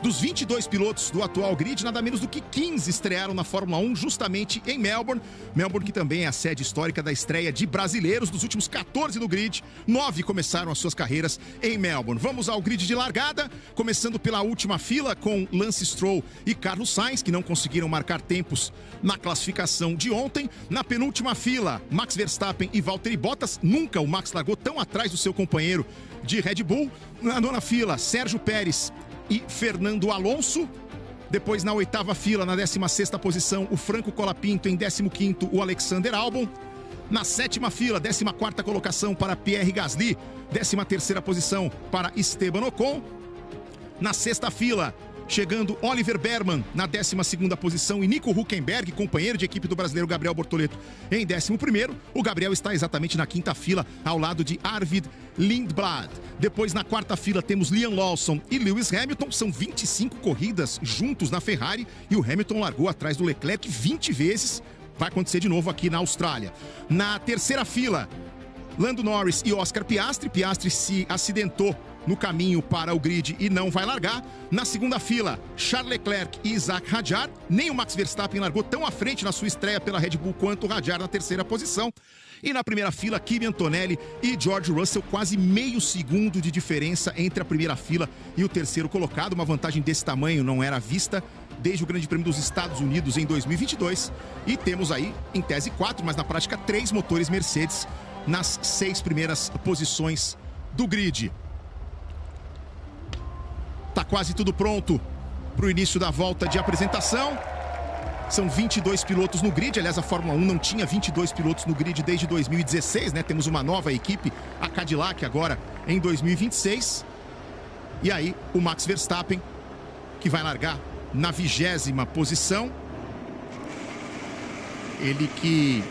Dos 22 pilotos do atual grid, nada menos do que 15 estrearam na Fórmula 1 justamente em Melbourne. Melbourne que também é a sede histórica da estreia de brasileiros. Dos últimos 14 no grid, 9 começaram as suas carreiras em Melbourne. Vamos ao grid de largada, começando pela última fila com Lance Stroll e Carlos Sainz, que não conseguiram marcar tempos na classificação de ontem. Na penúltima fila, Max Verstappen e Valtteri Bottas. Nunca o Max largou tão atrás do seu companheiro de Red Bull. Na nona fila, Sérgio Pérez e Fernando Alonso. Depois, na oitava fila, na 16ª posição, o Franco Colapinto. Em 15º, o Alexander Albon. Na sétima fila, 14ª colocação para Pierre Gasly. 13ª posição para Esteban Ocon. Na sexta fila, chegando Oliver Behrmann na 12ª posição e Nico Hülkenberg, companheiro de equipe do brasileiro Gabriel Bortoleto, em 11º. O Gabriel está exatamente na quinta fila, ao lado de Arvid Lindblad. Depois, na quarta fila, temos Liam Lawson e Lewis Hamilton. São 25 corridas juntos na Ferrari e o Hamilton largou atrás do Leclerc 20 vezes. Vai acontecer de novo aqui na Austrália. Na terceira fila, Lando Norris e Oscar Piastri. Piastri se acidentou no caminho para o grid e não vai largar. Na segunda fila, Charles Leclerc e Isaac Hadjar. Nem o Max Verstappen largou tão à frente na sua estreia pela Red Bull quanto o Hadjar na terceira posição. E na primeira fila, Kimi Antonelli e George Russell, quase meio segundo de diferença entre a primeira fila e o terceiro colocado. Uma vantagem desse tamanho não era vista desde o Grande Prêmio dos Estados Unidos em 2022. E temos aí, em tese 4, mas na prática 3 motores Mercedes nas 6 primeiras posições do grid. Tá quase tudo pronto para o início da volta de apresentação. São 22 pilotos no grid. Aliás, a Fórmula 1 não tinha 22 pilotos no grid desde 2016, né? Temos uma nova equipe, a Cadillac, agora em 2026. E aí, o Max Verstappen, que vai largar na 20ª posição. Ele que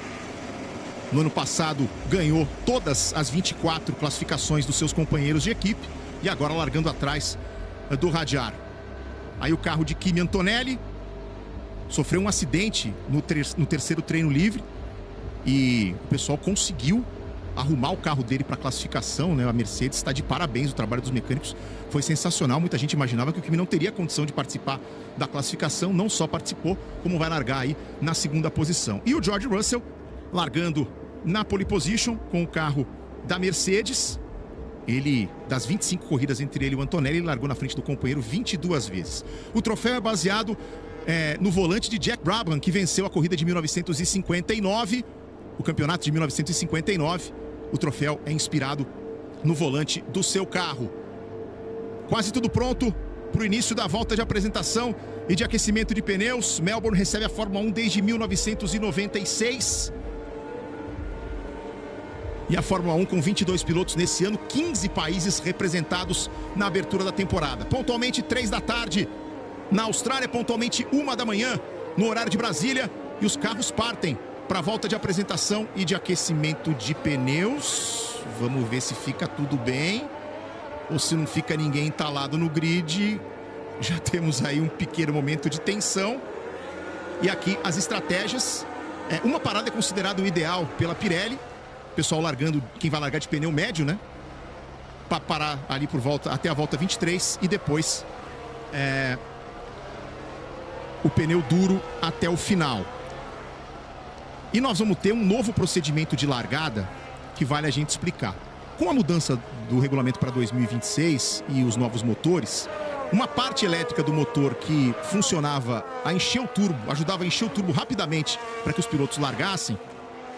no ano passado ganhou todas as 24 classificações dos seus companheiros de equipe e agora largando atrás do Hadjar. Aí o carro de Kimi Antonelli sofreu um acidente no terceiro treino livre e o pessoal conseguiu arrumar o carro dele para classificação, né? A Mercedes está de parabéns, o trabalho dos mecânicos foi sensacional. Muita gente imaginava que o Kimi não teria condição de participar da classificação, não só participou, como vai largar aí na segunda posição. E o George Russell largando na pole position com o carro da Mercedes. Ele, das 25 corridas entre ele e o Antonelli, ele largou na frente do companheiro 22 vezes. O troféu é baseado no volante de Jack Brabham, que venceu a corrida de 1959, o campeonato de 1959. O troféu é inspirado no volante do seu carro. Quase tudo pronto para o início da volta de apresentação e de aquecimento de pneus. Melbourne recebe a Fórmula 1 desde 1996. E a Fórmula 1 com 22 pilotos nesse ano, 15 países representados na abertura da temporada. Pontualmente 3 da tarde, na Austrália, pontualmente 1 da manhã, no horário de Brasília. E os carros partem para a volta de apresentação e de aquecimento de pneus. Vamos ver se fica tudo bem ou se não fica ninguém entalado no grid. Já temos aí um pequeno momento de tensão. E aqui as estratégias. Uma parada é considerada o ideal pela Pirelli. O pessoal largando, quem vai largar de pneu médio, né? Para parar ali por volta, até a volta 23 e depois o pneu duro até o final. E nós vamos ter um novo procedimento de largada que vale a gente explicar. Com a mudança do regulamento para 2026 e os novos motores, uma parte elétrica do motor que funcionava a encher o turbo, ajudava a encher o turbo rapidamente para que os pilotos largassem,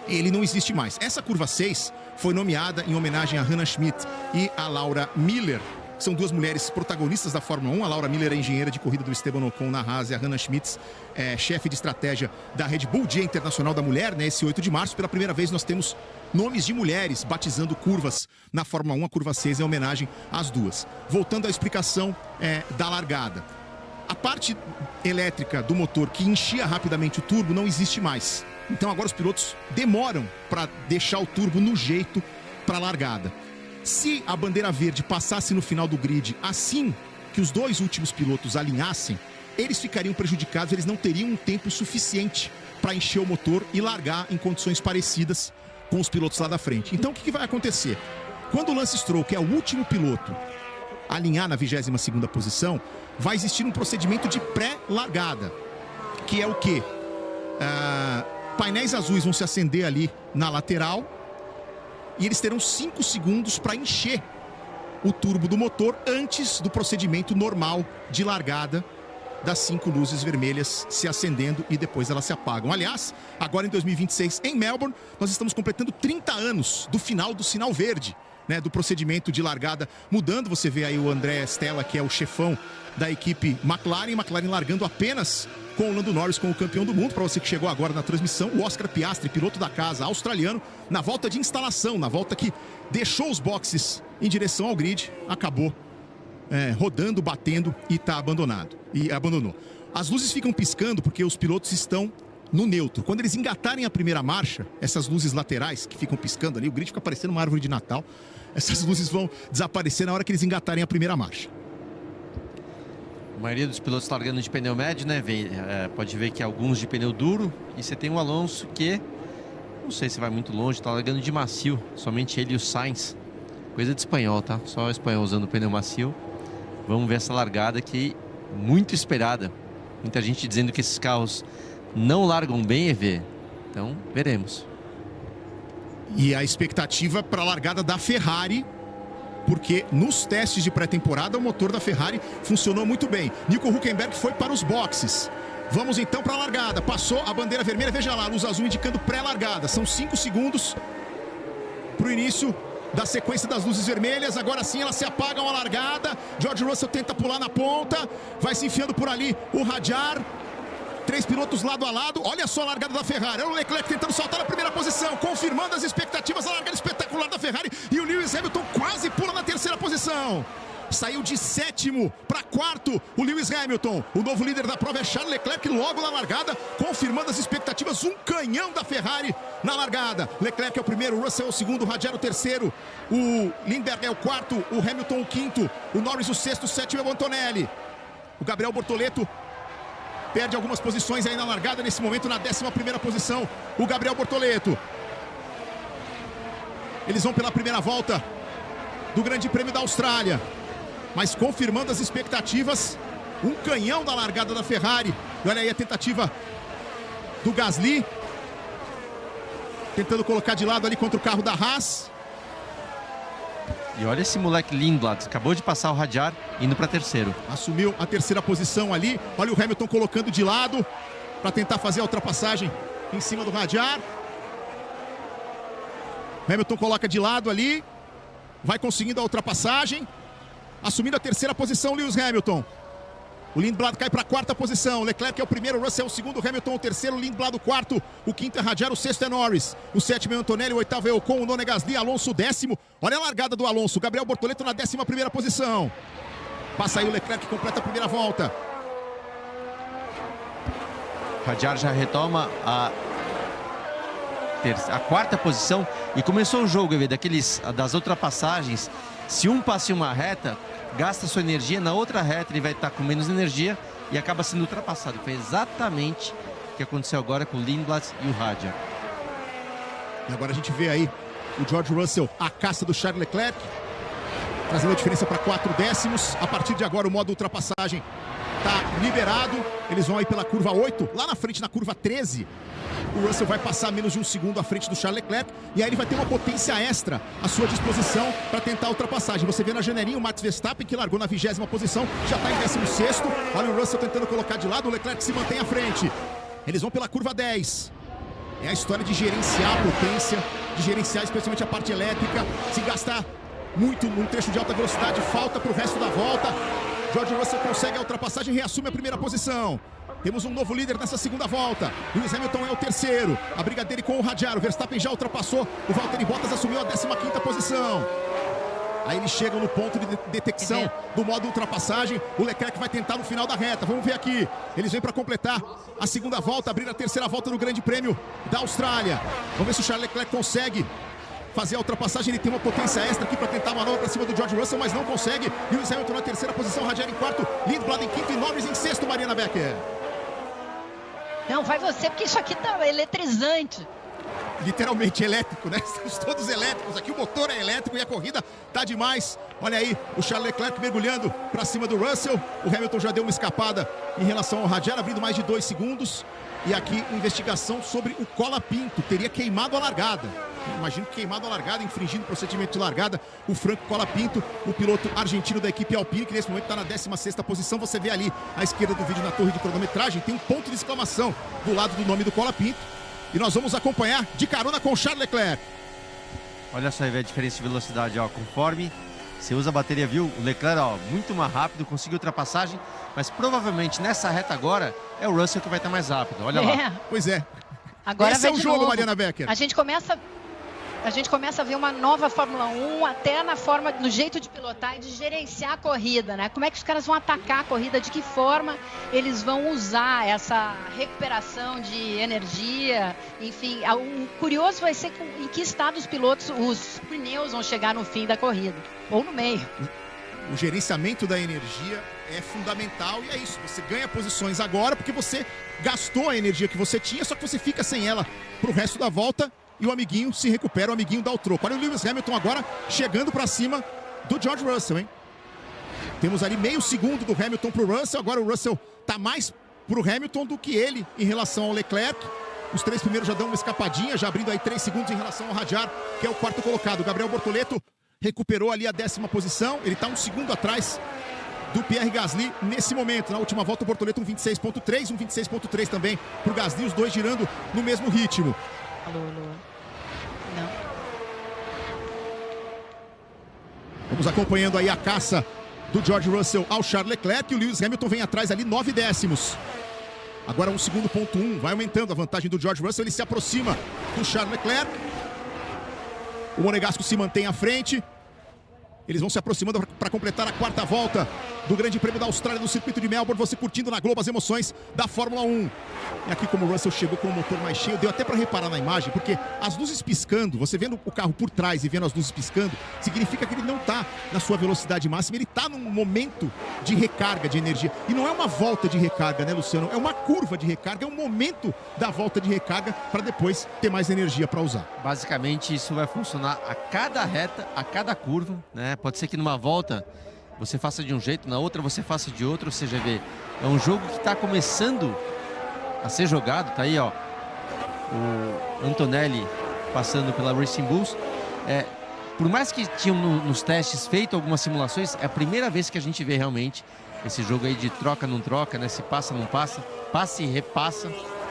ele não existe mais. Essa curva 6 foi nomeada em homenagem a Hannah Schmidt e a Laura Miller. São duas mulheres protagonistas da Fórmula 1. A Laura Miller é engenheira de corrida do Esteban Ocon na Haas e a Hannah Schmidt é chefe de estratégia da Red Bull. Dia Internacional da Mulher, né? Esse 8 de março, pela primeira vez nós temos nomes de mulheres batizando curvas na Fórmula 1. A curva 6 é homenagem às duas. Voltando à explicação da largada. A parte elétrica do motor que enchia rapidamente o turbo não existe mais. Então agora os pilotos demoram para deixar o turbo no jeito para a largada. Se a bandeira verde passasse no final do grid assim que os dois últimos pilotos alinhassem, eles ficariam prejudicados, eles não teriam um tempo suficiente para encher o motor e largar em condições parecidas com os pilotos lá da frente. Então o que vai acontecer? Quando o Lance Stroll, que é o último piloto, alinhar na 22ª posição, vai existir um procedimento de pré-largada, que é o quê? Painéis azuis vão se acender ali na lateral e eles terão 5 segundos para encher o turbo do motor antes do procedimento normal de largada das 5 luzes vermelhas se acendendo e depois elas se apagam. Aliás, agora em 2026, em Melbourne, nós estamos completando 30 anos do final do sinal verde, né, do procedimento de largada mudando. Você vê aí o André Stella, que é o chefão da equipe McLaren largando apenas com o Lando Norris como campeão do mundo. Para você que chegou agora na transmissão, o Oscar Piastri, piloto da casa australiano, na volta de instalação, na volta que deixou os boxes em direção ao grid, acabou rodando, batendo e abandonou. As luzes ficam piscando porque os pilotos estão no neutro. Quando eles engatarem a primeira marcha, essas luzes laterais que ficam piscando ali, o grid fica parecendo uma árvore de Natal, essas luzes vão desaparecer na hora que eles engatarem a primeira marcha. A maioria dos pilotos largando de pneu médio, né? Pode ver que alguns de pneu duro. E você tem o Alonso que, não sei se vai muito longe, tá largando de macio. Somente ele e o Sainz. Coisa de espanhol, tá? Só o espanhol usando pneu macio. Vamos ver essa largada aqui, muito esperada. Muita gente dizendo que esses carros não largam bem, EV. Então, veremos. E a expectativa para a largada da Ferrari, porque nos testes de pré-temporada o motor da Ferrari funcionou muito bem. Nico Hülkenberg foi para os boxes. Vamos então para a largada. Passou a bandeira vermelha, veja lá, a luz azul indicando pré-largada. São 5 segundos para o início da sequência das luzes vermelhas. Agora sim elas se apagam a largada. George Russell tenta pular na ponta, vai se enfiando por ali o Hadjar. 3 pilotos lado a lado. Olha só a largada da Ferrari. Olha o Leclerc tentando saltar na primeira posição, confirmando as expectativas. A largada espetacular da Ferrari. E o Lewis Hamilton quase pula na terceira posição. Saiu de 7º para 4º o Lewis Hamilton. O novo líder da prova é Charles Leclerc, logo na largada, confirmando as expectativas. Um canhão da Ferrari na largada. Leclerc é o primeiro, o Russell é o segundo, o Hadjar o terceiro, o Lindbergh é o quarto, o Hamilton o quinto, o Norris o sexto, o sétimo é o Antonelli. O Gabriel Bortoleto perde algumas posições aí na largada, nesse momento na 11ª posição, o Gabriel Bortoleto. Eles vão pela primeira volta do Grande Prêmio da Austrália, mas confirmando as expectativas, um canhão da largada da Ferrari. E olha aí a tentativa do Gasly, tentando colocar de lado ali contra o carro da Haas. E olha esse moleque Lindblad, acabou de passar o Hadjar, indo para terceiro. Assumiu a terceira posição ali. Olha o Hamilton colocando de lado para tentar fazer a ultrapassagem em cima do Hadjar. Hamilton coloca de lado ali, vai conseguindo a ultrapassagem, assumindo a terceira posição Lewis Hamilton. O Lindblad cai para a 4ª posição. Leclerc é o primeiro, Russell é o segundo, Hamilton o terceiro, Lindblad o quarto, o quinto é Hadjar, o sexto é Norris, o sétimo é Antonelli, o oitavo é Ocon, o nono é Gasly, Alonso o 10º. Olha a largada do Alonso, Gabriel Bortoleto na 11ª posição. Passa aí o Leclerc, completa a primeira volta. Hadjar já retoma a 4ª posição e começou o jogo, das ultrapassagens. Se um passa em uma reta, gasta sua energia, na outra reta ele vai estar com menos energia e acaba sendo ultrapassado. Foi exatamente o que aconteceu agora com o Lindblad e o Hadjar. E agora a gente vê aí o George Russell, a caça do Charles Leclerc, trazendo a diferença para 4 décimos. A partir de agora o modo ultrapassagem está liberado. Eles vão aí pela curva 8, lá na frente na curva 13. O Russell vai passar menos de um segundo à frente do Charles Leclerc e aí ele vai ter uma potência extra à sua disposição para tentar a ultrapassagem. Você vê na janelinha o Max Verstappen, que largou na 20ª posição, já está em 16º. Olha o Russell tentando colocar de lado, o Leclerc se mantém à frente. Eles vão pela curva 10. É a história de gerenciar a potência, de gerenciar especialmente a parte elétrica. Se gastar muito num trecho de alta velocidade, falta para o resto da volta. George Russell consegue a ultrapassagem e reassume a primeira posição. Temos um novo líder nessa segunda volta. Lewis Hamilton é o terceiro. A briga dele com o Hadjar. O Verstappen já ultrapassou. O Valtteri Bottas assumiu a 15ª posição. Aí eles chegam no ponto de detecção do modo ultrapassagem. O Leclerc vai tentar no final da reta. Vamos ver aqui. Eles vêm para completar a segunda volta, abrir a terceira volta no Grande Prêmio da Austrália. Vamos ver se o Charles Leclerc consegue fazer a ultrapassagem. Ele tem uma potência extra aqui para tentar a manobra para cima do George Russell, mas não consegue. Lewis Hamilton na terceira posição, Hadjar em quarto, Lindblad em quinto e Norris em sexto, Mariana Becker. Não, vai você, porque isso aqui tá eletrizante. literalmente elétrico, né? Estamos todos elétricos aqui, o motor é elétrico e a corrida tá demais. Olha aí, o Charles Leclerc mergulhando para cima do Russell. O Hamilton já deu uma escapada em relação ao Radial, abrindo mais de 2 segundos. E aqui, investigação sobre o Colapinto. Teria queimado a largada. Imagino que queimado a largada, infringindo o procedimento de largada. O Franco Colapinto, o piloto argentino da equipe Alpine, que nesse momento está na 16ª posição. Você vê ali à esquerda do vídeo, na torre de cronometragem, tem um ponto de exclamação do lado do nome do Colapinto. E nós vamos acompanhar de carona com o Charles Leclerc. Olha só aí, a diferença de velocidade, ó. Conforme você usa a bateria, viu? O Leclerc, ó, muito mais rápido, conseguiu ultrapassagem. Mas provavelmente nessa reta agora é o Russell que vai estar mais rápido. Olha lá. Pois é. Agora esse é o jogo, novo. Mariana Becker. A gente começa a ver uma nova Fórmula 1 até no jeito de pilotar e de gerenciar a corrida, né? Como é que os caras vão atacar a corrida, de que forma eles vão usar essa recuperação de energia, enfim. O curioso vai ser em que estado os pilotos, os pneus vão chegar no fim da corrida, ou no meio. O gerenciamento da energia é fundamental e é isso, você ganha posições agora porque você gastou a energia que você tinha, só que você fica sem ela pro resto da volta. E o amiguinho se recupera, o amiguinho dá o troco. Olha o Lewis Hamilton agora chegando para cima do George Russell, hein? Temos ali meio segundo do Hamilton pro Russell. Agora o Russell tá mais pro Hamilton do que ele em relação ao Leclerc. Os 3 primeiros já dão uma escapadinha, já abrindo aí 3 segundos em relação ao Radiar, que é o 4º colocado. O Gabriel Bortoleto recuperou ali a 10ª posição. Ele tá 1 segundo atrás do Pierre Gasly nesse momento. Na última volta o Bortoleto 26.3, 26.3 também pro Gasly, os dois girando no mesmo ritmo. Alô. Não. Vamos acompanhando aí a caça do George Russell ao Charles Leclerc, e o Lewis Hamilton vem atrás ali 9 décimos. Agora 1 segundo, ponto 1, vai aumentando a vantagem do George Russell, ele se aproxima do Charles Leclerc. O Monegasco se mantém à frente. Eles vão se aproximando para completar a 4ª volta do Grande Prêmio da Austrália no circuito de Melbourne. Você curtindo na Globo as emoções da Fórmula 1. E aqui, como o Russell chegou com o motor mais cheio, deu até para reparar na imagem, porque as luzes piscando, você vendo o carro por trás e vendo as luzes piscando, significa que ele não está na sua velocidade máxima, ele está num momento de recarga de energia. E não é uma volta de recarga, né, Luciano? É uma curva de recarga, é um momento da volta de recarga para depois ter mais energia para usar. Basicamente, isso vai funcionar a cada reta, a cada curva, né? Pode ser que numa volta você faça de um jeito, na outra você faça de outro. Você já vê, é um jogo que está começando a ser jogado. Tá aí, ó, o Antonelli passando pela Racing Bulls. Por mais que tinham nos testes feito algumas simulações, é a primeira vez que a gente vê realmente esse jogo aí de troca, não troca, né? Se passa, não passa, passa e repassa.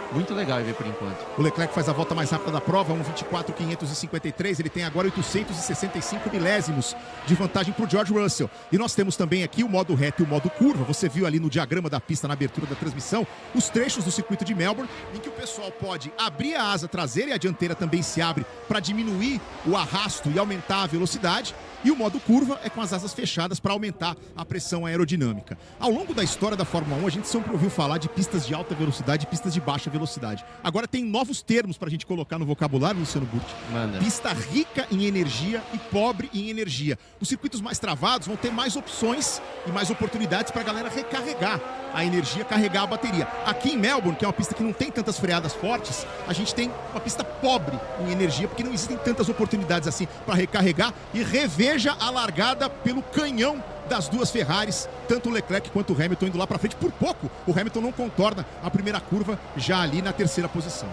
Muito legal ver por enquanto. O Leclerc faz a volta mais rápida da prova, 1:24.553. Ele tem agora 865 milésimos de vantagem para o George Russell. E nós temos também aqui o modo reto e o modo curva. Você viu ali no diagrama da pista, na abertura da transmissão, os trechos do circuito de Melbourne, em que o pessoal pode abrir a asa traseira e a dianteira também se abre para diminuir o arrasto e aumentar a velocidade. E o modo curva é com as asas fechadas para aumentar a pressão aerodinâmica. Ao longo da história da Fórmula 1, a gente sempre ouviu falar de pistas de alta velocidade e pistas de baixa velocidade. Agora tem novos termos para a gente colocar no vocabulário, Luciano Burti. Manda. Pista rica em energia e pobre em energia. Os circuitos mais travados vão ter mais opções e mais oportunidades para a galera recarregar a energia, carregar a bateria. Aqui em Melbourne, que é uma pista que não tem tantas freadas fortes, a gente tem uma pista pobre em energia, porque não existem tantas oportunidades assim para recarregar. E reveja a largada pelo canhão das duas Ferraris, tanto o Leclerc quanto o Hamilton indo lá para frente. Por pouco, o Hamilton não contorna a primeira curva, já ali na 3ª posição.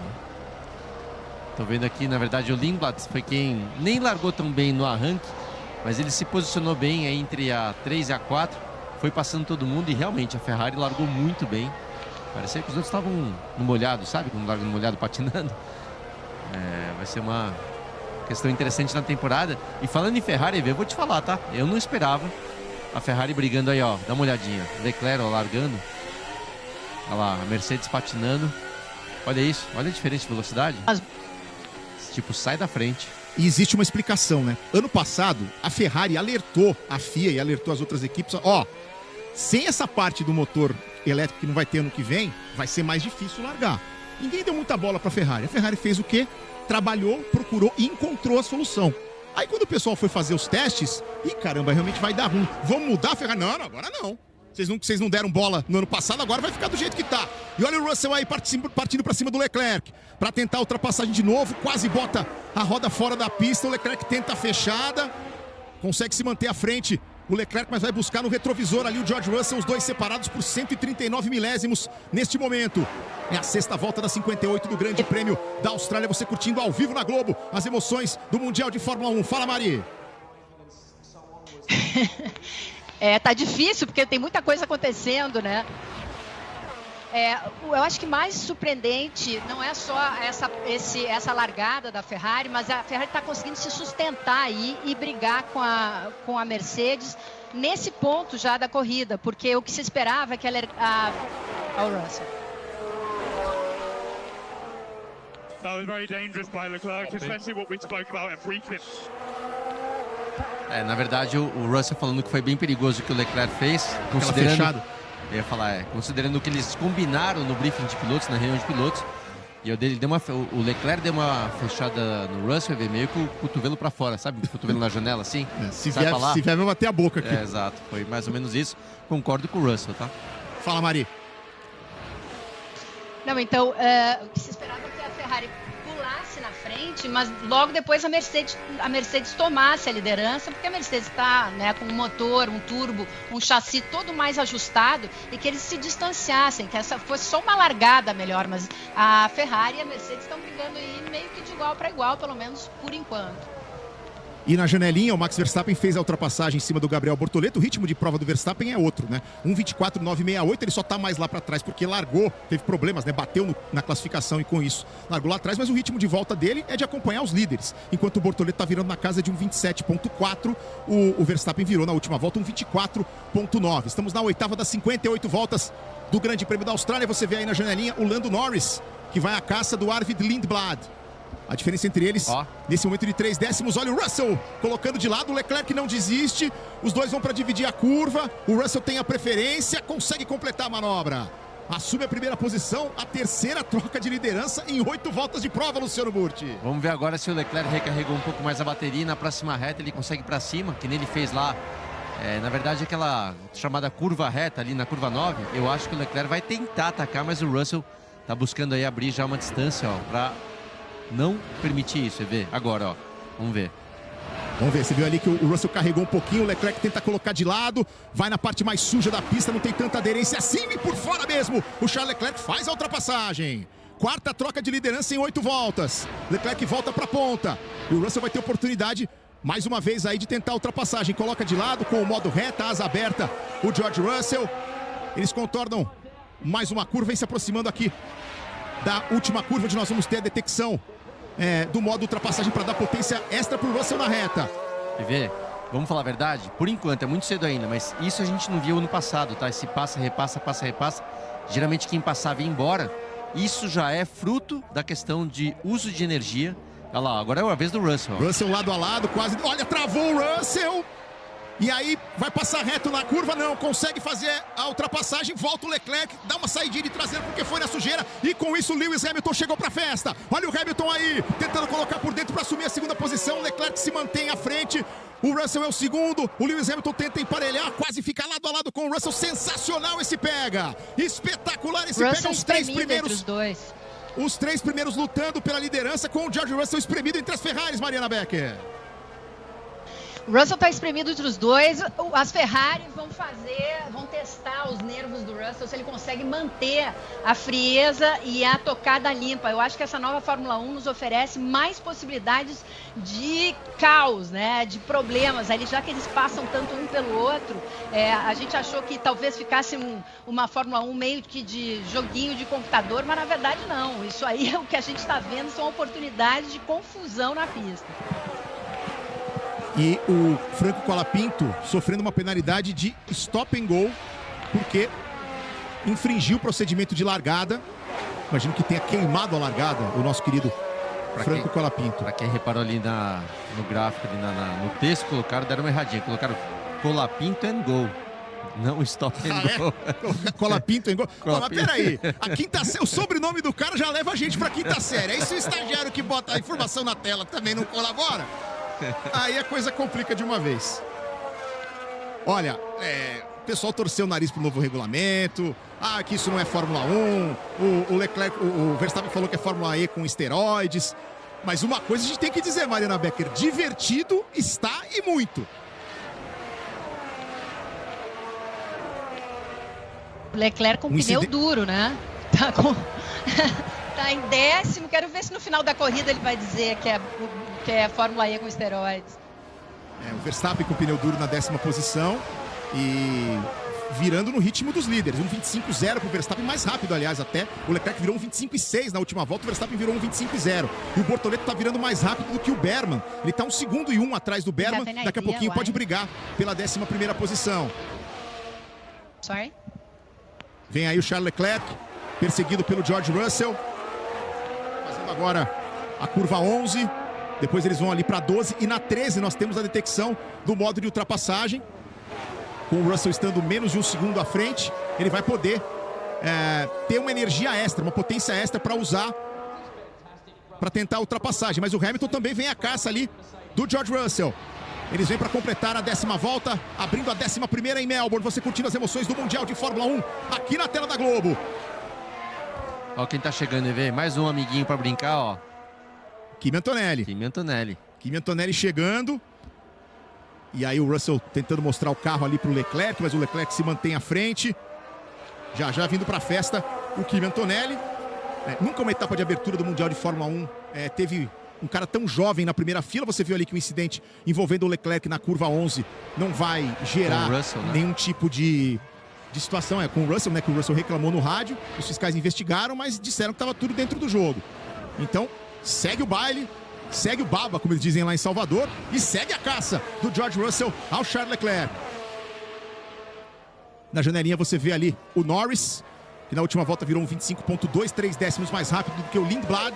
Tô vendo aqui, na verdade, o Lindblad foi quem nem largou tão bem no arranque, mas ele se posicionou bem aí entre a 3 e a 4. Foi passando todo mundo e realmente a Ferrari largou muito bem. Parecia que os outros estavam no molhado, sabe? Quando largam no molhado patinando. Vai ser uma questão interessante na temporada. E falando em Ferrari, eu vou te falar, tá? Eu não esperava a Ferrari brigando aí, ó. Dá uma olhadinha. Leclerc, ó, largando. Olha lá, a Mercedes patinando. Olha isso, olha a diferença de velocidade. Tipo, sai da frente. E existe uma explicação, né? Ano passado, a Ferrari alertou a FIA e alertou as outras equipes, ó, sem essa parte do motor elétrico que não vai ter ano que vem, vai ser mais difícil largar. Ninguém deu muita bola para a Ferrari. A Ferrari fez o quê? Trabalhou, procurou e encontrou a solução. Aí quando o pessoal foi fazer os testes, caramba, realmente vai dar ruim. Vamos mudar a Ferrari? Não, agora não. Vocês não deram bola no ano passado, agora vai ficar do jeito que tá. E olha o Russell aí partindo para cima do Leclerc. Para tentar a ultrapassagem de novo, quase bota a roda fora da pista. O Leclerc tenta a fechada, consegue se manter à frente. O Leclerc, mas vai buscar no retrovisor ali o George Russell, os dois separados por 139 milésimos neste momento. É a 6ª volta da 58 do Grande Prêmio da Austrália. Você curtindo ao vivo na Globo as emoções do Mundial de Fórmula 1. Fala, Mari. Tá difícil, porque tem muita coisa acontecendo, né? Eu acho que mais surpreendente não é só essa largada da Ferrari, mas a Ferrari está conseguindo se sustentar aí e brigar com a Mercedes nesse ponto já da corrida, porque o que se esperava é que ela o Russell. That was very dangerous by Leclerc, especially what we spoke about in briefing. Na verdade, o Russell falando que foi bem perigoso o que o Leclerc fez, considerando, eu ia falar, considerando o que eles combinaram no briefing de pilotos, na reunião de pilotos, e o Leclerc deu uma fechada no Russell, veio meio com o cotovelo para fora, sabe? O cotovelo na janela, assim. Se vier, vai bater a boca aqui. Exato, foi mais ou menos isso. Concordo com o Russell, tá? Fala, Mari. Não, então, o que se esperava é que a Ferrari pulasse na frente, mas logo depois a Mercedes tomasse a liderança, porque a Mercedes está, né, com um motor, um turbo, um chassi todo mais ajustado, e que eles se distanciassem, que essa fosse só uma largada melhor, mas a Ferrari e a Mercedes estão brigando aí meio que de igual para igual, pelo menos por enquanto. E na janelinha, o Max Verstappen fez a ultrapassagem em cima do Gabriel Bortoleto. O ritmo de prova do Verstappen é outro, né? 1:24.968, ele só tá mais lá para trás porque largou, teve problemas, né? Bateu na classificação e com isso largou lá atrás, mas o ritmo de volta dele é de acompanhar os líderes. Enquanto o Bortoleto tá virando na casa de 1:27.4, o Verstappen virou na última volta 1:24.9. Estamos na 8ª das 58 voltas do Grande Prêmio da Austrália. Você vê aí na janelinha o Lando Norris, que vai à caça do Arvid Lindblad. A diferença entre eles, nesse momento de 3 décimos, olha o Russell colocando de lado, o Leclerc não desiste, os dois vão para dividir a curva, o Russell tem a preferência, consegue completar a manobra. Assume a primeira posição, a 3ª troca de liderança em 8 voltas de prova, Luciano Burti. Vamos ver agora se o Leclerc recarregou um pouco mais a bateria e na próxima reta ele consegue ir para cima, que nem ele fez lá. Na verdade, aquela chamada curva reta ali na curva 9, eu acho que o Leclerc vai tentar atacar, mas o Russell tá buscando aí abrir já uma distância, para não permitir isso, você vê? Agora, vamos ver. Vamos ver, você viu ali que o Russell carregou um pouquinho, o Leclerc tenta colocar de lado, vai na parte mais suja da pista, não tem tanta aderência assim e por fora mesmo. O Charles Leclerc faz a ultrapassagem. 4ª troca de liderança em 8 voltas. Leclerc volta para a ponta. E o Russell vai ter oportunidade, mais uma vez aí, de tentar a ultrapassagem. Coloca de lado com o modo reta, asa aberta, o George Russell. Eles contornam mais uma curva e se aproximando aqui da última curva, onde nós vamos ter a detecção do modo ultrapassagem para dar potência extra para o Russell na reta. E vê, vamos falar a verdade? Por enquanto, é muito cedo ainda, mas isso a gente não viu no passado, tá? Esse passa, repassa, passa, repassa. Geralmente quem passava ia embora. Isso já é fruto da questão de uso de energia. Olha lá, agora é a vez do Russell. Russell lado a lado, quase... Olha, travou o Russell! E aí vai passar reto na curva, não consegue fazer a ultrapassagem, volta o Leclerc, dá uma saidinha de traseiro porque foi na sujeira e com isso o Lewis Hamilton chegou pra festa. Olha o Hamilton aí, tentando colocar por dentro para assumir a 2ª posição, o Leclerc se mantém à frente, o Russell é o 2º, o Lewis Hamilton tenta emparelhar, quase fica lado a lado com o Russell, sensacional esse pega, espetacular esse Russell pega, os 3 primeiros. Os dois. Os 3 primeiros lutando pela liderança com o George Russell espremido entre as Ferraris, Mariana Becker. O Russell está espremido entre os dois. As Ferraris vão testar os nervos do Russell, se ele consegue manter a frieza e a tocada limpa. Eu acho que essa nova Fórmula 1 nos oferece mais possibilidades de caos, né? De problemas. Ali, já que eles passam tanto um pelo outro, a gente achou que talvez ficasse uma Fórmula 1 meio que de joguinho de computador, mas na verdade não. Isso aí é o que a gente está vendo, são oportunidades de confusão na pista. E o Franco Colapinto sofrendo uma penalidade de stop and go, porque infringiu o procedimento de largada. Imagino que tenha queimado a largada o nosso querido Franco Colapinto. Para quem reparou ali no gráfico, ali no texto, deram uma erradinha. Colocaram Colapinto and go. Não stop and go. Colapinto and go. Mas peraí, o sobrenome do cara já leva a gente pra 5ª série. Aí se o estagiário que bota a informação na tela também não colabora, aí a coisa complica de uma vez. Olha, pessoal torceu o nariz pro novo regulamento. Ah, que isso não é Fórmula 1. O Leclerc, o Verstappen falou que é Fórmula E com esteroides. Mas uma coisa a gente tem que dizer, Mariana Becker, divertido está e muito. Leclerc com pneu duro, né? Tá em 10º. Quero ver se no final da corrida ele vai dizer que é Fórmula E com esteroides. O Verstappen com pneu duro na 10ª posição e virando no ritmo dos líderes. 1,25,0 para o Verstappen, mais rápido, aliás, até. O Leclerc virou 1,25,6 na última volta, o Verstappen virou 1,25,0 e o Bortoleto está virando mais rápido do que o Berman. Ele está 1 segundo e 1 atrás do Berman. Daqui a pouquinho pode brigar pela 11ª posição. Sorry? Vem aí o Charles Leclerc, perseguido pelo George Russell. Fazendo agora a curva 11. Depois eles vão ali para 12 e na 13 nós temos a detecção do modo de ultrapassagem. Com o Russell estando menos de 1 segundo à frente, ele vai poder ter uma energia extra, uma potência extra para usar para tentar a ultrapassagem. Mas o Hamilton também vem à caça ali do George Russell. Eles vêm para completar a 10ª volta, abrindo a 11ª em Melbourne. Você curtindo as emoções do Mundial de Fórmula 1 aqui na tela da Globo. Ó quem tá chegando, vê mais um amiguinho para brincar, ó. Kimi Antonelli. Kimi Antonelli chegando. E aí o Russell tentando mostrar o carro ali para o Leclerc, mas o Leclerc se mantém à frente. Já vindo para a festa o Kimi Antonelli. Nunca uma etapa de abertura do Mundial de Fórmula 1 teve um cara tão jovem na primeira fila. Você viu ali que o incidente envolvendo o Leclerc na curva 11 não vai gerar Russell, né? nenhum tipo de situação. Com o Russell, né? Que o Russell reclamou no rádio. Os fiscais investigaram, mas disseram que estava tudo dentro do jogo. Então, segue o baile. Segue o baba, como eles dizem lá em Salvador, e segue a caça do George Russell ao Charles Leclerc. Na janelinha você vê ali o Norris, que na última volta virou um 25,2, 3 décimos mais rápido do que o Lindblad.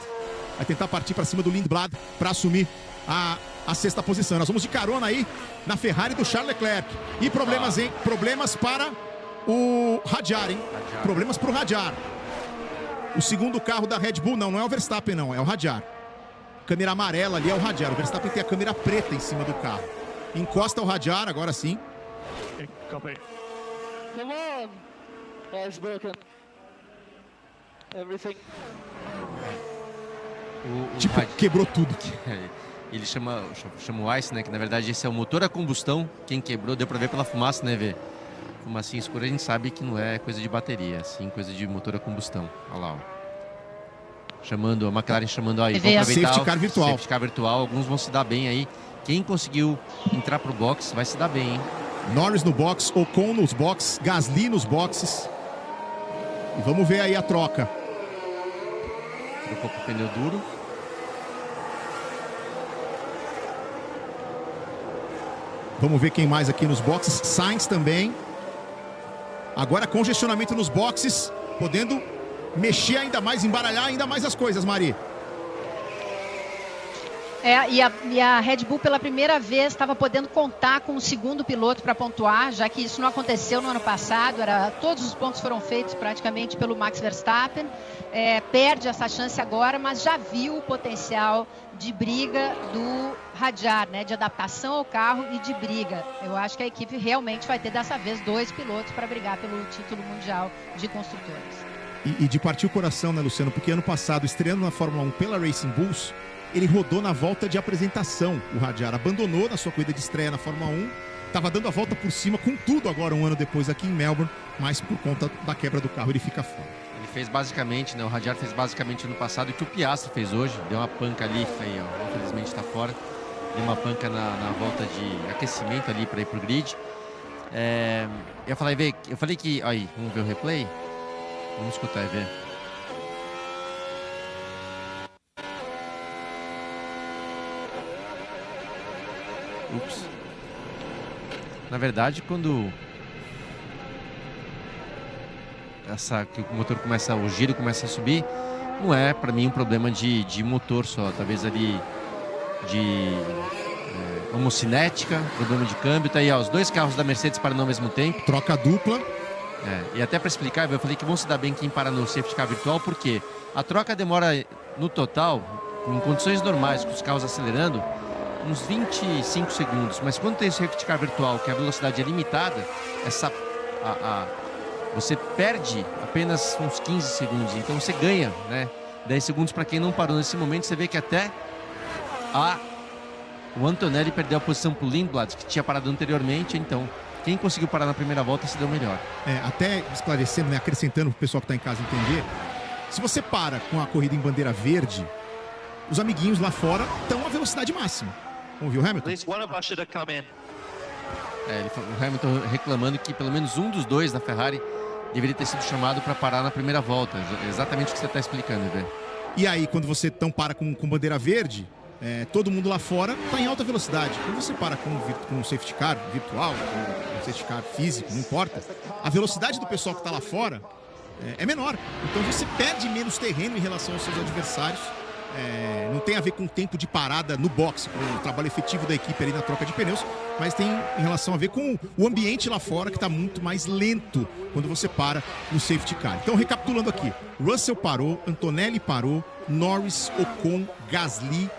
Vai tentar partir para cima do Lindblad para assumir a 6ª posição. Nós vamos de carona aí na Ferrari do Charles Leclerc. E problemas para o Hadjar, hein? Problemas para o Hadjar. O segundo carro da Red Bull, não é o Verstappen, não, é o Hadjar. Câmera amarela ali é o Hadjar. O Verstappen tem a câmera preta em cima do carro. Encosta o Hadjar, agora sim. Copy. Come on! It's broken. Everything. Quebrou tudo. Ele chama o Ice, né? Que na verdade esse é o motor a combustão. Quem quebrou, deu pra ver pela fumaça, né, Vê? Fumacinha escura a gente sabe que não é coisa de bateria, sim coisa de motor a combustão. Olha lá, ó. Chamando, a McLaren chamando aí. Safety car virtual. Safety car virtual, alguns vão se dar bem aí. Quem conseguiu entrar pro box vai se dar bem, hein? Norris no box, Ocon nos boxes, Gasly nos boxes. E vamos ver aí a troca. Trocou pro pneu duro. Vamos ver quem mais aqui nos boxes. Sainz também. Agora congestionamento nos boxes, podendo mexer ainda mais, embaralhar ainda mais as coisas, Mari. E a Red Bull pela primeira vez estava podendo contar com o segundo piloto para pontuar, já que isso não aconteceu no ano passado. Todos os pontos foram feitos praticamente pelo Max Verstappen. Perde essa chance agora, mas já viu o potencial de briga do Hadjar, né? De adaptação ao carro e de briga. Eu acho que a equipe realmente vai ter dessa vez 2 pilotos para brigar pelo título mundial de construtores. E de partir o coração, né, Luciano? Porque ano passado, estreando na Fórmula 1 pela Racing Bulls, ele rodou na volta de apresentação. O Hadjar abandonou na sua corrida de estreia na Fórmula 1. Estava dando a volta por cima com tudo agora, um ano depois aqui em Melbourne. Mas por conta da quebra do carro, ele fica fora. Ele fez basicamente, né? O Hadjar fez basicamente ano passado o que o Piastri fez hoje. Deu uma panca ali, aí, ó, infelizmente está fora. Deu uma panca na volta de aquecimento ali para ir pro grid. Eu falei que... Aí, vamos ver o replay? Vamos escutar e ver. Ups. Na verdade, quando que o motor começa, o giro começa a subir, não é para mim um problema de motor só, talvez ali de homocinética, problema de câmbio. Tá aí, ó, os 2 carros da Mercedes parando ao mesmo tempo. Troca dupla. E até para explicar, eu falei que vão se dar bem quem para no safety car virtual, porque a troca demora no total, em condições normais, com os carros acelerando, uns 25 segundos. Mas quando tem safety car virtual, que a velocidade é limitada, essa você perde apenas uns 15 segundos, então você ganha, né? 10 segundos para quem não parou nesse momento. Você vê que até o Antonelli perdeu a posição para o Lindblad, que tinha parado anteriormente. Então, quem conseguiu parar na primeira volta se deu melhor. Até esclarecendo, né, acrescentando para o pessoal que está em casa entender, se você para com a corrida em bandeira verde, os amiguinhos lá fora estão à velocidade máxima. Vamos ver o Hamilton? O Hamilton reclamando que pelo menos um dos dois da Ferrari deveria ter sido chamado para parar na primeira volta. Exatamente o que você está explicando, velho. E aí, quando você então para com bandeira verde, todo mundo lá fora está em alta velocidade. Quando você para com um safety car virtual, com um safety car físico, não importa, a velocidade do pessoal que está lá fora é menor. Então você perde menos terreno em relação aos seus adversários. Não tem a ver com o tempo de parada no boxe, com o trabalho efetivo da equipe ali na troca de pneus, mas tem em relação a ver com o ambiente lá fora, que está muito mais lento quando você para no safety car. Então, recapitulando aqui, Russell parou, Antonelli parou, Norris, Ocon, Gasly,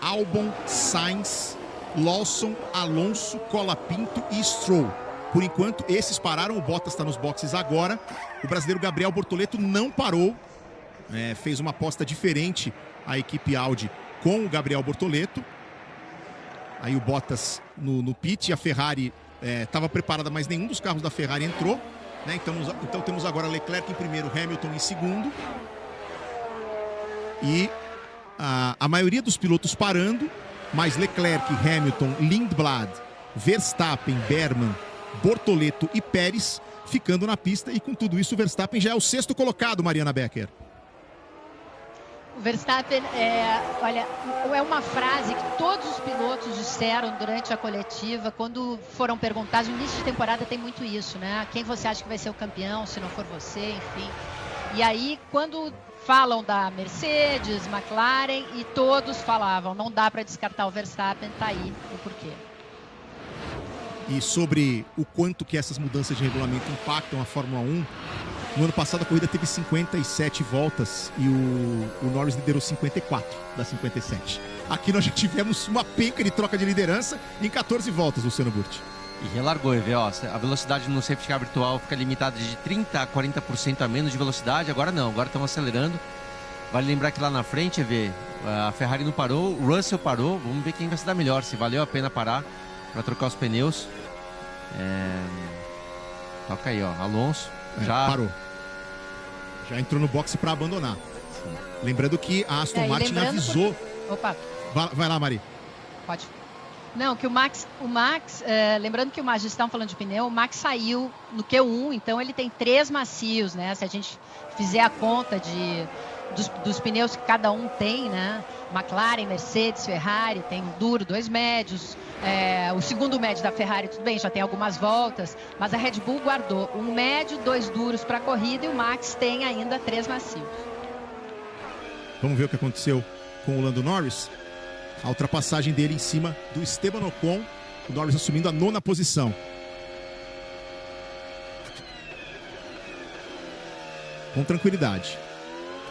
Albon, Sainz, Lawson, Alonso, Colapinto e Stroll. Por enquanto, esses pararam, o Bottas está nos boxes agora. O brasileiro Gabriel Bortoleto não parou, fez uma aposta diferente a equipe Audi com o Gabriel Bortoleto. Aí o Bottas no pit, a Ferrari estava preparada, mas nenhum dos carros da Ferrari entrou, né? Então temos agora Leclerc em primeiro, Hamilton em segundo. E a maioria dos pilotos parando, mas Leclerc, Hamilton, Lindblad, Verstappen, Berman, Bortoleto e Pérez ficando na pista. E com tudo isso o Verstappen já é o 6º colocado, Mariana Becker. O Verstappen, olha, é uma frase que todos os pilotos disseram durante a coletiva, quando foram perguntados. No início de temporada tem muito isso, né? Quem você acha que vai ser o campeão, se não for você, enfim. E aí, quando falam da Mercedes, McLaren, e todos falavam, não dá para descartar o Verstappen, tá aí o porquê. E sobre o quanto que essas mudanças de regulamento impactam a Fórmula 1, no ano passado a corrida teve 57 voltas e o Norris liderou 54 das 57. Aqui nós já tivemos uma penca de troca de liderança em 14 voltas, Luciano Burti. E relargou, a velocidade no safety car virtual fica limitada de 30% a 40% a menos de velocidade. Agora não, agora estão acelerando. Vale lembrar que lá na frente, a Ferrari não parou, o Russell parou. Vamos ver quem vai se dar melhor, se valeu a pena parar para trocar os pneus. Toca aí, Alonso. Já parou. Já entrou no boxe para abandonar. Sim. Lembrando que a Aston Martin avisou. Opa. Vai lá, Mari. Pode. Não, que o Max, lembrando que vocês estavam falando de pneu, o Max saiu no Q1, então ele tem 3 macios, né? Se a gente fizer a conta dos pneus que cada um tem, né? McLaren, Mercedes, Ferrari, tem um duro, 2 médios. O segundo médio da Ferrari, tudo bem, já tem algumas voltas, mas a Red Bull guardou um médio, 2 duros para a corrida, e o Max tem ainda 3 macios. Vamos ver o que aconteceu com o Lando Norris. A ultrapassagem dele em cima do Esteban Ocon, o Norris assumindo a 9ª posição. Com tranquilidade.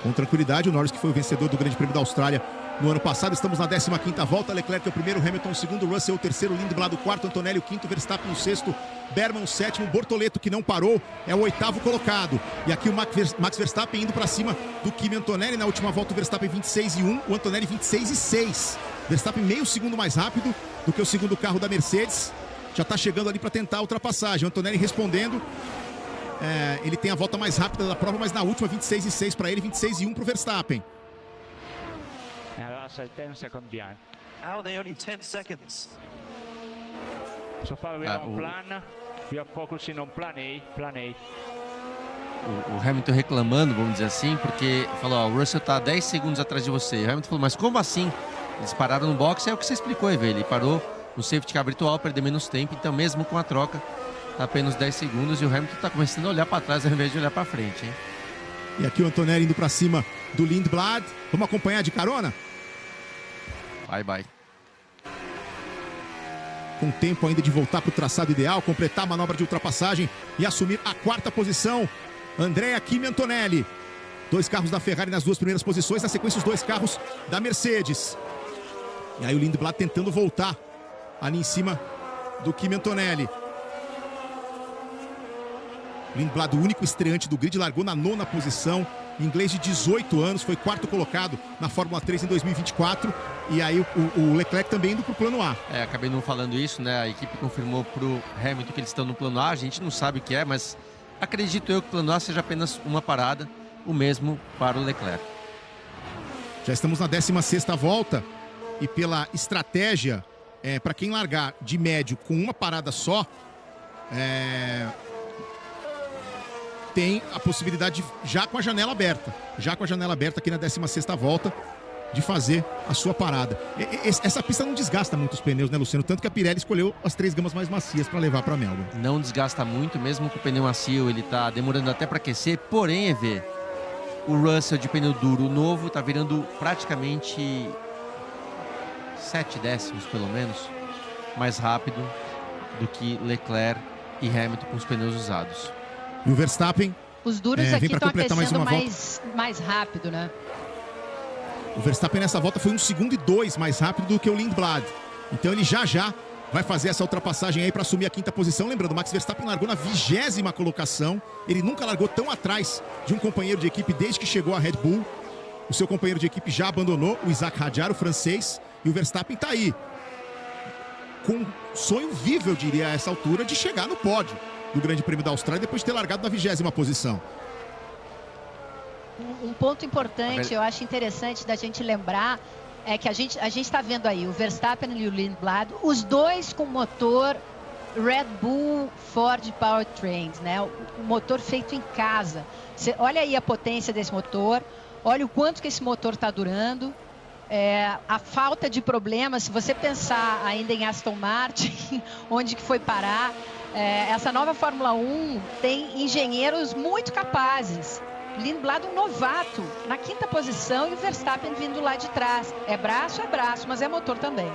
Com tranquilidade, o Norris, que foi o vencedor do Grande Prêmio da Austrália no ano passado. Estamos na 15ª volta. Leclerc é o primeiro, Hamilton o segundo, Russell o terceiro, Lindblad o quarto, Antonelli o quinto, Verstappen o sexto, Berman o sétimo, Bortoleto, que não parou, é o 8º colocado. E aqui o Max Verstappen indo para cima do Kimi Antonelli. Na última volta o Verstappen 26,1, o Antonelli 26,6. Verstappen meio segundo mais rápido do que o segundo carro da Mercedes. Já está chegando ali para tentar a ultrapassagem. O Antonelli respondendo. Ele tem a volta mais rápida da prova, mas na última 26,6 para ele, 26,1 para o Verstappen. Russell 10 seconds behind. How are they only 10 seconds? So far we are on plan. We are focusing on plan A. O Hamilton reclamando, vamos dizer assim, porque falou, o Russell está 10 segundos atrás de você. O Hamilton falou, mas como assim? Eles pararam no box, é o que você explicou, ele parou no safety car virtual, perder menos tempo, então mesmo com a troca, tá apenas 10 segundos, e o Hamilton está começando a olhar para trás ao invés de olhar para frente, hein? E aqui o Antonelli indo para cima do Lindblad. Vamos acompanhar de carona? Vai. Com tempo ainda de voltar para o traçado ideal, completar a manobra de ultrapassagem e assumir a 4ª posição. Andrea Kimi Antonelli. 2 carros da Ferrari nas 2 primeiras posições, na sequência os 2 carros da Mercedes. E aí o Lindblad tentando voltar ali em cima do Kimi Antonelli. Lindblad, o único estreante do grid, largou na 9ª posição. Inglês de 18 anos, foi 4º colocado na Fórmula 3 em 2024. E aí o Leclerc também indo para o plano A. Acabei não falando isso, né? A equipe confirmou para o Hamilton que eles estão no plano A. A gente não sabe o que é, mas acredito eu que o plano A seja apenas uma parada. O mesmo para o Leclerc. Já estamos na 16ª volta. E pela estratégia, para quem largar de médio com uma parada só, tem a possibilidade, já com a janela aberta aqui na 16ª volta, de fazer a sua parada. Essa pista não desgasta muito os pneus, né, Luciano? Tanto que a Pirelli escolheu as 3 gamas mais macias para levar para Melbourne. Não desgasta muito, mesmo com o pneu macio, ele tá demorando até para aquecer. Porém, o Russell de pneu duro novo tá virando praticamente 7 décimos, pelo menos, mais rápido do que Leclerc e Hamilton com os pneus usados. E o Verstappen... Os duros aqui estão aquecendo mais rápido, né? O Verstappen nessa volta foi 1 segundo e 2 mais rápido do que o Lindblad. Então ele já vai fazer essa ultrapassagem aí para assumir a 5ª posição. Lembrando, o Max Verstappen largou na 20ª colocação. Ele nunca largou tão atrás de um companheiro de equipe desde que chegou à Red Bull. O seu companheiro de equipe já abandonou, o Isaac Hadjar, o francês. E o Verstappen está aí, com um sonho vivo, eu diria, a essa altura, de chegar no pódio do Grande Prêmio da Austrália depois de ter largado na 20ª posição. Um ponto importante, eu acho interessante da gente lembrar, é que a gente está vendo aí o Verstappen e o Lindblad, os dois com motor Red Bull Ford Powertrains, né? O motor feito em casa. Olha aí a potência desse motor, olha o quanto que esse motor está durando. A falta de problemas, se você pensar ainda em Aston Martin, onde que foi parar, essa nova Fórmula 1 tem engenheiros muito capazes. Lindblad, um novato, na 5ª posição, e o Verstappen vindo lá de trás. É braço, mas é motor também.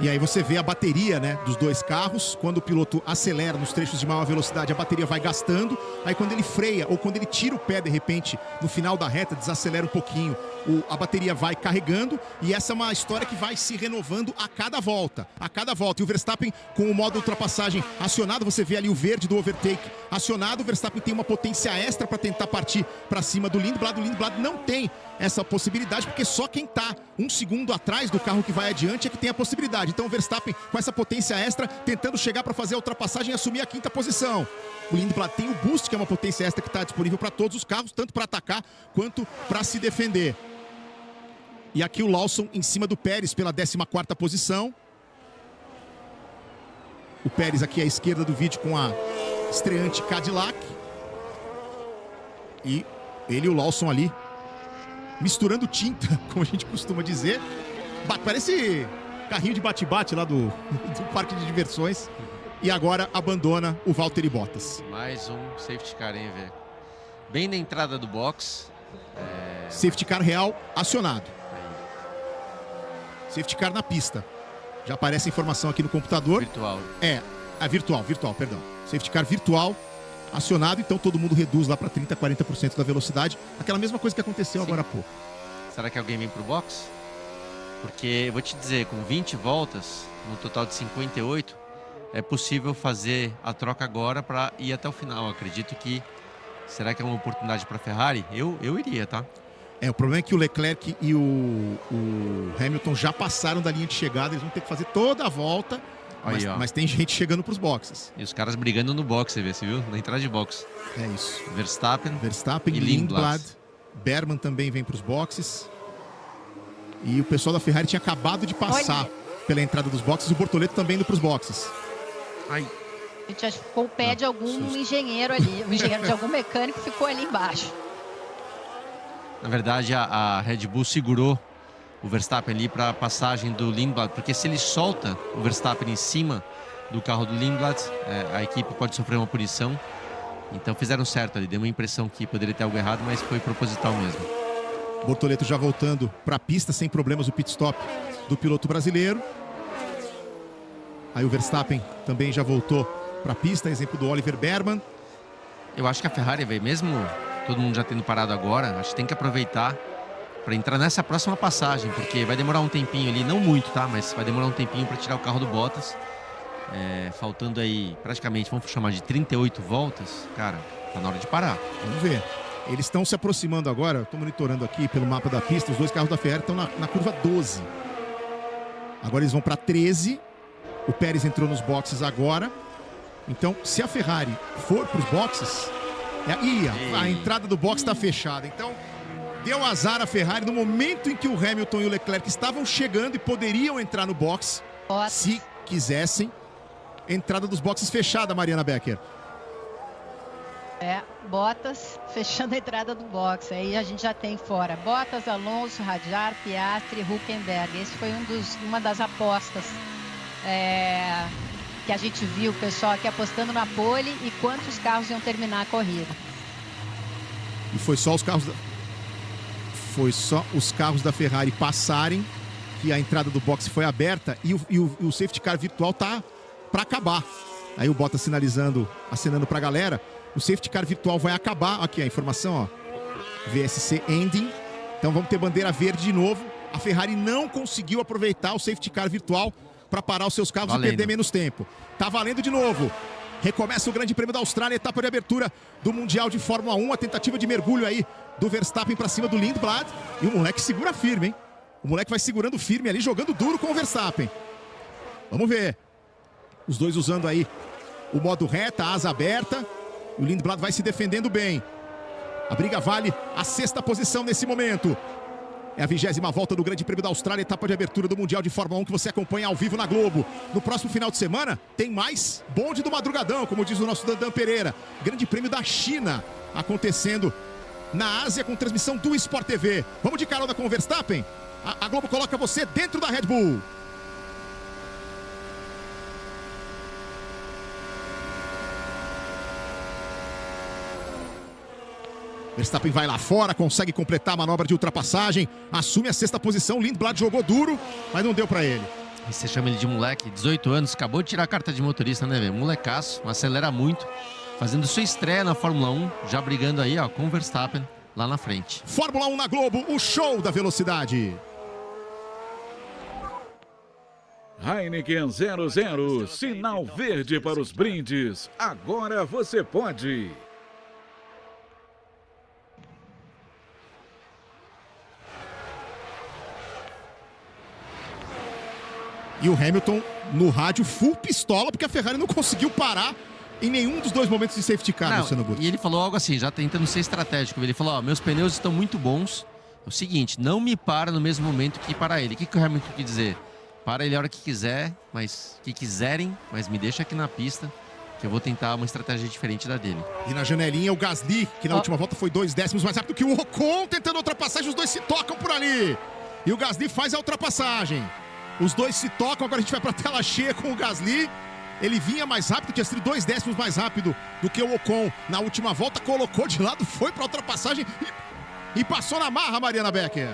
E aí você vê a bateria, né, dos dois carros. Quando o piloto acelera nos trechos de maior velocidade, a bateria vai gastando. Aí quando ele freia ou quando ele tira o pé, de repente, no final da reta, desacelera um pouquinho, a bateria vai carregando. E essa é uma história que vai se renovando a cada volta. E o Verstappen, com o modo ultrapassagem acionado, você vê ali o verde do overtake acionado. O Verstappen tem uma potência extra para tentar partir para cima do Lindblad. O Lindblad não tem essa possibilidade, porque só quem está 1 segundo atrás do carro que vai adiante é que tem a possibilidade. Então o Verstappen, com essa potência extra, tentando chegar para fazer a ultrapassagem e assumir a 5ª posição. O Lindblad tem o boost, que é uma potência extra que está disponível para todos os carros, tanto para atacar quanto para se defender. E aqui o Lawson em cima do Pérez pela 14ª posição. O Pérez aqui à esquerda do vídeo com a estreante Cadillac. E ele e o Lawson ali misturando tinta, como a gente costuma dizer. Parece carrinho de bate-bate lá do parque de diversões. E agora abandona o Valtteri Bottas. Mais um safety car, hein, velho? Bem na entrada do box. Safety car real acionado. Safety car na pista. Já aparece a informação aqui no computador. Virtual. Virtual, perdão. Safety car virtual acionado, então todo mundo reduz lá para 30%, 40% da velocidade. Aquela mesma coisa que aconteceu agora há pouco. Será que alguém vem pro box? Porque, vou te dizer, com 20 voltas, no total de 58, é possível fazer a troca agora para ir até o final. Acredito que... Será que é uma oportunidade para a Ferrari? Eu iria, tá? O problema é que o Leclerc e o Hamilton já passaram da linha de chegada. Eles vão ter que fazer toda a volta. Mas tem gente chegando para os boxes. E os caras brigando no boxe, você viu? Na entrada de boxe. É isso. Verstappen e Lindblad. Berman também vem para os boxes. E o pessoal da Ferrari tinha acabado de passar pela entrada dos boxes. O Bortoleto também indo para os boxes. A gente acha que ficou o pé de algum engenheiro ali. O engenheiro de algum mecânico ficou ali embaixo. Na verdade, a Red Bull segurou o Verstappen ali para a passagem do Lindblad, porque se ele solta o Verstappen em cima do carro do Lindblad, a equipe pode sofrer uma punição. Então fizeram certo ali, deu uma impressão que poderia ter algo errado, mas foi proposital mesmo. Bortoleto já voltando para a pista, sem problemas o pit stop do piloto brasileiro. Aí o Verstappen também já voltou para a pista, exemplo do Oliver Berman. Eu acho que a Ferrari, mesmo todo mundo já tendo parado agora, acho que tem que aproveitar para entrar nessa próxima passagem, porque vai demorar um tempinho ali, não muito, tá? Mas vai demorar um tempinho para tirar o carro do Bottas. Faltando aí praticamente, vamos chamar de 38 voltas, cara. Tá na hora de parar. Vamos ver. Eles estão se aproximando agora, estou monitorando aqui pelo mapa da pista, os dois carros da Ferrari estão na curva 12. Agora eles vão para 13. O Pérez entrou nos boxes agora. Então, se a Ferrari for para os boxes, a entrada do box está fechada. Então, deu azar a Ferrari no momento em que o Hamilton e o Leclerc estavam chegando e poderiam entrar no box, se quisessem. Entrada dos boxes fechada, Mariana Becker. Bottas fechando a entrada do box. Aí a gente já tem fora Bottas, Alonso, Hadjar, Piastri, Hülkenberg. Esse foi uma das apostas que a gente viu o pessoal aqui apostando na pole e quantos carros iam terminar a corrida. E foi só os carros da Ferrari passarem que a entrada do box foi aberta e o safety car virtual tá para acabar. Aí o Bottas sinalizando, acenando para a galera. O safety car virtual vai acabar. Aqui a informação, ó. VSC ending. Então vamos ter bandeira verde de novo. A Ferrari não conseguiu aproveitar o safety car virtual para parar os seus carros e perder menos tempo. Tá valendo de novo. Recomeça o Grande Prêmio da Austrália, etapa de abertura do Mundial de Fórmula 1. A tentativa de mergulho aí do Verstappen para cima do Lindblad. E o moleque segura firme, hein? O moleque vai segurando firme ali, jogando duro com o Verstappen. Vamos ver. Os dois usando aí o modo reta, asa aberta. E o Lindblad vai se defendendo bem. A briga vale a 6ª posição nesse momento. É a 20ª volta do Grande Prêmio da Austrália, etapa de abertura do Mundial de Fórmula 1 que você acompanha ao vivo na Globo. No próximo final de semana tem mais bonde do madrugadão, como diz o nosso Dandan Pereira. Grande Prêmio da China acontecendo na Ásia com transmissão do Sport TV. Vamos de carona com o Verstappen? A Globo coloca você dentro da Red Bull. Verstappen vai lá fora, consegue completar a manobra de ultrapassagem, assume a 6ª posição. Lindblad jogou duro, mas não deu pra ele. E você chama ele de moleque, 18 anos, acabou de tirar a carta de motorista, né, velho? Molecaço, acelera muito, fazendo sua estreia na Fórmula 1, já brigando aí, ó, com o Verstappen lá na frente. Fórmula 1 na Globo, o show da velocidade. Heineken 00, sinal verde para os brindes. Agora você pode. E o Hamilton no rádio full pistola, porque a Ferrari não conseguiu parar em nenhum dos dois momentos de safety car, Luciano Burti. E ele falou algo assim, já tentando ser estratégico. Ele falou, ó, meus pneus estão muito bons. É o seguinte, não me para no mesmo momento que para ele. O que o Hamilton quer dizer? Para ele a hora que quiser, mas que quiserem, mas me deixa aqui na pista, que eu vou tentar uma estratégia diferente da dele. E na janelinha o Gasly, que na última volta foi 2 décimos mais rápido que o Ocon, tentando ultrapassagem, os dois se tocam por ali. E o Gasly faz a ultrapassagem. Os dois se tocam, agora a gente vai para a tela cheia com o Gasly. Ele vinha mais rápido, tinha sido 2 décimos mais rápido do que o Ocon na última volta. Colocou de lado, foi para a ultrapassagem e passou na marra, Mariana Becker.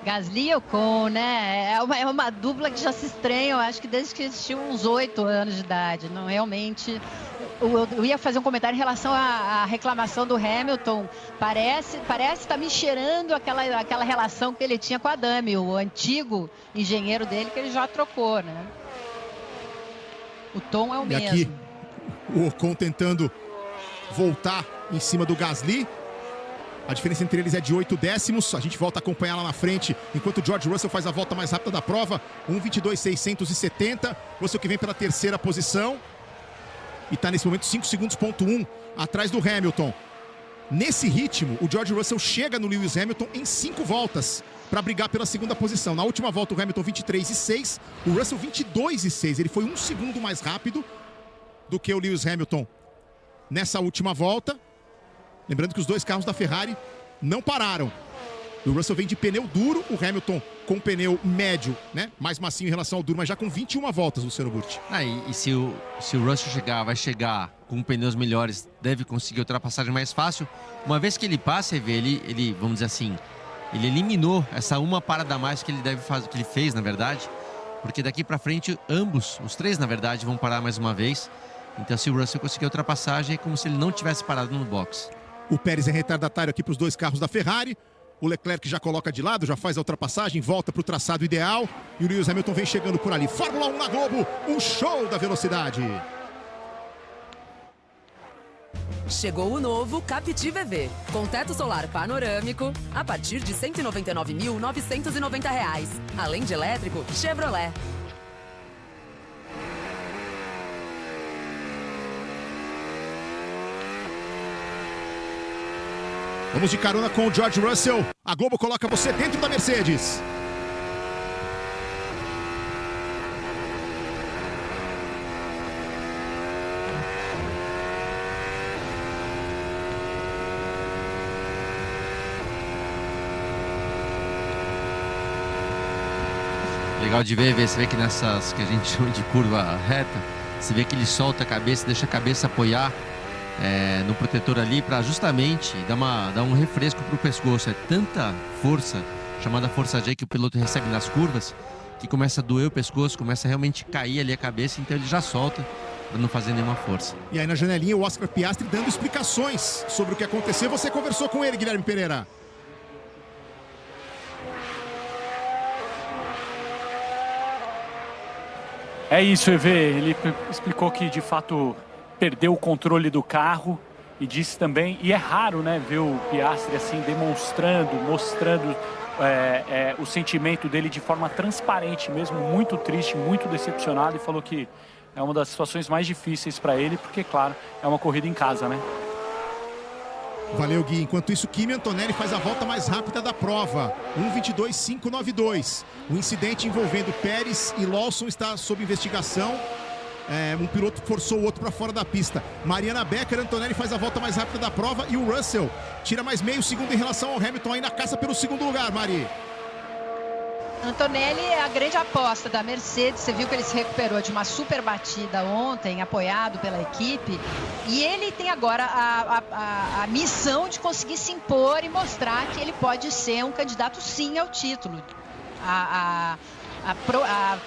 Gasly e Ocon, né? É uma dupla que já se estranha, eu acho que desde que eles tinham uns 8 anos de idade. Não, realmente... Eu ia fazer um comentário em relação à reclamação do Hamilton. Parece estar me cheirando aquela relação que ele tinha com a Adami, o antigo engenheiro dele, que ele já trocou, né? O tom é o mesmo. E aqui, o Ocon tentando voltar em cima do Gasly. A diferença entre eles é de 8 décimos. A gente volta a acompanhar lá na frente, enquanto o George Russell faz a volta mais rápida da prova. 1:22.670. Russell que vem pela 3ª posição. E está nesse momento 5 segundos,1 atrás do Hamilton. Nesse ritmo, o George Russell chega no Lewis Hamilton em 5 voltas para brigar pela 2ª posição. Na última volta, o Hamilton 23,6, o Russell 22,6. Ele foi 1 segundo mais rápido do que o Lewis Hamilton nessa última volta. Lembrando que os dois carros da Ferrari não pararam. O Russell vem de pneu duro, o Hamilton com pneu médio, né? Mais macio em relação ao duro, mas já com 21 voltas, Luciano Burti. E se o Russell vai chegar com pneus melhores, deve conseguir ultrapassagem mais fácil. Uma vez que ele passa, ele vamos dizer assim, ele eliminou essa uma parada a mais que ele deve fazer, que ele fez, na verdade. Porque daqui pra frente, os três, na verdade, vão parar mais uma vez. Então, se o Russell conseguir ultrapassagem, é como se ele não tivesse parado no box. O Pérez é retardatário aqui para os dois carros da Ferrari. O Leclerc já coloca de lado, já faz a ultrapassagem, volta para o traçado ideal. E o Lewis Hamilton vem chegando por ali. Fórmula 1 na Globo, o show da velocidade. Chegou o novo Captiv EV, com teto solar panorâmico, a partir de R$ 199.990. Além de elétrico, Chevrolet. Vamos de carona com o George Russell. A Globo coloca você dentro da Mercedes. Legal de ver, você vê que nessas que a gente chama de curva reta, você vê que ele solta a cabeça, deixa a cabeça apoiar no protetor ali para justamente dar um refresco para o pescoço. É tanta força, chamada força G, que o piloto recebe nas curvas, que começa a doer o pescoço, começa a realmente cair ali a cabeça, então ele já solta para não fazer nenhuma força. E aí na janelinha o Oscar Piastri dando explicações sobre o que aconteceu. Você conversou com ele, Guilherme Pereira? É isso, EV. Ele explicou que de fato perdeu o controle do carro e disse também, e é raro, né, ver o Piastri assim mostrando o sentimento dele de forma transparente mesmo, muito triste, muito decepcionado, e falou que é uma das situações mais difíceis para ele, porque, claro, é uma corrida em casa, né? Valeu, Gui. Enquanto isso, Kimi Antonelli faz a volta mais rápida da prova. 1:22.592. O incidente envolvendo Pérez e Lawson está sob investigação. Um piloto forçou o outro para fora da pista. Mariana Becker, Antonelli faz a volta mais rápida da prova e o Russell tira mais meio segundo em relação ao Hamilton aí na caça pelo segundo lugar, Mari. Antonelli é a grande aposta da Mercedes. Você viu que ele se recuperou de uma super batida ontem, apoiado pela equipe. E ele tem agora a missão de conseguir se impor e mostrar que ele pode ser um candidato sim ao título. A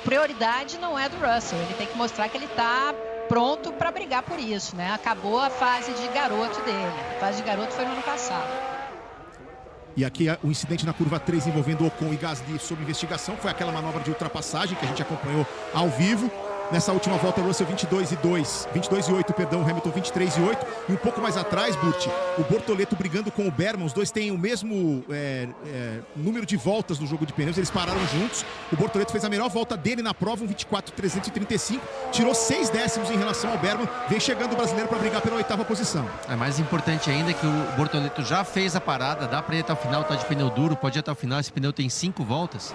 prioridade não é do Russell. Ele tem que mostrar que ele está pronto para brigar por isso, né? Acabou a fase de garoto dele. A fase de garoto foi no ano passado. E aqui o incidente na curva 3 envolvendo Ocon e Gasly sob investigação. Foi aquela manobra de ultrapassagem que a gente acompanhou ao vivo. Nessa última volta, o Russell 22:8, perdão, o Hamilton 23:8. E um pouco mais atrás, Burti, o Bortoleto brigando com o Berman. Os dois têm o mesmo número de voltas no jogo de pneus. Eles pararam juntos. O Bortoleto fez a melhor volta dele na prova, um 24.335. Tirou 6 décimos em relação ao Berman. Vem chegando o brasileiro para brigar pela 8ª posição. É mais importante ainda que o Bortoleto já fez a parada. Dá para ir até o final, tá de pneu duro, pode ir até o final. Esse pneu tem 5 voltas.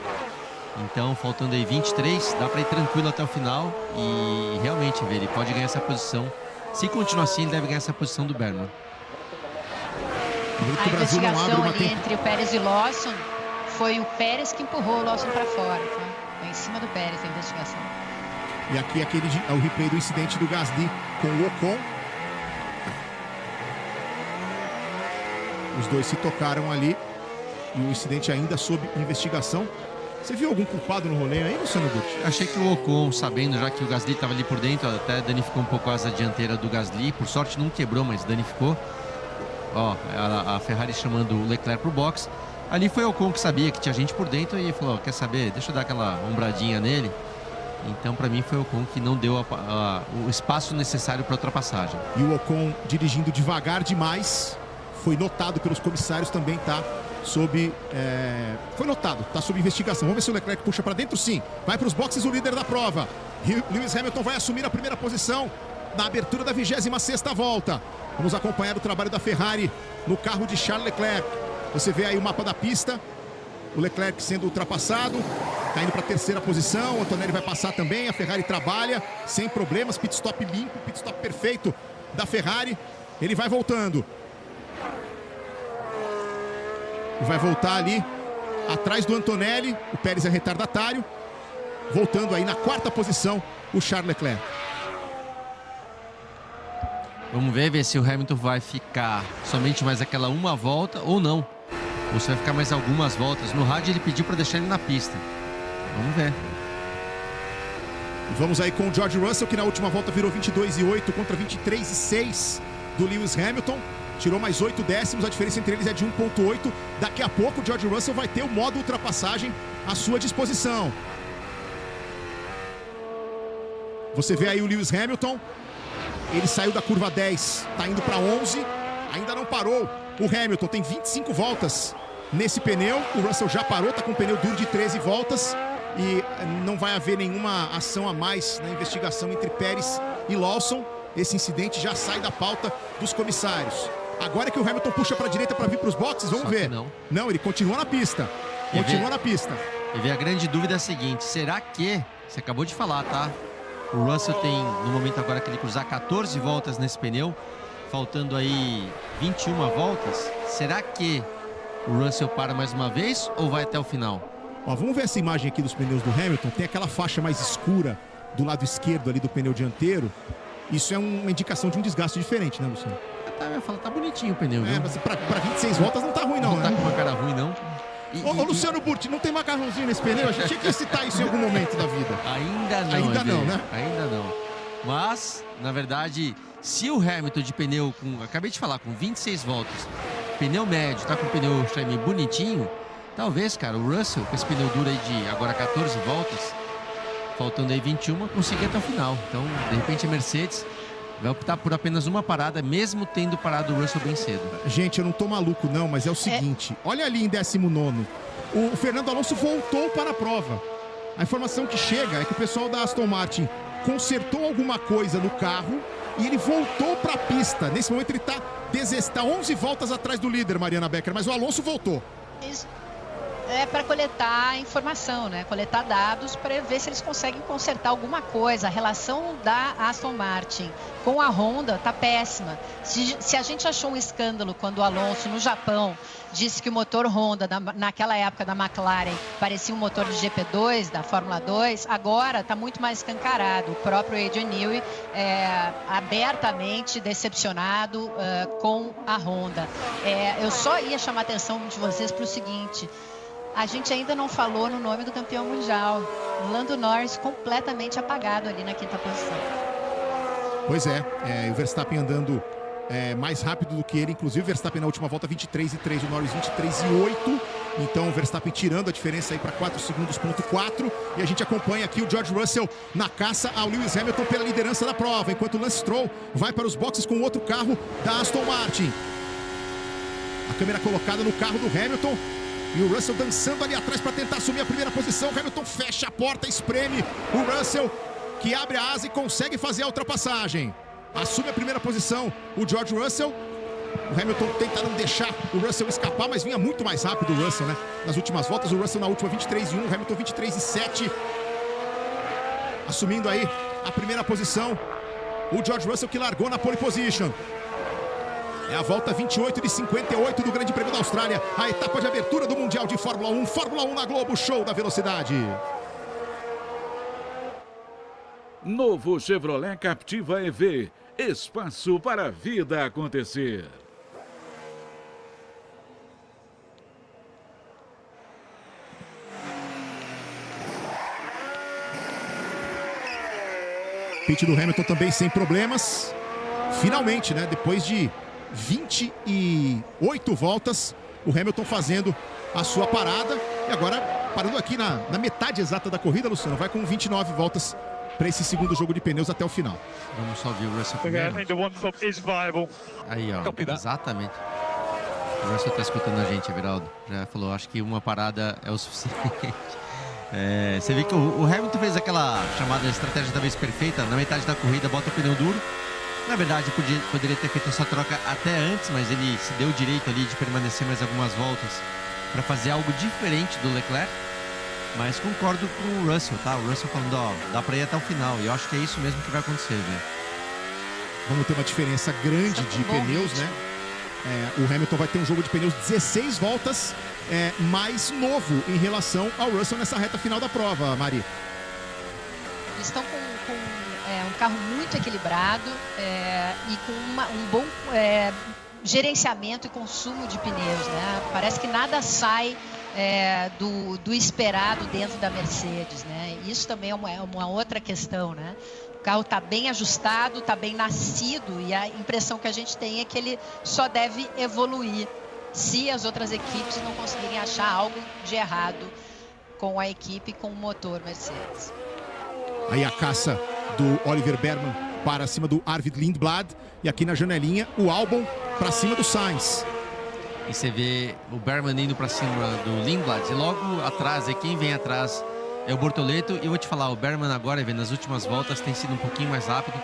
Então, faltando aí 23, dá para ir tranquilo até o final e realmente, ele pode ganhar essa posição. Se continuar assim, ele deve ganhar essa posição do Berman. A investigação ali entre o Pérez e o Lawson, foi o Pérez que empurrou o Lawson para fora. Tá? Foi em cima do Pérez a investigação. E aqui o replay do incidente do Gasly com o Ocon. Os dois se tocaram ali e o incidente ainda sob investigação. Você viu algum culpado no rolê aí, Luciano Burti? Achei que o Ocon, sabendo já que o Gasly estava ali por dentro, até danificou um pouco a asa dianteira do Gasly. Por sorte não quebrou, mas danificou. Ó, a Ferrari chamando o Leclerc pro box. Ali foi o Ocon que sabia que tinha gente por dentro e falou, quer saber, deixa eu dar aquela ombradinha nele. Então, para mim, foi o Ocon que não deu o espaço necessário para ultrapassagem. E o Ocon dirigindo devagar demais, foi notado pelos comissários também, tá? Foi notado, tá sob investigação. Vamos ver se o Leclerc puxa para dentro, sim. Vai para os boxes o líder da prova. Lewis Hamilton vai assumir a primeira posição na abertura da 26ª volta. Vamos acompanhar o trabalho da Ferrari no carro de Charles Leclerc. Você vê aí o mapa da pista. O Leclerc sendo ultrapassado, tá indo para a 3ª posição. O Antonelli vai passar também. A Ferrari trabalha sem problemas. Pit stop limpo, pit stop perfeito da Ferrari. Ele vai voltando. Vai voltar ali atrás do Antonelli. O Pérez é retardatário. Voltando aí na 4ª posição o Charles Leclerc. Vamos ver se o Hamilton vai ficar somente mais aquela uma volta ou não. Ou se vai ficar mais algumas voltas. No rádio ele pediu para deixar ele na pista. Vamos ver. E vamos aí com o George Russell, que na última volta virou 22:8 contra 23:6 do Lewis Hamilton. Tirou mais 8 décimos, a diferença entre eles é de 1,8. Daqui a pouco o George Russell vai ter o modo ultrapassagem à sua disposição. Você vê aí o Lewis Hamilton Ele saiu da curva 10, tá indo para 11, ainda não parou. O Hamilton tem 25 voltas nesse pneu, o Russell já parou, tá com um pneu duro de 13 voltas e não vai haver nenhuma ação a mais na investigação entre Pérez e Lawson. Esse incidente já sai da pauta dos comissários. Agora é que o Hamilton puxa para a direita para vir para os boxes, vamos ver. Não, ele continua na pista. Continua na pista. E a grande dúvida é a seguinte, será que, você acabou de falar, tá? O Russell tem, no momento agora que ele cruzar 14 voltas nesse pneu, faltando aí 21 voltas, será que o Russell para mais uma vez ou vai até o final? Ó, vamos ver essa imagem aqui dos pneus do Hamilton. Tem aquela faixa mais escura do lado esquerdo ali do pneu dianteiro. Isso é uma indicação de um desgaste diferente, né, Luciano? Eu ia falar, tá bonitinho o pneu, viu? Mas pra 26 voltas não tá ruim, não. Não tá com uma cara ruim, não. Ô, Luciano Burti, não tem macarrãozinho nesse pneu? A gente tinha que citar isso em algum momento da vida. Ainda não. Ainda não, né? Ainda não. Mas, na verdade, se o Hamilton de pneu com... Acabei de falar, com 26 voltas, pneu médio, tá com o pneu Shine bonitinho, talvez, cara, o Russell, com esse pneu duro aí de agora 14 voltas, faltando aí 21, consiga até o final. Então, de repente, a Mercedes vai optar por apenas uma parada, mesmo tendo parado o Russell bem cedo. Gente, eu não tô maluco não, mas é o seguinte. Olha ali em 19º. O Fernando Alonso voltou para a prova. A informação que chega é que o pessoal da Aston Martin consertou alguma coisa no carro e ele voltou para a pista. Nesse momento ele está 11 voltas atrás do líder, Mariana Becker, mas o Alonso voltou. Isso é para coletar informação, né? Coletar dados para ver se eles conseguem consertar alguma coisa. A relação da Aston Martin com a Honda tá péssima. Se a gente achou um escândalo quando o Alonso, no Japão, disse que o motor Honda, naquela época da McLaren, parecia um motor de GP2, da Fórmula 2, agora está muito mais escancarado. O próprio Adrian Newey é abertamente decepcionado com a Honda. Eu só ia chamar a atenção de vocês para o seguinte: a gente ainda não falou no nome do campeão mundial. Lando Norris completamente apagado ali na 5ª posição. Pois é, o Verstappen andando mais rápido do que ele. Inclusive o Verstappen na última volta 23,3, o Norris 23,8. Então o Verstappen tirando a diferença aí para 4 segundos, ponto 4. E a gente acompanha aqui o George Russell na caça ao Lewis Hamilton pela liderança da prova, enquanto o Lance Stroll vai para os boxes com outro carro da Aston Martin. A câmera colocada no carro do Hamilton. E o Russell dançando ali atrás para tentar assumir a primeira posição. O Hamilton fecha a porta, espreme o Russell, que abre a asa e consegue fazer a ultrapassagem. Assume a primeira posição o George Russell. O Hamilton tenta não deixar o Russell escapar, mas vinha muito mais rápido o Russell, né? Nas últimas voltas, o Russell na última 23,1, o Hamilton 23,7. Assumindo aí a primeira posição o George Russell, que largou na pole position. É a volta 28 de 58 do Grande Prêmio da Austrália. A etapa de abertura do Mundial de Fórmula 1. Fórmula 1 na Globo, show da velocidade. Novo Chevrolet Captiva EV. Espaço para a vida acontecer. Pit do Hamilton também sem problemas. Finalmente, né? Depois de 28 voltas, o Hamilton fazendo a sua parada. E agora, parando aqui na metade exata da corrida, Luciano, vai com 29 voltas para esse segundo jogo de pneus até o final. Vamos só ver o Russell primeiro. Aí, ó, exatamente. O Russell tá escutando a gente, Everaldo. Já falou, acho que uma parada é o suficiente. Você vê que o Hamilton fez aquela chamada estratégia da vez perfeita. Na metade da corrida, bota o pneu duro. Na verdade, poderia ter feito essa troca até antes, mas ele se deu o direito ali de permanecer mais algumas voltas para fazer algo diferente do Leclerc. Mas concordo com o Russell, tá? O Russell falando, ó, dá para ir até o final. E eu acho que é isso mesmo que vai acontecer, viu? Vamos ter uma diferença grande de pneus, né? O Hamilton vai ter um jogo de pneus 16 voltas mais novo em relação ao Russell nessa reta final da prova, Mari. Eles estão com um carro muito equilibrado e com um bom gerenciamento e consumo de pneus, né? Parece que nada sai do esperado dentro da Mercedes, né? Isso também é uma outra questão, né? O carro está bem ajustado, está bem nascido e a impressão que a gente tem é que ele só deve evoluir se as outras equipes não conseguirem achar algo de errado com a equipe, com o motor Mercedes. Aí a caça do Oliver Berman para cima do Arvid Lindblad. E aqui na janelinha, o Albon para cima do Sainz. E você vê o Bergman indo para cima do Lindblad. E logo atrás, quem vem atrás é o Bortoleto. E eu vou te falar, o Bergman agora, nas últimas voltas, tem sido um pouquinho mais rápido.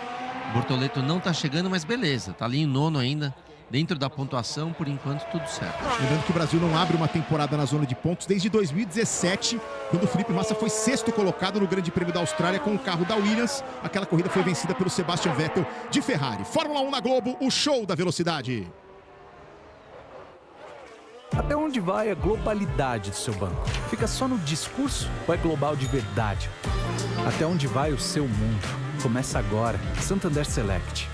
O Bortoleto não tá chegando, mas beleza. Tá ali em nono ainda. Dentro da pontuação, por enquanto, tudo certo. Lembrando que o Brasil não abre uma temporada na zona de pontos desde 2017, quando o Felipe Massa foi sexto colocado no Grande Prêmio da Austrália com o carro da Williams. Aquela corrida foi vencida pelo Sebastian Vettel de Ferrari. Fórmula 1 na Globo, o show da velocidade. Até onde vai a globalidade do seu banco? Fica só no discurso ou é global de verdade? Até onde vai o seu mundo? Começa agora, Santander Select.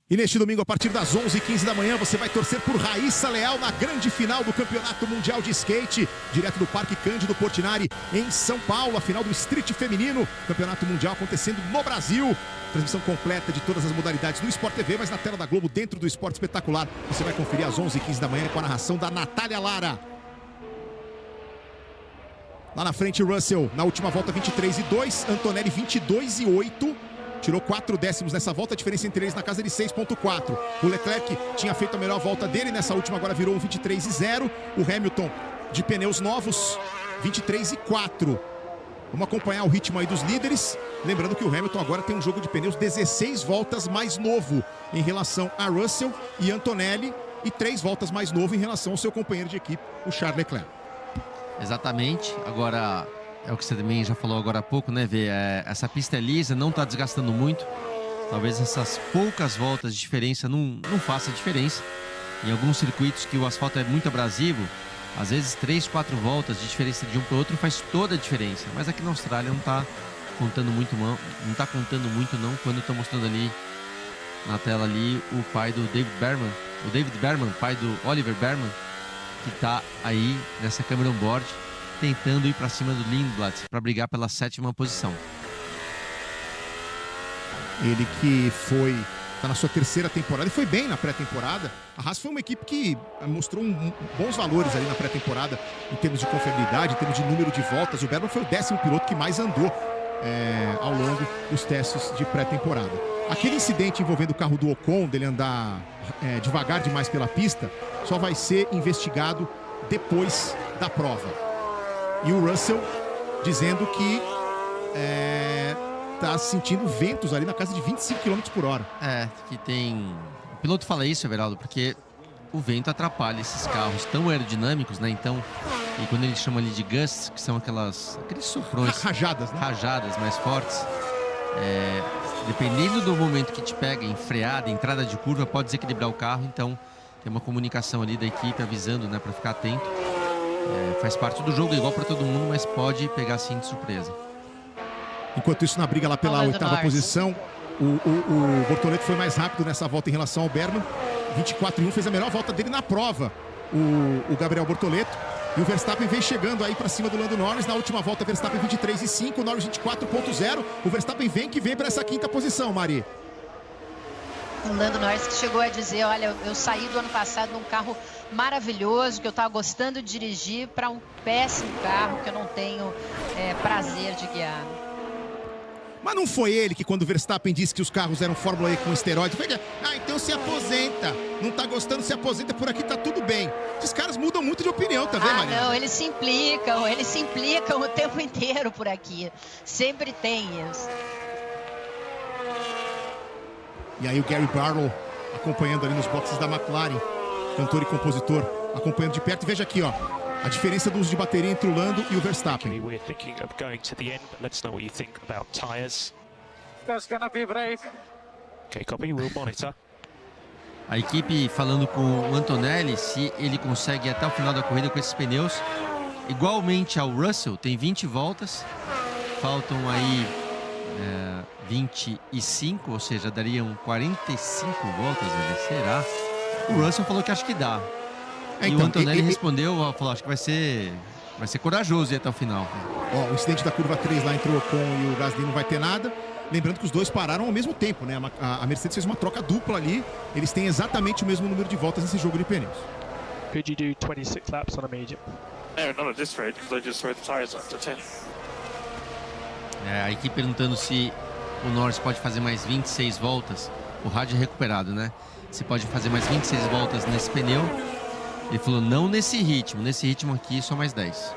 E neste domingo, a partir das 11h15 da manhã, você vai torcer por Raíssa Leal na grande final do Campeonato Mundial de Skate, direto do Parque Cândido Portinari, em São Paulo, a final do Street Feminino, Campeonato Mundial acontecendo no Brasil. Transmissão completa de todas as modalidades no Sport TV, mas na tela da Globo, dentro do Esporte Espetacular. Você vai conferir às 11h15 da manhã com a narração da Natália Lara. Lá na frente, Russell, na última volta, 23,2, Antonelli, 22,8. Tirou 4 décimos nessa volta, a diferença entre eles na casa de 6,4. O Leclerc tinha feito a melhor volta dele, nessa última agora virou um 23,0. O Hamilton, de pneus novos, 23,4. Vamos acompanhar o ritmo aí dos líderes. Lembrando que o Hamilton agora tem um jogo de pneus 16 voltas mais novo em relação a Russell e Antonelli, e 3 voltas mais novo em relação ao seu companheiro de equipe, o Charles Leclerc. Exatamente. Agora, é o que você também já falou agora há pouco, né, Vê? Essa pista é lisa, não está desgastando muito. Talvez essas poucas voltas de diferença não faça diferença. Em alguns circuitos que o asfalto é muito abrasivo, às vezes 3, 4 voltas de diferença de um para o outro faz toda a diferença. Mas aqui na Austrália não está contando muito não, quando está mostrando ali na tela ali o pai do David Berman, o David Berman, pai do Oliver Berman, que está aí nessa câmera on-board, tentando ir para cima do Lindblad para brigar pela 7ª posição. Ele que está na sua 3ª temporada e foi bem na pré-temporada. A Haas foi uma equipe que mostrou bons valores ali na pré-temporada em termos de confiabilidade, em termos de número de voltas. O Berman foi o 10º piloto que mais andou ao longo dos testes de pré-temporada. Aquele incidente envolvendo o carro do Ocon, dele andar devagar demais pela pista, só vai ser investigado depois da prova. E o Russell dizendo que está sentindo ventos ali na casa de 25 km por hora. Que tem... O piloto fala isso, Everaldo, porque o vento atrapalha esses carros tão aerodinâmicos, né? Então, e quando eles chamam ali de gusts, que são aqueles sufrões... Rajadas, né? Rajadas mais fortes. Dependendo do momento que te pega em freada, entrada de curva, pode desequilibrar o carro. Então, tem uma comunicação ali da equipe avisando, né, para ficar atento. Faz parte do jogo, igual para todo mundo, mas pode pegar assim de surpresa. Enquanto isso, na briga lá pela 8ª posição, o Bortoleto foi mais rápido nessa volta em relação ao Berman. 24,1, fez a melhor volta dele na prova, o Gabriel Bortoleto. E o Verstappen vem chegando aí para cima do Lando Norris. Na última volta, Verstappen 23,5, o Norris 24,0. O Verstappen vem para essa 5ª posição, Mari. O Lando Norris que chegou a dizer, olha, eu saí do ano passado num carro maravilhoso, que eu estava gostando de dirigir, para um péssimo carro que eu não tenho prazer de guiar. Mas não foi ele que, quando o Verstappen disse que os carros eram Fórmula E com esteroide, foi então se aposenta. Não tá gostando, se aposenta, por aqui tá tudo bem. Esses caras mudam muito de opinião, tá vendo, Maria? Não, eles se implicam o tempo inteiro por aqui. Sempre tem isso. E aí o Gary Barlow acompanhando ali nos boxes da McLaren, cantor e compositor, acompanhando de perto. E veja aqui, ó, a diferença do uso de bateria entre o Lando e o Verstappen. We're thinking of going to the end, but let's know what you think about tires. That's gonna be brave. Okay, copy, we'll monitor. A equipe falando com o Antonelli se ele consegue ir até o final da corrida com esses pneus. Igualmente ao Russell, tem 20 voltas, faltam aí 25, ou seja, dariam 45 voltas, será? O Russell falou que acha que dá. E o Antonelli respondeu, falou, acho que vai ser corajoso ir até o final. Ó, o incidente da curva 3 lá entre o Ocon e o Gasly não vai ter nada. Lembrando que os dois pararam ao mesmo tempo, né? A Mercedes fez uma troca dupla ali. Eles têm exatamente o mesmo número de voltas nesse jogo de pneus. Could you do 26 laps on a medium? No, not at this rate, because I just rode the tyres up to 10. A equipe perguntando se o Norris pode fazer mais 26 voltas. O rádio é recuperado, né? Se pode fazer mais 26 voltas nesse pneu. Ele falou, não nesse ritmo aqui, só mais 10.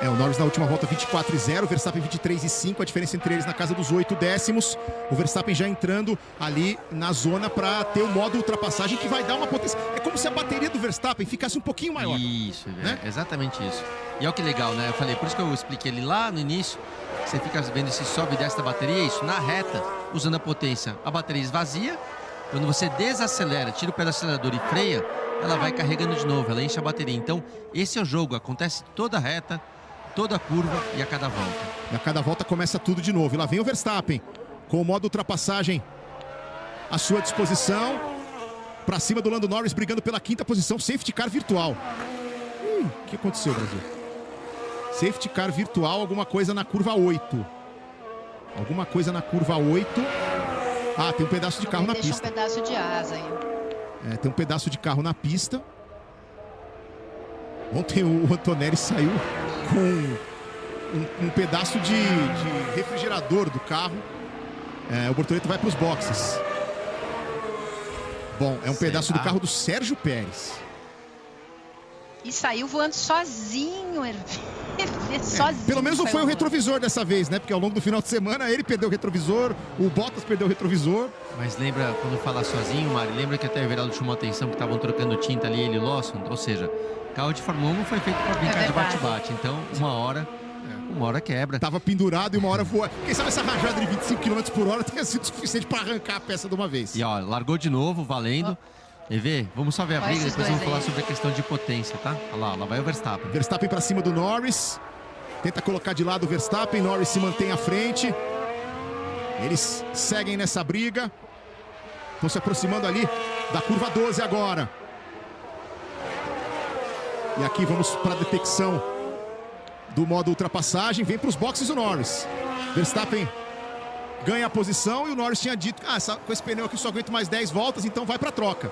O Norris na última volta 24,0, o Verstappen 23,5, a diferença entre eles na casa dos 8 décimos. O Verstappen já entrando ali na zona para ter o modo ultrapassagem que vai dar uma potência. É como se a bateria do Verstappen ficasse um pouquinho maior. Isso, né? Exatamente isso. E olha que legal, né? Eu falei, por isso que eu expliquei ali lá no início, você fica vendo esse sobe e desce da bateria, isso, na reta, usando a potência, a bateria esvazia. Quando você desacelera, tira o pé do acelerador e freia, ela vai carregando de novo, ela enche a bateria. Então, esse é o jogo, acontece toda a reta, toda a curva e a cada volta. E a cada volta começa tudo de novo. E lá vem o Verstappen, com o modo ultrapassagem à sua disposição. Para cima do Lando Norris, brigando pela 5ª posição. Safety car virtual. O que aconteceu, Brasil? Safety car virtual, alguma coisa na curva 8. Alguma coisa na curva 8. Ah, tem um pedaço de carro na pista. Deixa um pedaço de asa aí. Tem um pedaço de carro na pista. Ontem o Antonelli saiu com um pedaço de refrigerador do carro. O Bortoleto vai para os boxes. Bom, é um pedaço do carro do Sérgio Pérez. E saiu voando sozinho, sozinho. Pelo menos não foi o retrovisor dessa vez, né? Porque ao longo do final de semana ele perdeu o retrovisor, o Bottas perdeu o retrovisor. Mas lembra, quando fala sozinho, Mari, lembra que até o Everaldo chamou a atenção que estavam trocando tinta ali, ele e o Lawson? Ou seja, carro de Fórmula 1 não foi feito para brincar de bate-bate. Então, uma hora quebra. Tava pendurado e uma hora voa. Quem sabe essa rajada de 25 km por hora tenha sido suficiente para arrancar a peça de uma vez. E ó, largou de novo, valendo. EV, vamos só ver a briga, depois vamos falar sobre a questão de potência, tá? Olha lá vai o Verstappen. Verstappen para cima do Norris. Tenta colocar de lado o Verstappen, Norris se mantém à frente. Eles seguem nessa briga. Estão se aproximando ali da curva 12 agora. E aqui vamos para a detecção do modo ultrapassagem. Vem para os boxes o Norris. Verstappen ganha a posição e o Norris tinha dito, com esse pneu aqui eu só aguento mais 10 voltas, então vai para a troca.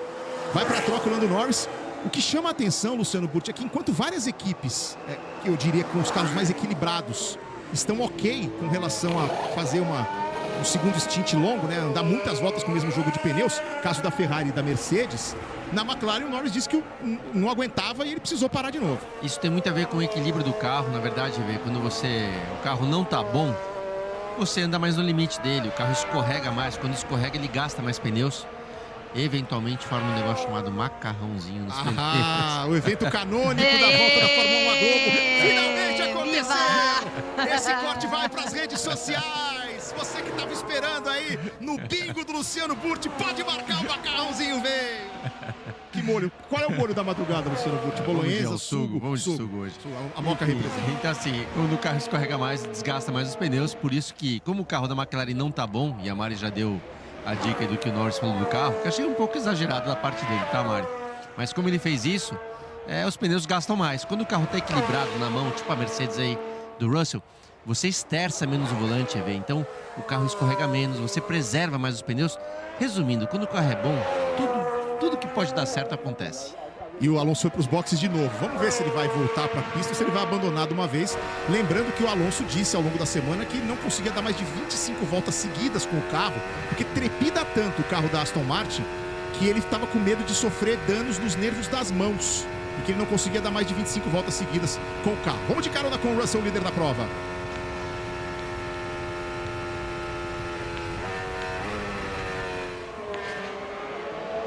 Vai para a troca o Lando Norris. O que chama a atenção, Luciano Burti, é que enquanto várias equipes, eu diria com os carros mais equilibrados, estão ok com relação a fazer um segundo stint longo, né? Andar muitas voltas com o mesmo jogo de pneus, caso da Ferrari e da Mercedes, na McLaren o Norris disse que não aguentava e ele precisou parar de novo. Isso tem muito a ver com o equilíbrio do carro, na verdade, quando o carro não tá bom, você anda mais no limite dele, o carro escorrega mais, quando escorrega ele gasta mais pneus. Eventualmente forma um negócio chamado macarrãozinho nos pneus. O evento canônico da volta da Fórmula 1 a Globo finalmente aconteceu! Esse corte vai para as redes sociais. Você que estava esperando aí no bingo do Luciano Burti, pode marcar o macarrãozinho, vem! Que molho? Qual é o molho da madrugada, Luciano Burti? Bolonhesa, sugo? Vamos de sugo hoje. A Moca representa. Então assim, quando o carro escorrega mais, desgasta mais os pneus, por isso que, como o carro da McLaren não tá bom, e a Mari já deu a dica do que o Norris falou do carro, que eu achei um pouco exagerado da parte dele, tá, Mari? Mas como ele fez isso, os pneus gastam mais. Quando o carro tá equilibrado na mão, tipo a Mercedes aí do Russell, você esterça menos o volante, então o carro escorrega menos, você preserva mais os pneus. Resumindo, quando o carro é bom, tudo que pode dar certo acontece. E o Alonso foi para os boxes de novo. Vamos ver se ele vai voltar para a pista ou se ele vai abandonar de uma vez. Lembrando que o Alonso disse ao longo da semana que não conseguia dar mais de 25 voltas seguidas com o carro, porque trepida tanto o carro da Aston Martin que ele estava com medo de sofrer danos nos nervos das mãos e que ele não conseguia dar mais de 25 voltas seguidas com o carro. Vamos de carona com o Russell, líder da prova.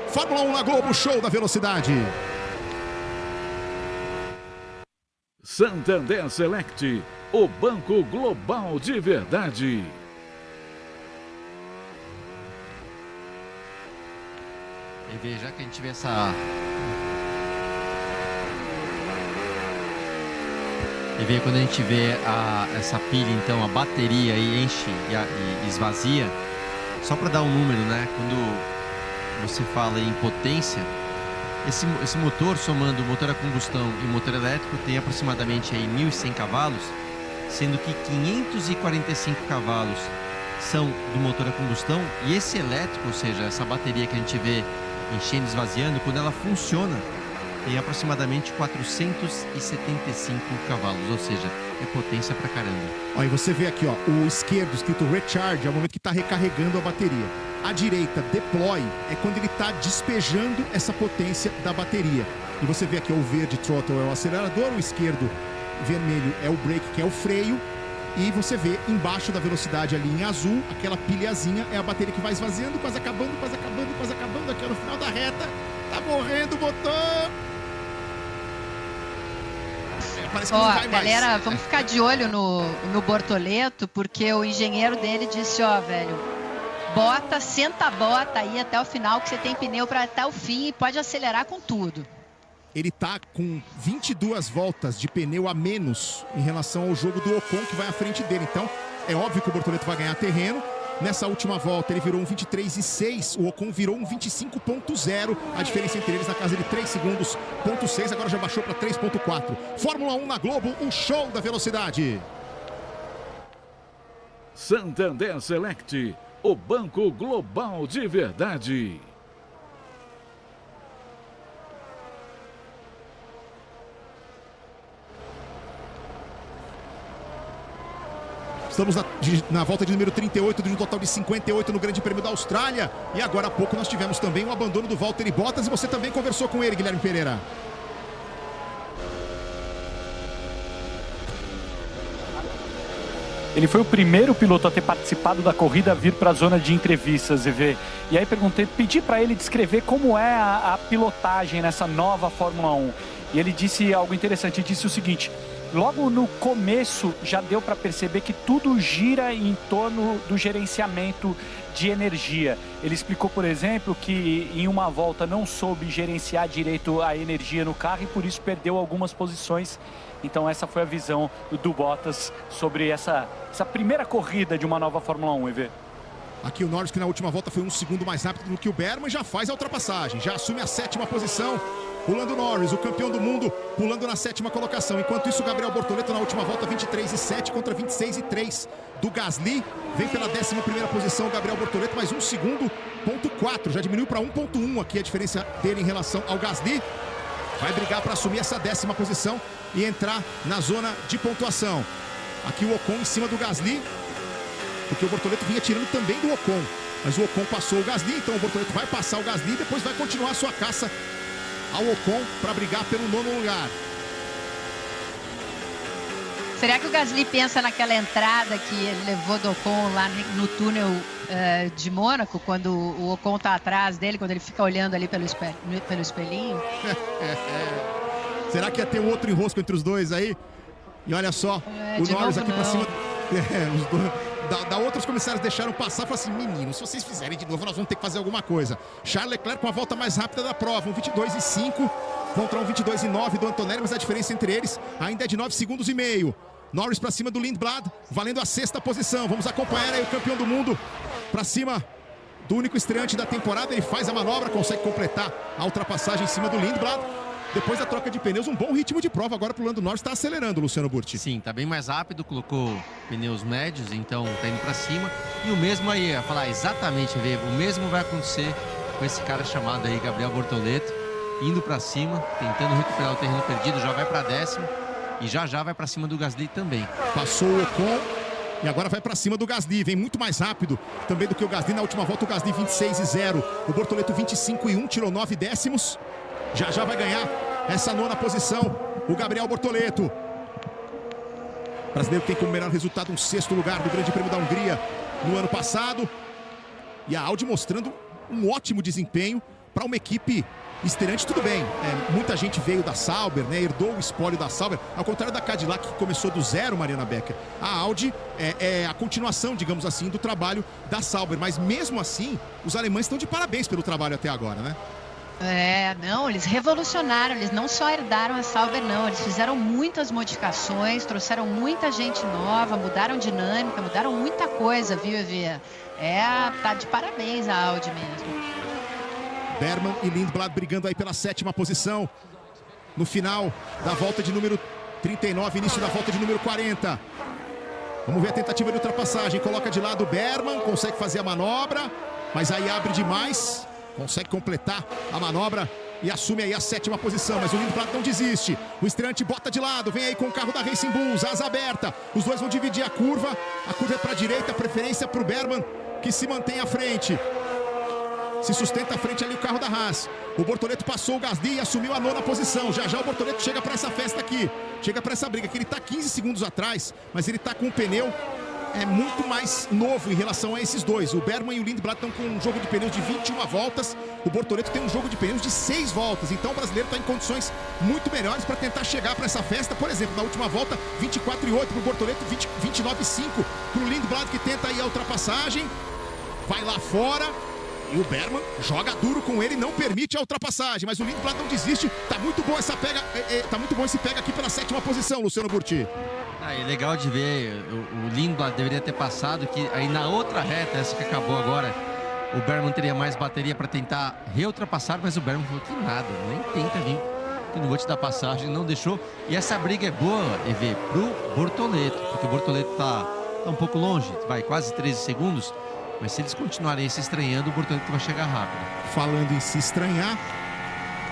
Fórmula 1 na Globo, show da velocidade. Santander Select, o banco global de verdade. E veja que a gente vê essa... E vê quando a gente vê essa pilha, então, a bateria aí enche e esvazia. Só para dar um número, né? Quando você fala em potência, esse motor, somando o motor a combustão e o motor elétrico, tem aproximadamente aí 1.100 cavalos, sendo que 545 cavalos são do motor a combustão, e esse elétrico, ou seja, essa bateria que a gente vê enchendo e esvaziando, quando ela funciona, tem aproximadamente 475 cavalos, ou seja, é potência pra caramba. Ó, e você vê aqui, ó, o esquerdo escrito Recharge é o momento que está recarregando a bateria. A direita, Deploy, é quando ele está despejando essa potência da bateria. E você vê aqui, ó, o verde Throttle é o acelerador, o esquerdo vermelho é o Brake, que é o freio. E você vê embaixo da velocidade ali em azul, aquela pilhazinha é a bateria que vai esvaziando, quase acabando, quase acabando, quase acabando. Aqui ó, no final da reta, tá morrendo o motor. Parece que não vai galera, mais. vamos ficar de olho no Bortoleto, porque o engenheiro dele disse, ó, velho, senta a bota aí até o final, que você tem pneu para até o fim e pode acelerar com tudo. Ele tá com 22 voltas de pneu a menos em relação ao jogo do Ocon, que vai à frente dele. Então, é óbvio que o Bortoleto vai ganhar terreno. Nessa última volta, ele virou um 23,6. O Ocon virou um 25,0. A diferença entre eles na casa de 3 segundos, 0,6. Agora já baixou para 3,4. Fórmula 1 na Globo, o show da velocidade. Santander Select, o banco global de verdade. Estamos na volta de número 38, de um total de 58 no Grande Prêmio da Austrália. E agora há pouco nós tivemos também o abandono do Valtteri Bottas. E você também conversou com ele, Guilherme Pereira. Ele foi o primeiro piloto a ter participado da corrida a vir para a zona de entrevistas, EV. E aí pedi para ele descrever como é a pilotagem nessa nova Fórmula 1. E ele disse algo interessante, ele disse o seguinte: logo no começo já deu para perceber que tudo gira em torno do gerenciamento de energia. Ele explicou, por exemplo, que em uma volta não soube gerenciar direito a energia no carro e por isso perdeu algumas posições. Então essa foi a visão do Bottas sobre essa primeira corrida de uma nova Fórmula 1, EV. Aqui o Norris, que na última volta foi um segundo mais rápido do que o Berman, já faz a ultrapassagem, já assume a 7ª posição. Pulando Norris, o campeão do mundo, pulando na 7ª colocação. Enquanto isso, Gabriel Bortoleto na última volta, 23,7 contra 26,3 do Gasly. Vem pela 11ª posição o Gabriel Bortoleto, mais 1 segundo, 0,4. Já diminuiu para 1,1 aqui a diferença dele em relação ao Gasly. Vai brigar para assumir essa 10ª posição e entrar na zona de pontuação. Aqui o Ocon em cima do Gasly, porque o Bortoleto vinha tirando também do Ocon. Mas o Ocon passou o Gasly, então o Bortoleto vai passar o Gasly e depois vai continuar a sua caça ao Ocon para brigar pelo 9º lugar. Será que o Gasly pensa naquela entrada que ele levou do Ocon lá no túnel de Mônaco, quando o Ocon tá atrás dele, quando ele fica olhando ali pelo espelhinho? Será que ia ter um outro enrosco entre os dois aí? E olha só, o Norris aqui para cima. Os dois. Da outros comissários deixaram passar e falaram assim: meninos, se vocês fizerem de novo, nós vamos ter que fazer alguma coisa. Charles Leclerc com a volta mais rápida da prova, um 22,5 contra um 22,9 do Antonelli, mas a diferença entre eles ainda é de 9,5 segundos. Norris para cima do Lindblad, valendo a 6ª posição. Vamos acompanhar aí o campeão do mundo para cima do único estreante da temporada. Ele faz a manobra, consegue completar a ultrapassagem em cima do Lindblad. Depois da troca de pneus, um bom ritmo de prova agora pro Lando Norris, está acelerando, Luciano Burti. Sim, tá bem mais rápido, colocou pneus médios, então tá indo para cima. E o mesmo aí, ia falar exatamente, o mesmo vai acontecer com esse cara chamado aí, Gabriel Bortoleto, indo para cima, tentando recuperar o terreno perdido, já vai para 10º e já vai para cima do Gasly também. Passou o Ocon e agora vai para cima do Gasly, vem muito mais rápido também do que o Gasly. Na última volta o Gasly 26,0, o Bortoleto 25,1, tirou 9 décimos. Já vai ganhar essa 9ª posição o Gabriel Bortoleto. O brasileiro tem como melhor resultado um 6º lugar do Grande Prêmio da Hungria no ano passado. E a Audi mostrando um ótimo desempenho para uma equipe estreante. Tudo bem, muita gente veio da Sauber, né, herdou o espólio da Sauber, ao contrário da Cadillac, que começou do zero, Mariana Becker. A Audi é a continuação, digamos assim, do trabalho da Sauber, mas mesmo assim os alemães estão de parabéns pelo trabalho até agora, né? Não, eles revolucionaram, eles não só herdaram a Sauber, não, eles fizeram muitas modificações, trouxeram muita gente nova, mudaram dinâmica, mudaram muita coisa, viu, Evia? Tá de parabéns a Audi mesmo. Berman e Lindblad brigando aí pela 7ª posição no final da volta de número 39, início da volta de número 40. Vamos ver a tentativa de ultrapassagem, coloca de lado o Berman, consegue fazer a manobra, mas aí abre demais. Consegue completar a manobra e assume aí a 7ª posição, mas o Lindblad não desiste. O estreante bota de lado, vem aí com o carro da Racing Bulls, asa aberta. Os dois vão dividir a curva é para a direita, preferência para o Bergman, que se mantém à frente. Se sustenta à frente ali o carro da Haas. O Bortoleto passou o Gasly e assumiu a 9ª posição. Já o Bortoleto chega para essa festa aqui, chega para essa briga, que ele está 15 segundos atrás, mas ele está com um pneu muito mais novo em relação a esses dois. O Bergman e o Lindblad estão com um jogo de pneus de 21 voltas. O Bortoleto tem um jogo de pneus de 6 voltas. Então o brasileiro está em condições muito melhores para tentar chegar para essa festa. Por exemplo, na última volta, 24,8 para o Bortoleto, 29,5 para o Lindblad, que tenta aí a ultrapassagem. Vai lá fora. E o Bergman joga duro com ele, não permite a ultrapassagem. Mas o Lindblad não desiste. Tá muito bom essa pega. Tá muito bom esse pega aqui pela 7ª posição, Luciano Burti. É legal de ver, o Lindblad deveria ter passado, que aí na outra reta, essa que acabou agora, o Bergman teria mais bateria para tentar reultrapassar, mas o Bergman falou que nada, nem tenta vir, que não vou te dar passagem, não deixou. E essa briga é boa, EV, pro Bortoleto, porque o Bortoleto tá um pouco longe, vai quase 13 segundos, mas se eles continuarem se estranhando, o Bortoleto vai chegar rápido. Falando em se estranhar,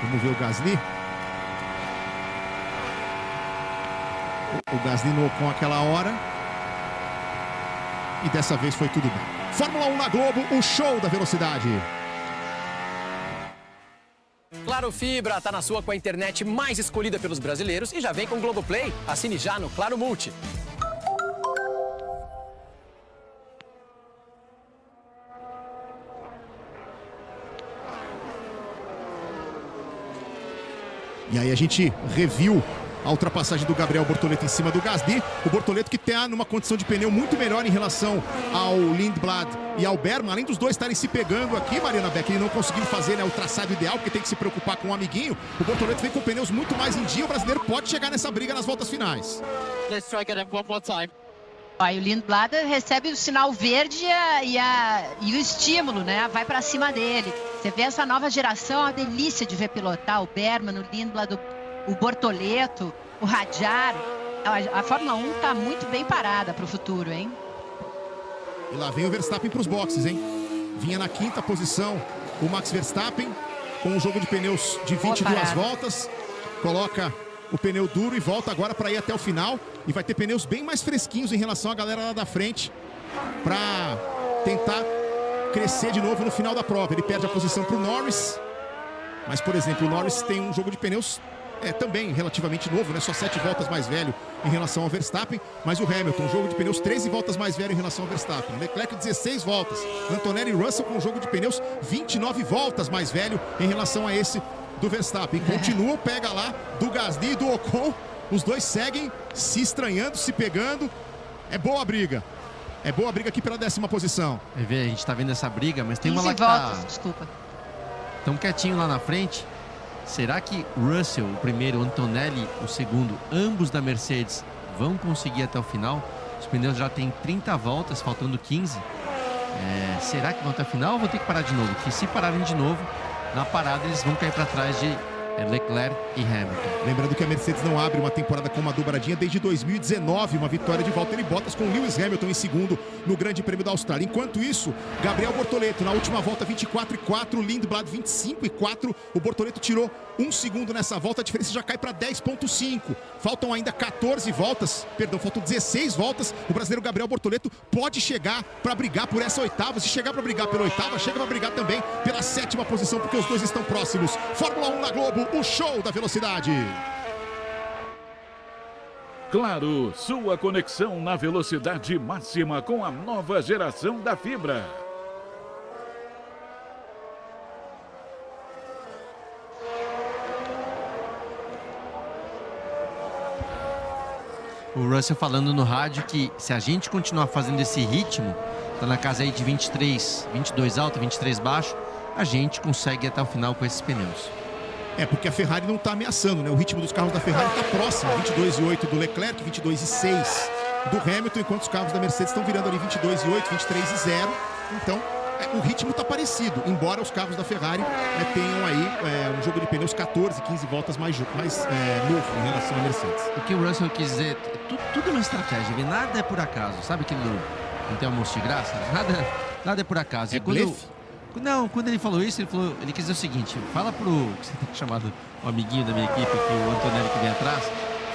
vamos ver o Gasly. O Gasly no com aquela hora. E dessa vez foi tudo bem. Fórmula 1 na Globo, o show da velocidade. Claro Fibra tá na sua com a internet mais escolhida pelos brasileiros e já vem com o Globoplay. Assine já no Claro Multi. E aí a gente reviu a ultrapassagem do Gabriel Bortoleto em cima do Gasly. O Bortoleto que está numa condição de pneu muito melhor em relação ao Lindblad e ao Bergman. Além dos dois estarem se pegando aqui, Mariana Beck, ele não conseguiu fazer o traçado ideal, porque tem que se preocupar com um amiguinho. O Bortoleto vem com pneus muito mais em dia. O brasileiro pode chegar nessa briga nas voltas finais. Let's try again one more time. Aí o Lindblad recebe o sinal verde e o estímulo, né? Vai para cima dele. Você vê essa nova geração, é uma delícia de ver pilotar. O Bergman, o Lindblad, o Bortoleto, o Hadjar. A Fórmula 1 está muito bem parada para o futuro, hein? E lá vem o Verstappen para os boxes, hein? Vinha na 5ª posição o Max Verstappen, com um jogo de pneus de 22 voltas. Coloca o pneu duro e volta agora para ir até o final. E vai ter pneus bem mais fresquinhos em relação à galera lá da frente, para tentar crescer de novo no final da prova. Ele perde a posição para o Norris. Mas, por exemplo, o Norris tem um jogo de pneus também relativamente novo, né? Só 7 voltas mais velho em relação ao Verstappen. Mas o Hamilton, um jogo de pneus 13 voltas mais velho em relação ao Verstappen. Leclerc 16 voltas. Antonelli e Russell com um jogo de pneus 29 voltas mais velho em relação a esse do Verstappen. Continua o pega lá do Gasly e do Ocon. Os dois seguem se estranhando, se pegando. É boa a briga. É boa a briga aqui pela 10ª posição. A gente tá vendo essa briga, mas tem uma lá que voltas, desculpa. Tão quietinho lá na frente. Será que Russell, o primeiro, Antonelli, o segundo, ambos da Mercedes, vão conseguir até o final? Os pneus já têm 30 voltas, faltando 15. Será que vão até o final ou vão ter que parar de novo? Porque se pararem de novo, na parada eles vão cair para trás de Leclerc e Hamilton. Lembrando que a Mercedes não abre uma temporada com uma dobradinha desde 2019, uma vitória de Valtteri Bottas com Lewis Hamilton em segundo no Grande Prêmio da Austrália. Enquanto isso, Gabriel Bortoleto na última volta 24,4, Lindblad 25,4. O Bortoleto tirou 1 segundo nessa volta, a diferença já cai para 10,5. Faltam ainda 14 voltas, faltam 16 voltas. O brasileiro Gabriel Bortoleto pode chegar para brigar por essa 8ª. Se chegar para brigar pela 8ª, chega para brigar também pela 7ª posição, porque os dois estão próximos. Fórmula 1 na Globo, o show da velocidade. Claro, sua conexão na velocidade máxima com a nova geração da fibra. O Russell falando no rádio que se a gente continuar fazendo esse ritmo, tá na casa aí de 22 alto, 23 baixo, a gente consegue ir até o final com esses pneus. Porque a Ferrari não está ameaçando, né? O ritmo dos carros da Ferrari está próximo. 22,8 do Leclerc, 22,6 do Hamilton, enquanto os carros da Mercedes estão virando ali 22,8, 23,0. Então, o ritmo está parecido, embora os carros da Ferrari tenham aí um jogo de pneus 14, 15 voltas mais novo em relação à Mercedes. O que o Russell quis dizer, tudo é uma estratégia, nada é por acaso. Sabe aquilo não tem almoço de graça? Nada é por acaso. Quando Não, quando ele falou isso, ele quis dizer o seguinte: fala pro você tem chamado o amiguinho da minha equipe, que o Antonelli que vem atrás,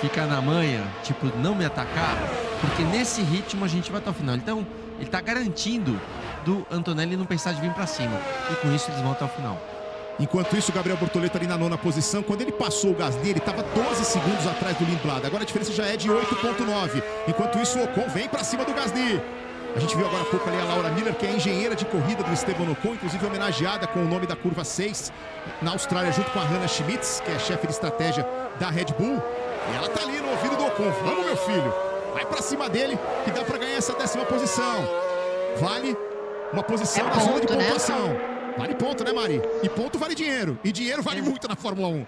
ficar na manha, tipo, não me atacar, porque nesse ritmo a gente vai até o final. Então, ele tá garantindo do Antonelli não pensar de vir para cima. E com isso eles vão até o final. Enquanto isso, o Gabriel Bortoleto ali na 9ª posição. Quando ele passou o Gasly, ele estava 12 segundos atrás do Lindblad. Agora a diferença já é de 8,9. Enquanto isso, o Ocon vem para cima do Gasly. A gente viu agora há pouco ali a Laura Miller, que é a engenheira de corrida do Esteban Ocon, inclusive homenageada com o nome da curva 6 na Austrália, junto com a Hannah Schmitz, que é chefe de estratégia da Red Bull. E ela tá ali no ouvido do Ocon. Vamos, meu filho. Vai para cima dele, que dá para ganhar essa 10ª posição. Vale uma posição na zona de pontuação. Né? Vale ponto, né, Mari? E ponto vale dinheiro. E dinheiro vale muito na Fórmula 1.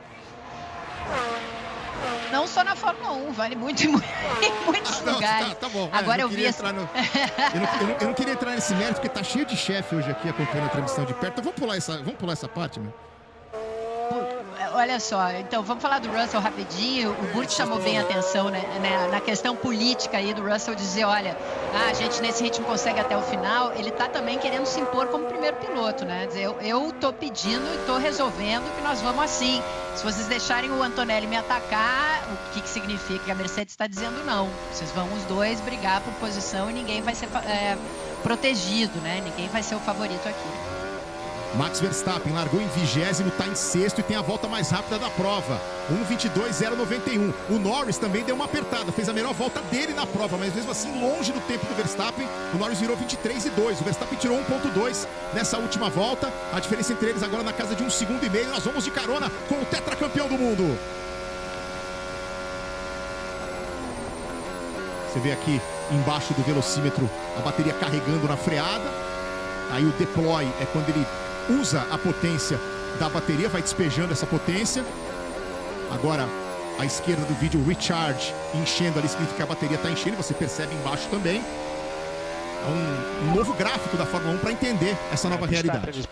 Não só na Fórmula 1, vale muito em muitos lugares. Tá bom. Agora eu vi... Eu não queria entrar nesse mérito, porque tá cheio de chefe hoje aqui acompanhando a transmissão de perto. Então vamos pular essa parte, meu. Olha só, então vamos falar do Russell rapidinho. O Burt chamou bem a atenção, né, na questão política aí do Russell, dizer, olha, a gente nesse ritmo consegue até o final. Ele tá também querendo se impor como primeiro piloto, né? Dizer, eu tô pedindo e tô resolvendo que nós vamos assim. Se vocês deixarem o Antonelli me atacar, o que significa que a Mercedes está dizendo não. Vocês vão os dois brigar por posição e ninguém vai ser protegido, né? Ninguém vai ser o favorito aqui. Max Verstappen largou em 20º, está em 6º e tem a volta mais rápida da prova, 1:22.091. O Norris também deu uma apertada, fez a melhor volta dele na prova, mas mesmo assim longe do tempo do Verstappen. O Norris virou 23:2, o Verstappen tirou 1,2 nessa última volta. A diferença entre eles agora na casa de 1,5 segundos. Nós vamos de carona com o tetracampeão do mundo. Você vê aqui embaixo do velocímetro a bateria carregando na freada. Aí o deploy é quando ele usa a potência da bateria, vai despejando essa potência. Agora, à esquerda do vídeo, recharge, enchendo ali, significa que a bateria está enchendo, você percebe embaixo também. É um novo gráfico da Fórmula 1 para entender essa nova realidade.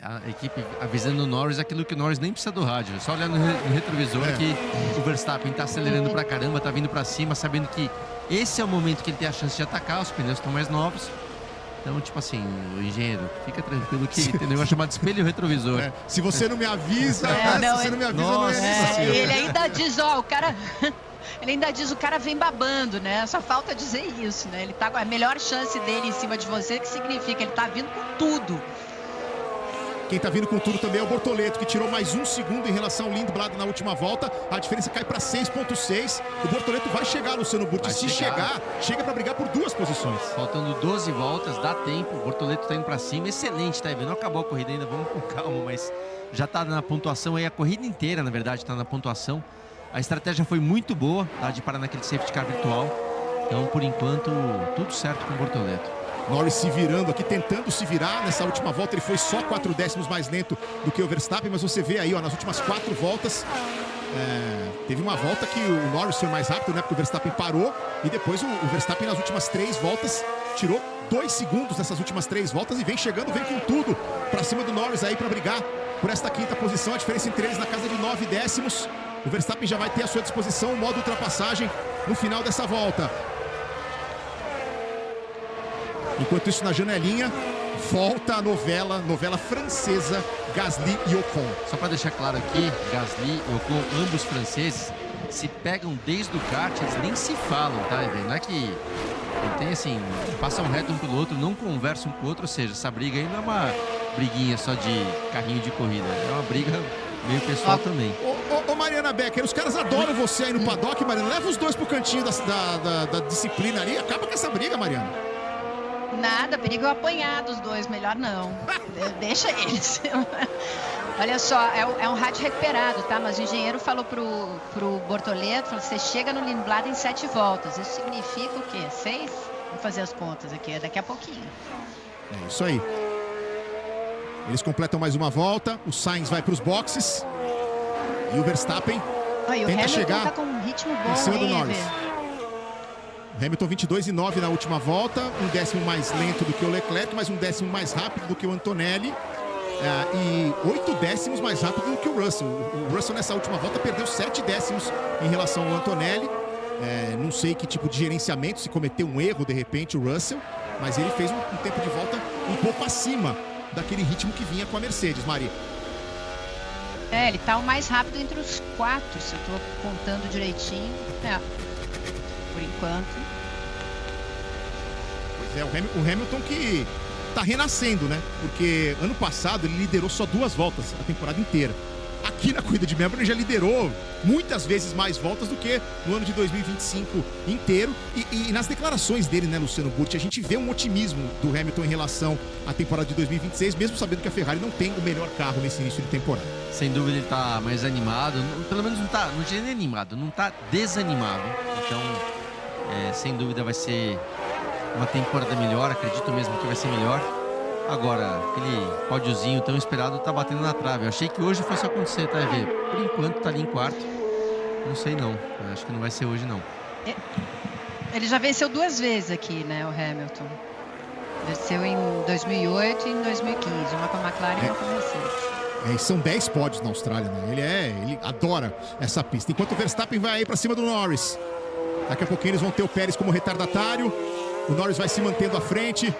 A equipe avisando o Norris aquilo que o Norris nem precisa do rádio, é só olhar no retrovisor que o Verstappen está acelerando pra caramba, está vindo para cima, sabendo que esse é o momento que ele tem a chance de atacar, os pneus estão mais novos. Então, tipo assim, o engenheiro, fica tranquilo que ele tem um negócio chamado espelho retrovisor. Se você não me avisa, ele ainda diz, ó, o cara... Ele ainda diz, o cara vem babando, né? Só falta dizer isso, né? Ele tá com a melhor chance dele em cima de você, que significa ele tá vindo com tudo. Quem tá vindo com tudo também é o Bortoleto, que tirou mais 1 segundo em relação ao Lindblad na última volta. A diferença cai para 6,6. O Bortoleto vai chegar, Luciano Burti. Se chegar, chega para brigar por 2 posições. Faltando 12 voltas, dá tempo. O Bortoleto tá indo para cima. Excelente, tá vendo? Não acabou a corrida ainda, vamos com calma, mas já tá na pontuação aí. A corrida inteira, na verdade, tá na pontuação. A estratégia foi muito boa, tá? De parar naquele safety car virtual. Então, por enquanto, tudo certo com o Bortoleto. Norris se virando aqui, tentando se virar. Nessa última volta ele foi só 4 décimos mais lento do que o Verstappen, mas você vê aí, ó, nas últimas 4 voltas, teve uma volta que o Norris foi mais rápido, né, porque o Verstappen parou, e depois o Verstappen nas últimas 3 voltas tirou 2 segundos nessas últimas 3 voltas e vem chegando, vem com tudo pra cima do Norris aí pra brigar por esta 5ª posição. A diferença entre eles na casa de 9 décimos. O Verstappen já vai ter à sua disposição o modo ultrapassagem no final dessa volta. Enquanto isso, na janelinha, volta a novela francesa, Gasly e Ocon. Só para deixar claro aqui, Gasly e Ocon, ambos franceses, se pegam desde o kart, eles nem se falam, tá? Não é que ele tem assim, passam reto um pelo outro, não conversam um com o outro, ou seja, essa briga aí não é uma briguinha só de carrinho de corrida, é uma briga meio pessoal também. Ô Mariana Becker, os caras adoram você aí no paddock, Mariana. Leva os dois pro cantinho da disciplina ali, acaba com essa briga, Mariana. Nada, perigo eu apanhar dos dois, melhor não. Deixa eles. Olha só, é um rádio recuperado, tá? Mas o engenheiro falou pro Bortoleto, falou, você chega no Lindblad em 7 voltas. Isso significa o quê? 6? Vamos fazer as contas aqui, é daqui a pouquinho. É isso aí. Eles completam mais uma volta, o Sainz vai para os boxes e o Verstappen tenta chegar tá com um ritmo bom, em cima do Norris. Hamilton 22,9 na última volta, 1 décimo mais lento do que o Leclerc, mas 1 décimo mais rápido do que o Antonelli e 8 décimos mais rápido do que o Russell. O Russell nessa última volta perdeu 7 décimos em relação ao Antonelli. Não sei que tipo de gerenciamento, se cometeu um erro de repente o Russell, mas ele fez um tempo de volta um pouco acima daquele ritmo que vinha com a Mercedes, Mari. Ele tá o mais rápido entre os 4, se eu tô contando direitinho. Por enquanto. Pois é, o Hamilton que tá renascendo, né? Porque ano passado ele liderou só 2 voltas a temporada inteira. Aqui na corrida de Melbourne ele já liderou muitas vezes mais voltas do que no ano de 2025 inteiro. E nas declarações dele, né, Luciano Burti, a gente vê um otimismo do Hamilton em relação à temporada de 2026, mesmo sabendo que a Ferrari não tem o melhor carro nesse início de temporada. Sem dúvida ele tá mais animado, pelo menos não diria nem animado, não tá desanimado. Então, sem dúvida vai ser uma temporada melhor, acredito mesmo que vai ser melhor. Agora, aquele pódiozinho tão esperado tá batendo na trave. Eu achei que hoje fosse acontecer, tá, Evê? Por enquanto tá ali em 4º. Não sei não. Eu acho que não vai ser hoje, não. Ele já venceu 2 vezes aqui, né, o Hamilton. Venceu em 2008 e em 2015. Uma com a McLaren e uma com a Mercedes. São 10 pódios na Austrália, né? Ele adora essa pista. Enquanto o Verstappen vai aí pra cima do Norris. Daqui a pouquinho eles vão ter o Pérez como retardatário. O Norris vai se mantendo à frente.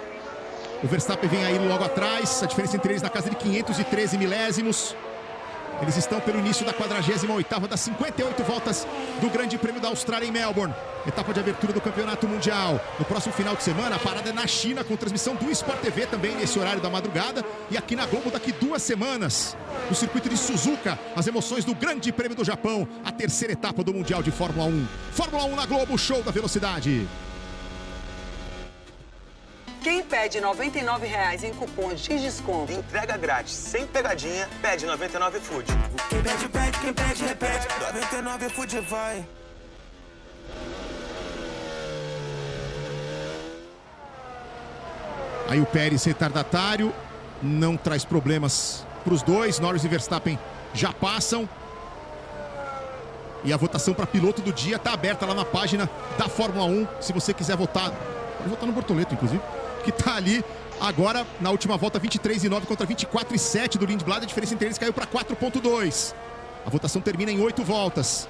O Verstappen vem aí logo atrás. A diferença entre eles na casa de 513 milésimos. Eles estão pelo início da 48ª das 58 voltas do Grande Prêmio da Austrália em Melbourne. Etapa de abertura do Campeonato Mundial. No próximo final de semana, a parada é na China, com transmissão do Sport TV também nesse horário da madrugada. E aqui na Globo daqui 2 semanas. No circuito de Suzuka, as emoções do Grande Prêmio do Japão. A 3ª etapa do Mundial de Fórmula 1. Fórmula 1 na Globo, show da velocidade. Quem pede R$ 99,00 em cupons de desconto, entrega grátis, sem pegadinha, pede 99 Food. Quem pede, repete, 99 Food vai. Aí o Pérez retardatário, não traz problemas para os dois. Norris e Verstappen já passam. E a votação para piloto do dia está aberta lá na página da Fórmula 1. Se você quiser votar, pode votar no Bortoleto, inclusive, que está ali agora na última volta, 23,9 contra 24,7 do Lindblad. A diferença entre eles caiu para 4,2. A votação termina em 8 voltas.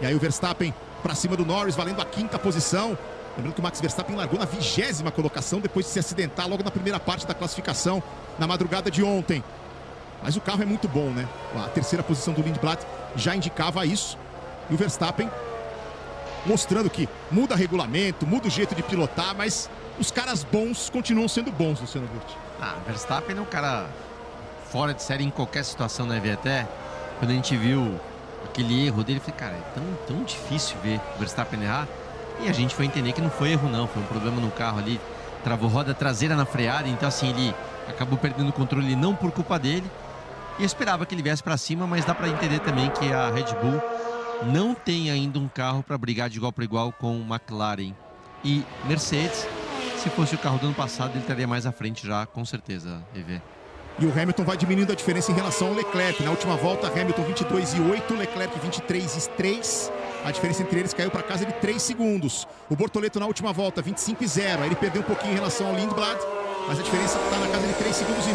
E aí o Verstappen para cima do Norris, valendo a 5ª posição. Lembrando que o Max Verstappen largou na 20ª colocação depois de se acidentar logo na primeira parte da classificação na madrugada de ontem. Mas o carro é muito bom, né? A 3ª posição do Lindblad já indicava isso. E o Verstappen mostrando que muda regulamento, muda o jeito de pilotar, mas os caras bons continuam sendo bons, Luciano Burti. Verstappen é um cara fora de série em qualquer situação, né, Vê? Até quando a gente viu aquele erro dele, eu falei, cara, é tão difícil ver o Verstappen errar. E a gente foi entender que não foi erro, não. Foi um problema no carro ali. Travou roda traseira na freada, então assim, ele acabou perdendo o controle não por culpa dele. E eu esperava que ele viesse para cima, mas dá para entender também que a Red Bull não tem ainda um carro para brigar de igual para igual com McLaren e Mercedes. Se fosse o carro do ano passado, ele estaria mais à frente já, com certeza, EV. E o Hamilton vai diminuindo a diferença em relação ao Leclerc. Na última volta, Hamilton 22,8, Leclerc 23,3. A diferença entre eles caiu para casa de 3 segundos. O Bortoleto na última volta, 25,0. Aí ele perdeu um pouquinho em relação ao Lindblad, mas a diferença está na casa de 3,5 segundos.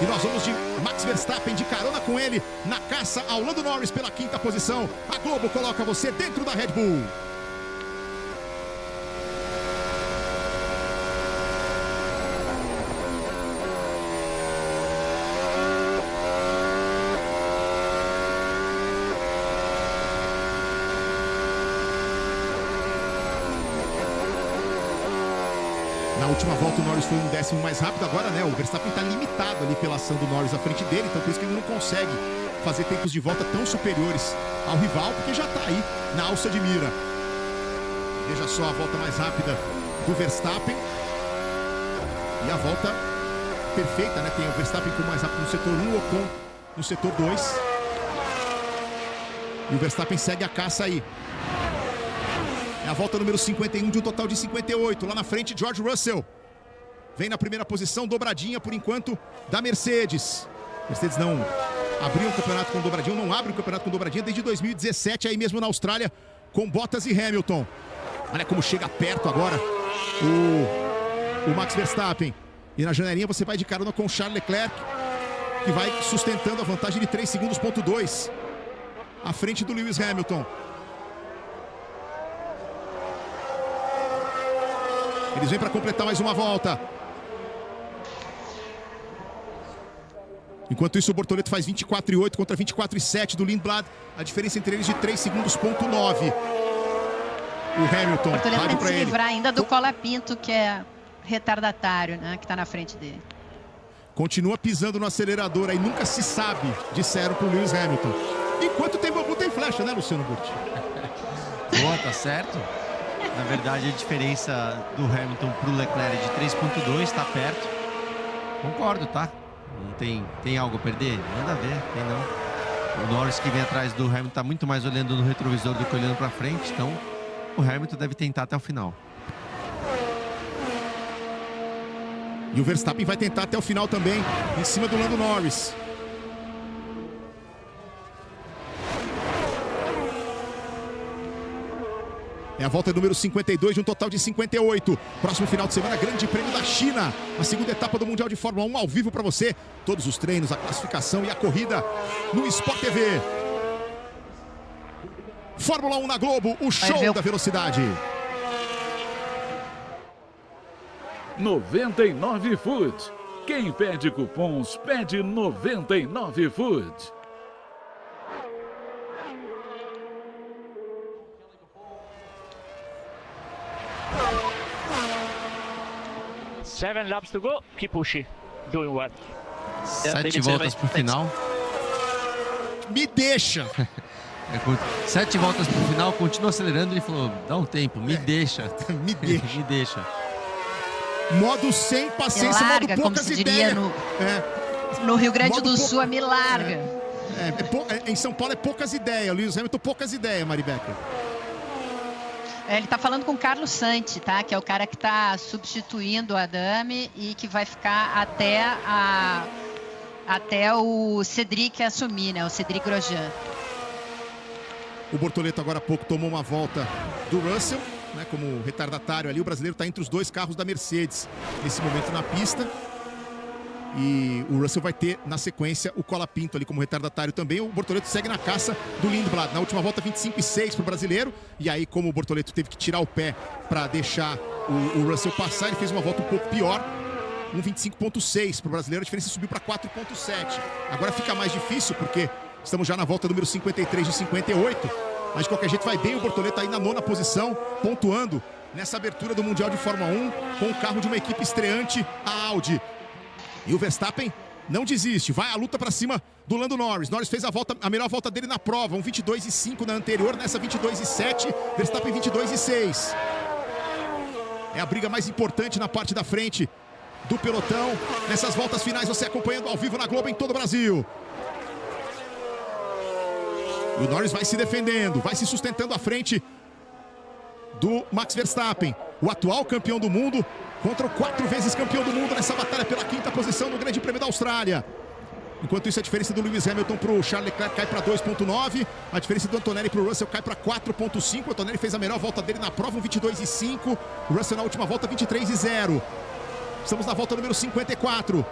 E nós vamos de Max Verstappen de carona com ele na caça ao Lando Norris pela 5ª posição. A Globo coloca você dentro da Red Bull. Na última volta o Norris foi 1/10 mais rápido. Agora, né, o Verstappen está limitado ali pela ação do Norris à frente dele, então por isso que ele não consegue fazer tempos de volta tão superiores ao rival, porque já está aí na alça de mira. Veja só a volta mais rápida do Verstappen. E a volta perfeita, né? Tem o Verstappen como mais rápido no setor 1, o Ocon no setor 2. E o Verstappen segue a caça aí. É a volta número 51 de um total de 58. Lá na frente, George Russell. Vem na primeira posição, dobradinha por enquanto da Mercedes. Mercedes não abriu um campeonato com dobradinha, não abre um campeonato com dobradinha desde 2017, aí mesmo na Austrália, com Bottas e Hamilton. Olha como chega perto agora o Max Verstappen. E na janelinha você vai de carona com o Charles Leclerc, que vai sustentando a vantagem de 3 segundos, ponto 2, à frente do Lewis Hamilton. Eles vêm para completar mais uma volta. Enquanto isso, o Bortoleto faz 24,8 contra 24,7 do Lindblad. A diferença entre eles de 3 segundos, ponto 9. O Hamilton, Bortoleto tem que se ele. livrar ainda do Colapinto, que é retardatário, né? Que está na frente dele. Continua pisando no acelerador aí, nunca se sabe, disseram pro Lewis Hamilton. Enquanto tem bambu, tem flecha, né, Luciano Burti? Boa, tá certo. Na verdade, a diferença do Hamilton pro Leclerc é de 3,2, está perto. Concordo, tá? Não tem algo a perder? Nada a ver, tem não. O Norris que vem atrás do Hamilton tá muito mais olhando no retrovisor do que olhando para frente, então o Hamilton deve tentar até o final. E o Verstappen vai tentar até o final também, em cima do Lando Norris. É a volta número 52 de um total de 58. Próximo final de semana, Grande Prêmio da China. A segunda etapa do Mundial de Fórmula 1 ao vivo para você. Todos os treinos, a classificação e a corrida no Sport TV. Fórmula 1 na Globo, o show da velocidade. 99 Food. Quem pede cupons, pede 99 Food. Seven laps to go. Keep pushing. Doing well. 7 voltas pro final. Me deixa. 7 voltas pro final, continua acelerando. Ele falou, dá um tempo, me deixa. Me deixa. Me deixa. Modo sem paciência, larga, modo poucas como se diria ideias. no Rio Grande do Sul, me larga. Em São Paulo é poucas ideias. Lewis Hamilton, poucas ideias, Mari Becker. Ele está falando com o Carlos Santi, tá? Que é o cara que está substituindo o Adame e que vai ficar até o Cedric assumir, né? O Cedric Grosjean. O Bortoleto agora há pouco tomou uma volta do Russell, né? Como retardatário ali. O brasileiro está entre os 2 carros da Mercedes nesse momento na pista. E o Russell vai ter, na sequência, o Colapinto ali como retardatário também. O Bortoleto segue na caça do Lindblad. Na última volta, 25,6 para o brasileiro. E aí, como o Bortoleto teve que tirar o pé para deixar o Russell passar, ele fez uma volta um pouco pior. 1,25,6 para o brasileiro. A diferença subiu para 4,7. Agora fica mais difícil, porque estamos já na volta número 53 de 58. Mas, de qualquer jeito, vai bem o Bortoleto aí na 9ª posição, pontuando nessa abertura do Mundial de Fórmula 1 com o carro de uma equipe estreante, a Audi. E o Verstappen não desiste, vai à luta para cima do Lando Norris. Norris fez a melhor volta dele na prova, um 22,5 na anterior, nessa 22,7, Verstappen 22,6. É a briga mais importante na parte da frente do pelotão. Nessas voltas finais, você acompanhando ao vivo na Globo em todo o Brasil. E o Norris vai se defendendo, vai se sustentando à frente do Max Verstappen, o atual campeão do mundo, contra o 4 vezes campeão do mundo nessa batalha pela 5ª posição no Grande Prêmio da Austrália. Enquanto isso, a diferença do Lewis Hamilton para o Charles Leclerc cai para 2,9. A diferença do Antonelli para o Russell cai para 4,5. O Antonelli fez a melhor volta dele na prova, um 22,5. O Russell na última volta, 23,0. Estamos na volta número 54.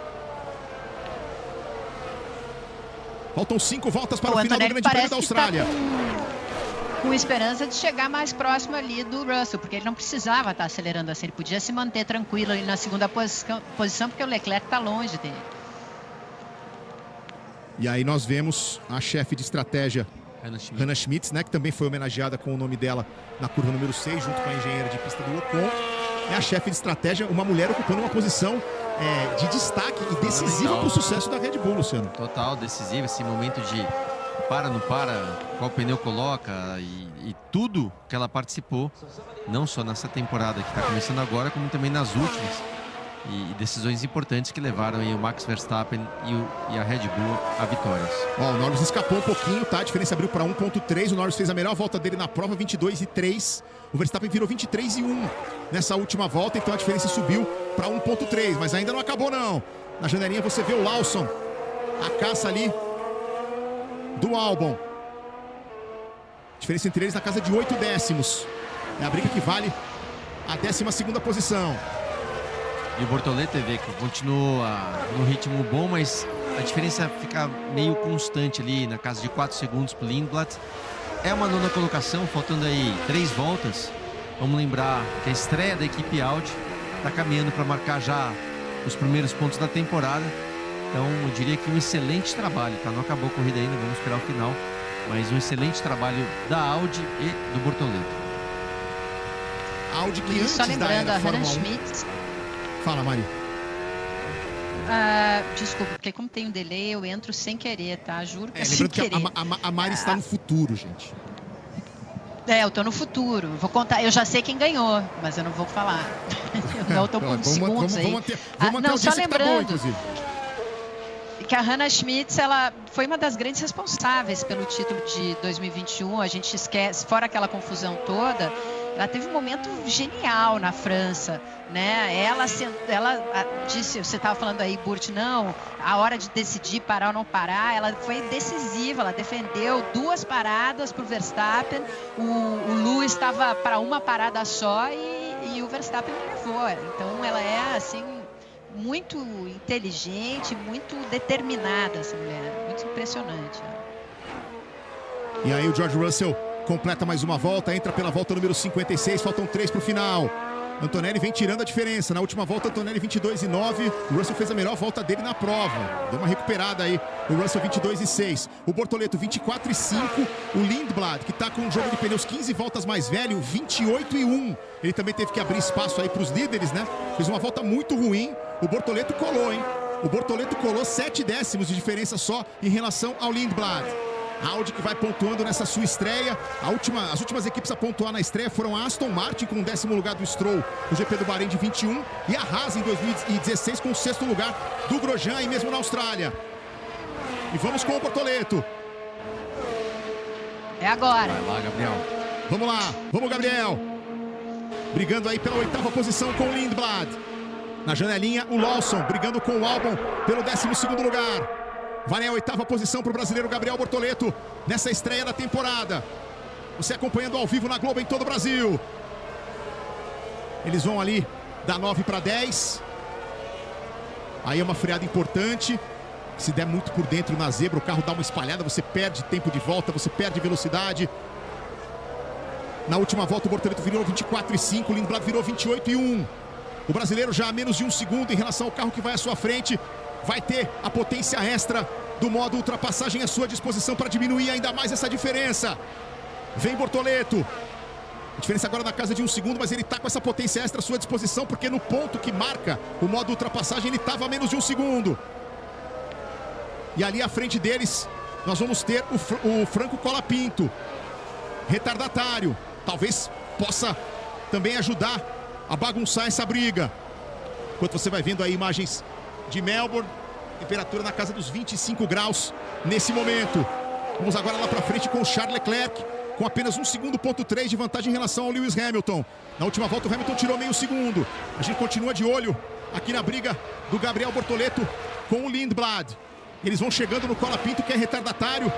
Faltam 5 voltas para o final do Grande Prêmio da Austrália. Com esperança de chegar mais próximo ali do Russell, porque ele não precisava estar acelerando assim, ele podia se manter tranquilo ali na 2ª posição, porque o Leclerc está longe dele. E aí nós vemos a chefe de estratégia, Hannah Schmitz, né, que também foi homenageada com o nome dela na curva número 6, junto com a engenheira de pista do Ocon. É a chefe de estratégia, uma mulher ocupando uma posição de destaque e decisiva para o sucesso da Red Bull, Luciano. Total, decisivo, esse momento de para, não para, qual pneu coloca e tudo que ela participou, não só nessa temporada que está começando agora, como também nas últimas. E decisões importantes que levaram aí o Max Verstappen e a Red Bull a vitórias. Ó, o Norris escapou um pouquinho, tá? A diferença abriu para 1,3. O Norris fez a melhor volta dele na prova, 22,3. O Verstappen virou 23,1 nessa última volta, então a diferença subiu para 1,3. Mas ainda não acabou, não. Na janelinha você vê o Lawson, a caça ali do Albon. Diferença entre eles na casa de 8 décimos. É a briga que vale a 12ª posição. E o Bortoleto vê que continua no ritmo bom, mas a diferença fica meio constante ali, na casa de 4 segundos para o Lindblad. É uma 9ª colocação, faltando aí 3 voltas. Vamos lembrar que a estreia da equipe Audi está caminhando para marcar já os primeiros pontos da temporada. Então, eu diria que um excelente trabalho, tá? Não acabou a corrida ainda, vamos esperar o final. Mas um excelente trabalho da Audi e do Bortoleto. Audi que antes só lembrando, da a Hannah Fórmula 1... Schmitz... Fala, Mari. Desculpa, porque como tem um delay, eu entro sem querer, tá? Juro que sem lembrando que querer. a Mari está no futuro, gente. Eu tô no futuro. Vou contar, eu já sei quem ganhou, mas eu não vou falar. Eu tô por segundos aí. Vamos manter não, só lembrando inclusive. Que a Hannah Schmitz, ela foi uma das grandes responsáveis pelo título de 2021. A gente esquece, fora aquela confusão toda, ela teve um momento genial na França, né? Ela disse, você estava falando aí, Burt, não, a hora de decidir parar ou não parar, ela foi decisiva, ela defendeu 2 paradas para o Verstappen, o Lewis estava para uma parada só e o Verstappen levou. Então ela é assim muito inteligente, muito determinada, essa mulher, muito impressionante. E aí o George Russell completa mais uma volta, entra pela volta número 56, faltam 3 para o final. Antonelli vem tirando a diferença. Na última volta, Antonelli 22,9. O Russell fez a melhor volta dele na prova. Deu uma recuperada aí. O Russell 22,6. O Bortoleto 24,5. O Lindblad, que está com um jogo de pneus 15 voltas mais velho, 28,1. Ele também teve que abrir espaço aí para os líderes, né? Fez uma volta muito ruim. O Bortoleto colou, hein? O Bortoleto colou 7 décimos de diferença só em relação ao Lindblad. Audi que vai pontuando nessa sua estreia. As últimas equipes a pontuar na estreia foram a Aston Martin com o 10º lugar do Stroll no GP do Bahrein de 21 e a Haas em 2016 com o 6º lugar do Grosjean e mesmo na Austrália. E vamos com o Bortoleto. É agora. Vai lá, Gabriel. Vamos lá, vamos, Gabriel. Brigando aí pela 8ª posição com o Lindblad. Na janelinha, o Lawson brigando com o Albon pelo 12º lugar. Vale a 8ª posição para o brasileiro Gabriel Bortoleto nessa estreia da temporada. Você acompanhando ao vivo na Globo em todo o Brasil. Eles vão ali da 9 para 10. Aí é uma freada importante. Se der muito por dentro na zebra, o carro dá uma espalhada, você perde tempo de volta, você perde velocidade. Na última volta o Bortoleto virou 24,5, o Lindblad virou 28,1. O brasileiro já a menos de 1 segundo em relação ao carro que vai à sua frente. Vai ter a potência extra do modo ultrapassagem à sua disposição para diminuir ainda mais essa diferença. Vem Bortoleto. A diferença agora na casa de 1 segundo, mas ele está com essa potência extra à sua disposição, porque no ponto que marca o modo ultrapassagem ele estava a menos de 1 segundo. E ali à frente deles, nós vamos ter o Franco Colapinto, retardatário. Talvez possa também ajudar a bagunçar essa briga. Enquanto você vai vendo aí imagens de Melbourne, temperatura na casa dos 25 graus nesse momento. Vamos agora lá para frente com o Charles Leclerc, com apenas 1,3 segundo de vantagem em relação ao Lewis Hamilton. Na última volta o Hamilton tirou meio segundo. A gente continua de olho aqui na briga do Gabriel Bortoleto com o Lindblad. Eles vão chegando no Colapinto, que é retardatário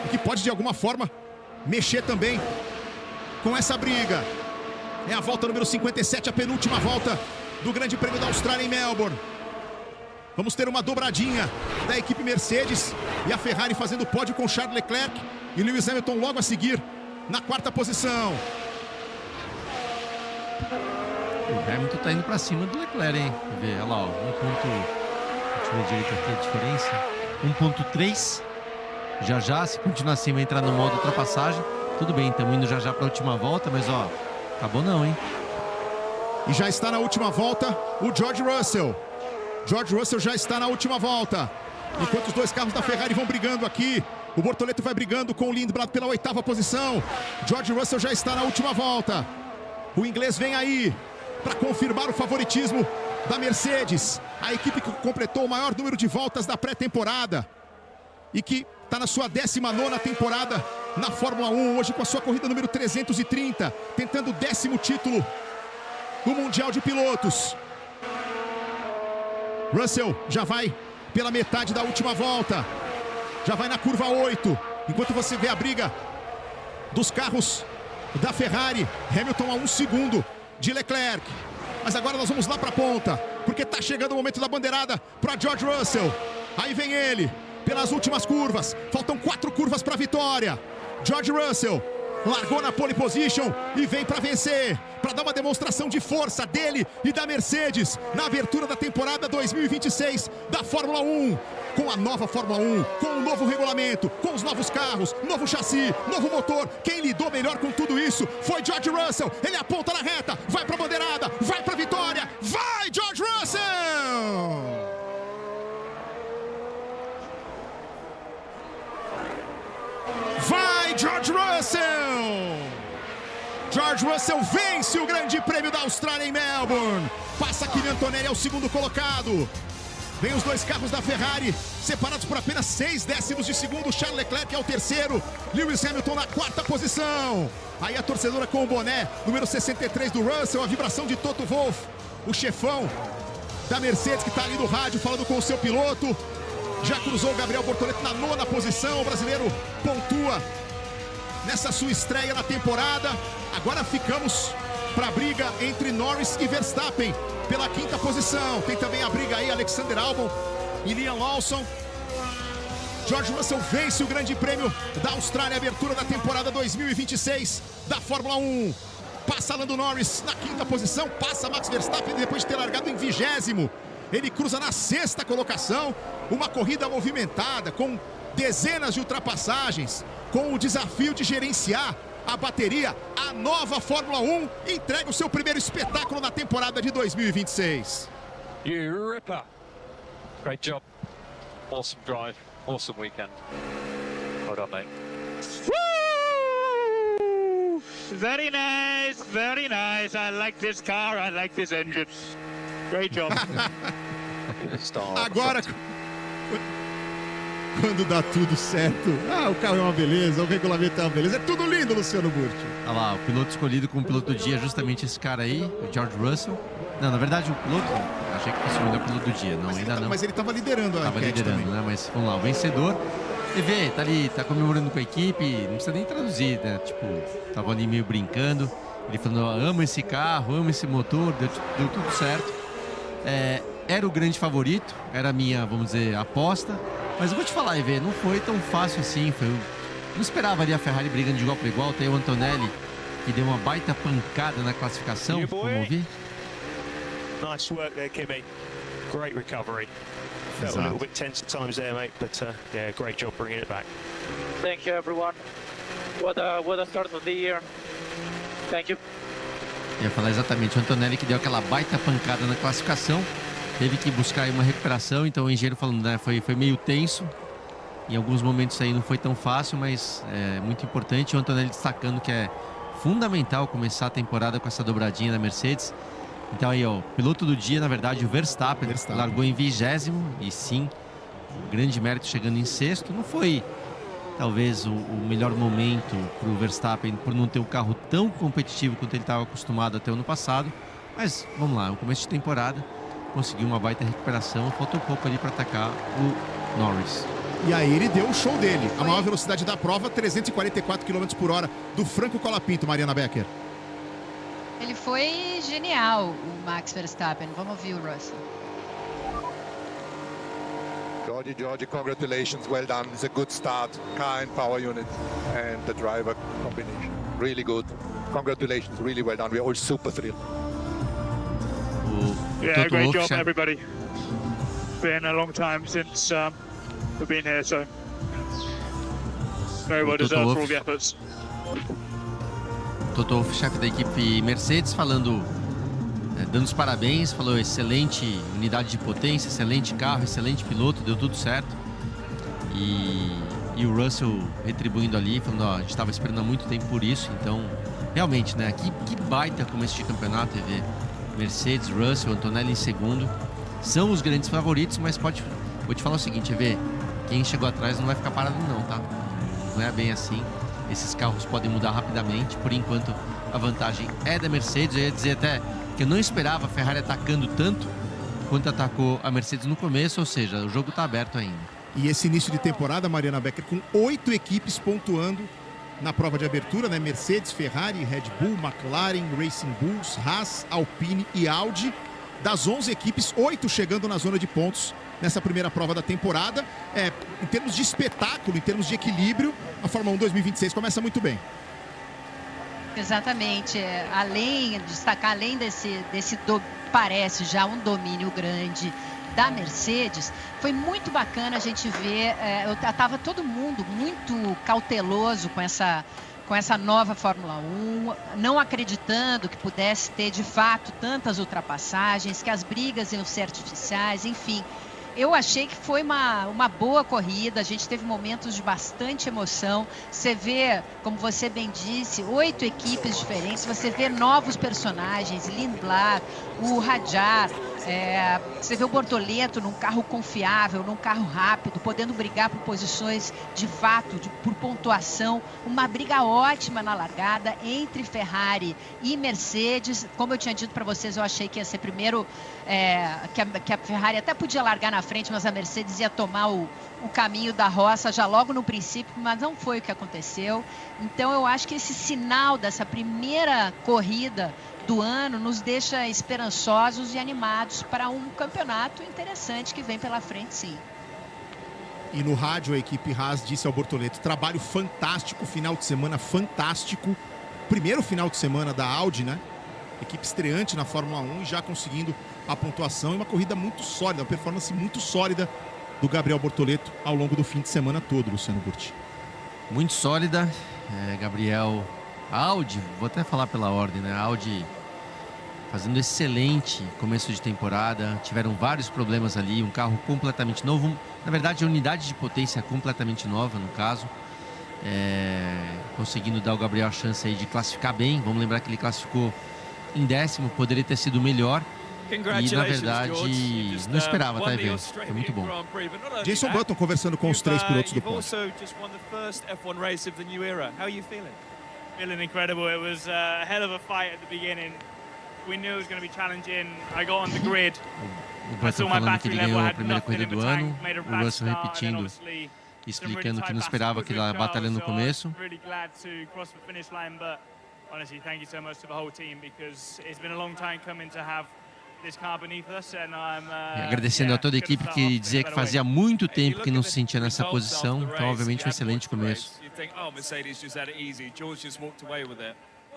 e que pode de alguma forma mexer também com essa briga. É a volta número 57, a penúltima volta do Grande Prêmio da Austrália em Melbourne. Vamos ter uma dobradinha da equipe Mercedes e a Ferrari fazendo pódio com Charles Leclerc e Lewis Hamilton logo a seguir na 4ª posição. O Hamilton tá indo para cima do Leclerc, hein? Quer ver? Olha lá, ó, deixa eu ver direito aqui a diferença. 1,3. Já, se continuar assim, vai entrar no modo ultrapassagem. Tudo bem, estamos indo já para a última volta, mas ó, acabou não, hein? E já está na última volta o George Russell. George Russell já está na última volta. Enquanto os 2 carros da Ferrari vão brigando aqui, o Bortoleto vai brigando com o Lindblad pela 8ª posição. George Russell já está na última volta. O inglês vem aí para confirmar o favoritismo da Mercedes. A equipe que completou o maior número de voltas da pré-temporada e que está na sua 19ª temporada na Fórmula 1, hoje com a sua corrida número 330, tentando o 10º título do Mundial de Pilotos. Russell já vai pela metade da última volta, já vai na curva 8, enquanto você vê a briga dos carros da Ferrari. Hamilton a 1 segundo de Leclerc, mas agora nós vamos lá para a ponta, porque está chegando o momento da bandeirada para George Russell. Aí vem ele pelas últimas curvas, faltam 4 curvas para a vitória. George Russell largou na pole position e vem para vencer, para dar uma demonstração de força dele e da Mercedes na abertura da temporada 2026 da Fórmula 1. Com a nova Fórmula 1, com o novo regulamento, com os novos carros, novo chassi, novo motor. Quem lidou melhor com tudo isso foi George Russell. Ele aponta na reta, vai para a bandeirada, vai para a vitória. Vai, George Russell! Vai, George Russell! George Russell vence o Grande Prêmio da Austrália em Melbourne. Passa Kimi Antonelli ao segundo colocado. Vem os dois carros da Ferrari, separados por apenas 6 décimos de segundo. Charles Leclerc é o terceiro, Lewis Hamilton na quarta posição. Aí a torcedora com o boné, número 63 do Russell, a vibração de Toto Wolff, o chefão da Mercedes, que está ali no rádio falando com o seu piloto. Já cruzou o Gabriel Bortoleto na 9ª posição, o brasileiro pontua nessa sua estreia na temporada. Agora ficamos para a briga entre Norris e Verstappen pela 5ª posição. Tem também a briga aí, Alexander Albon e Liam Lawson. George Russell vence o Grande Prêmio da Austrália, abertura da temporada 2026 da Fórmula 1. Passa Lando Norris na 5ª posição, passa Max Verstappen depois de ter largado em 20º. Ele cruza na 6ª colocação, uma corrida movimentada com dezenas de ultrapassagens, com o desafio de gerenciar a bateria. A nova Fórmula 1 entrega o seu primeiro espetáculo na temporada de 2026. You ripper. Great job. Awesome drive. Awesome weekend. Well done, mate. Woo! Very nice, very nice. I like this car, I like this engine. Great job. Agora, quando dá tudo certo, o carro é uma beleza, o regulamento é uma beleza, é tudo lindo, Luciano Burti. Olha lá, o piloto escolhido como piloto do dia é justamente esse cara aí, o George Russell. Não, na verdade o piloto, achei que fosse o melhor piloto do dia, não, ainda não. Mas ele estava liderando a Tava liderando, também, né? Mas vamos lá, o vencedor. E vê, tá ali, tá comemorando com a equipe, não precisa nem traduzir, né? Tipo, tava ali meio brincando, ele falando, amo esse carro, amo esse motor, deu tudo certo. Era o grande favorito, era a minha, vamos dizer, aposta. Mas eu vou te falar, Ivê, não foi tão fácil assim. Não esperava ali a Ferrari brigando de igual para igual. Tem o Antonelli, que deu uma baita pancada na classificação. Vamos ouvir? Nice work there, Kimi. Great recovery. Felt a little bit tense at times there, mate, but yeah, great job bringing it back. Thank you, everyone. What a start of the year. Thank you. Eu ia falar exatamente, o Antonelli que deu aquela baita pancada na classificação. Teve que buscar aí uma recuperação, então o engenheiro falando, né, foi meio tenso. Em alguns momentos aí não foi tão fácil, mas é muito importante. O Antonelli destacando que é fundamental começar a temporada com essa dobradinha da Mercedes. Então aí, ó, piloto do dia, na verdade, o Verstappen. Largou em 20º e sim, grande mérito chegando em 6º. Não foi, talvez, o melhor momento para o Verstappen por não ter um carro tão competitivo quanto ele estava acostumado até o ano passado. Mas, vamos lá, no começo de temporada, conseguiu uma baita recuperação, faltou pouco ali para atacar o Norris. E aí ele deu o show dele. A maior velocidade da prova, 344 km por hora, do Franco Colapinto, Mariana Becker. Ele foi genial, o Max Verstappen. Vamos ouvir o Russell. Georgie, congratulations, well done. It's a good start. Car and power unit and the driver combination. Really good. Congratulations, really well done. We're all super thrilled. Yeah, great job, everybody. Been a long time since we've been here, so very well deserved for all the efforts. Toto Wolff, chefe da equipe Mercedes, falando, dando os parabéns, falou excelente unidade de potência, excelente carro, excelente piloto, deu tudo certo. E o Russell retribuindo ali, falando, ó, a gente estava esperando há muito tempo por isso, então realmente, né, que baita começo de campeonato, TV. Mercedes, Russell, Antonelli em segundo, são os grandes favoritos, mas vou te falar o seguinte, Evê, quem chegou atrás não vai ficar parado não, tá? Não é bem assim, esses carros podem mudar rapidamente, por enquanto a vantagem é da Mercedes. Eu ia dizer até que eu não esperava a Ferrari atacando tanto quanto atacou a Mercedes no começo, ou seja, o jogo está aberto ainda. E esse início de temporada, Mariana Becker, com 8 equipes pontuando na prova de abertura, né? Mercedes, Ferrari, Red Bull, McLaren, Racing Bulls, Haas, Alpine e Audi. Das 11 equipes, 8 chegando na zona de pontos nessa primeira prova da temporada. Em termos de espetáculo, em termos de equilíbrio, a Fórmula 1 2026 começa muito bem. Exatamente. Além desse parece já um domínio grande da Mercedes, foi muito bacana a gente ver, estava todo mundo muito cauteloso com essa nova Fórmula 1, não acreditando que pudesse ter de fato tantas ultrapassagens, que as brigas iam ser artificiais, enfim. Eu achei que foi uma boa corrida, a gente teve momentos de bastante emoção. Você vê, como você bem disse, 8 equipes diferentes, você vê novos personagens, Lindblad, o Hadjar, você vê o Bortoleto num carro confiável, num carro rápido, podendo brigar por posições de fato, por pontuação. Uma briga ótima na largada entre Ferrari e Mercedes. Como eu tinha dito para vocês, eu achei que ia ser primeiro, que a Ferrari até podia largar na frente, mas a Mercedes ia tomar o caminho da roça já logo no princípio, mas não foi o que aconteceu. Então eu acho que esse sinal dessa primeira corrida do ano nos deixa esperançosos e animados para um campeonato interessante que vem pela frente, sim. E no rádio a equipe Haas disse ao Bortoleto: trabalho fantástico, final de semana fantástico. Primeiro final de semana da Audi, né? Equipe estreante na Fórmula 1 e já conseguindo a pontuação. E uma corrida muito sólida, uma performance muito sólida do Gabriel Bortoleto ao longo do fim de semana todo, Luciano Burti. Muito sólida, Gabriel. A Audi, vou até falar pela ordem, né? A Audi fazendo excelente começo de temporada, tiveram vários problemas ali, um carro completamente novo, na verdade a unidade de potência completamente nova no caso, conseguindo dar ao Gabriel a chance aí de classificar bem. Vamos lembrar que ele classificou em 10º, poderia ter sido melhor e na verdade não esperava, tá, evento, foi muito bom. Jason Button conversando com os 3 pilotos do pódio. Feeling incredible. It was a hell of a fight at the beginning. We knew it was going to be challenging. I got on the grid. O Button falando que ele ganhou a primeira corrida do ano, o Russell repetindo, explicando que não esperava aquela batalha no começo. Honestly, thank you so much to the whole team because it's been a long time coming to have this car beneath us and agradecendo a toda a equipe que dizia que fazia muito tempo que não se sentia nessa posição, então obviamente um excelente começo.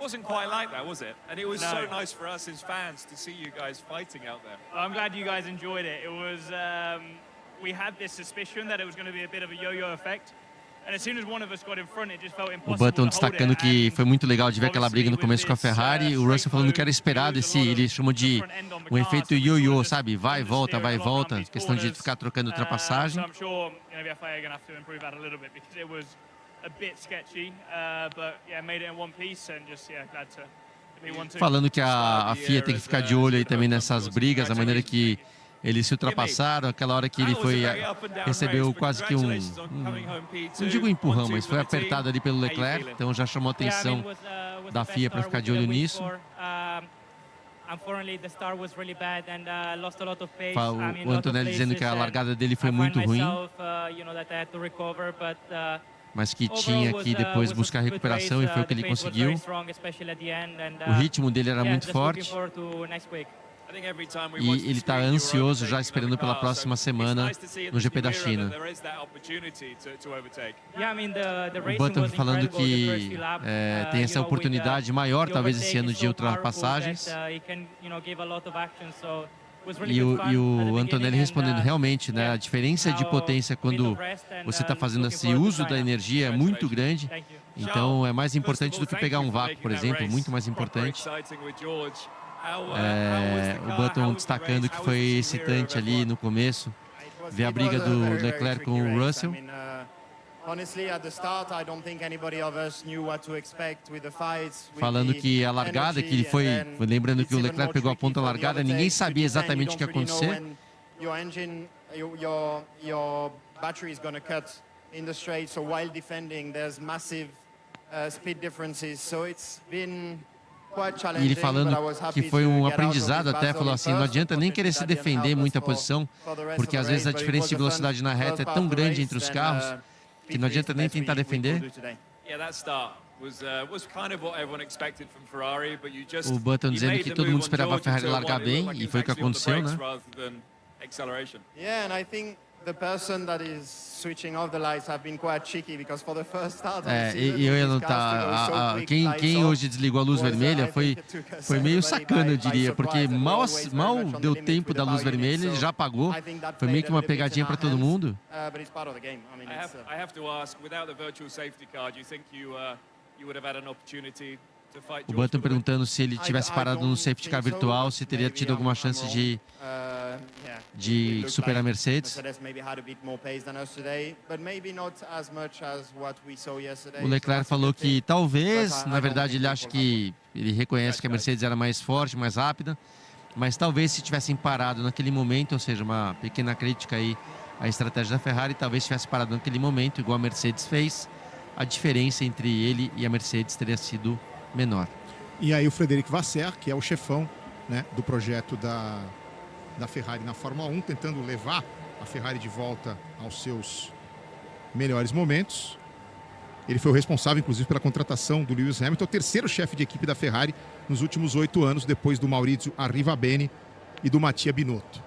Wasn't quite like that, was it? And it was so nice for us as fans to see you guys fighting out there. I'm glad you guys enjoyed it. It was we had this suspicion that it was going to be a bit of a yo-yo effect. And as soon as one of us got in front, it just felt impossible. O Button destacando que foi muito legal de ver aquela briga no começo com a Ferrari. O Russell falando que era esperado ele chamou de um efeito yo-yo, sabe? Vai e volta, questão de ficar trocando ultrapassagem. Falando que a FIA tem que ficar de olho aí também nessas brigas, a maneira que eles se ultrapassaram, aquela hora que ele recebeu quase que não digo empurrão, mas foi apertado ali pelo Leclerc, então já chamou a atenção da FIA para ficar de olho nisso. O Antonelli dizendo que a largada dele foi muito ruim, mas que tinha que depois buscar recuperação e foi o que ele conseguiu. O ritmo dele era muito forte e ele está ansioso já esperando pela próxima semana no GP da China. O Button falando que tem essa oportunidade maior talvez esse ano de ultrapassagens. E o Antonelli respondendo realmente, né, a diferença de potência quando você está fazendo esse uso da energia é muito grande, então é mais importante do que pegar um vácuo, por exemplo, muito mais importante. O Button destacando que foi excitante ali no começo, ver a briga do Leclerc com o Russell. Falando que a largada, que ele foi, lembrando que o Leclerc pegou a ponta largada, ninguém sabia exatamente o que ia acontecer. E ele falando que foi um aprendizado, até falou assim, não adianta nem querer se defender muita posição, porque às vezes a diferença de velocidade na reta é tão grande entre os carros que não adianta nem tentar defender. O Button dizendo que todo mundo esperava a Ferrari largar bem, e foi o que aconteceu, né? The person that is switching off the lights have been quite cheeky because for the first start of the season, eu ia notar, quem hoje desligou a luz vermelha foi meio sacana, eu diria, porque mal deu tempo da luz vermelha, ele já apagou, foi meio que uma pegadinha para todo mundo. I have to ask, without the virtual safety car, do you think you would have had an opportunity? O Button perguntando se ele tivesse parado no safety car virtual, se teria tido alguma chance de superar a Mercedes. O Leclerc falou que talvez, na verdade, ele reconhece que a Mercedes era mais forte, mais rápida, mas talvez se tivessem parado naquele momento, ou seja, uma pequena crítica aí à estratégia da Ferrari, talvez tivesse parado naquele momento, igual a Mercedes fez, a diferença entre ele e a Mercedes teria sido menor. E aí o Frederic Vasseur, que é o chefão, né, do projeto da Ferrari na Fórmula 1, tentando levar a Ferrari de volta aos seus melhores momentos. Ele foi o responsável, inclusive, pela contratação do Lewis Hamilton, o terceiro chefe de equipe da Ferrari nos últimos 8 anos, depois do Maurizio Arrivabene e do Mattia Binotto.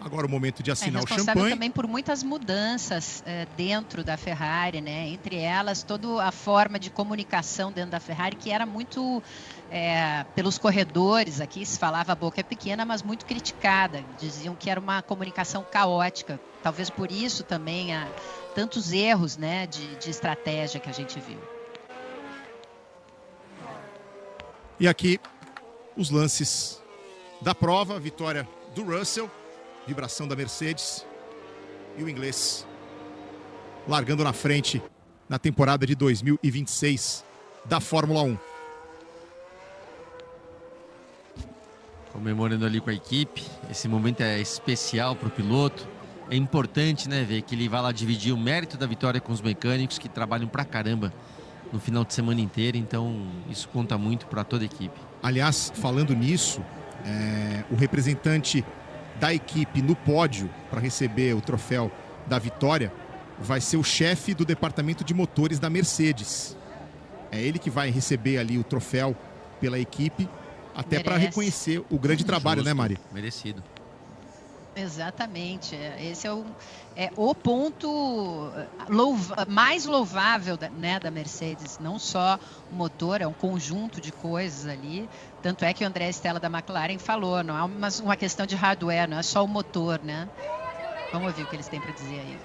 Agora o momento de assinar o champanhe. Responsável também por muitas mudanças dentro da Ferrari, né? Entre elas, toda a forma de comunicação dentro da Ferrari, que era muito, pelos corredores aqui, se falava a boca é pequena, mas muito criticada. Diziam que era uma comunicação caótica. Talvez por isso também há tantos erros, né, de estratégia que a gente viu. E aqui, os lances da prova, vitória do Russell, vibração da Mercedes e o inglês largando na frente na temporada de 2026 da Fórmula 1. Comemorando ali com a equipe, esse momento é especial para o piloto. É importante, né, ver que ele vai lá dividir o mérito da vitória com os mecânicos que trabalham pra caramba no final de semana inteiro, então isso conta muito para toda a equipe. Aliás, falando nisso, o representante da equipe no pódio para receber o troféu da vitória vai ser o chefe do departamento de motores da Mercedes. É ele que vai receber ali o troféu pela equipe, até para reconhecer o grande trabalho, Justo, né, Mari? Merecido. Exatamente. Esse é o ponto mais louvável da Mercedes. Não só o motor, é um conjunto de coisas ali. Tanto é que o André Stella da McLaren falou, não é uma questão de hardware, não é só o motor, né? Vamos ouvir o que eles têm para dizer aí.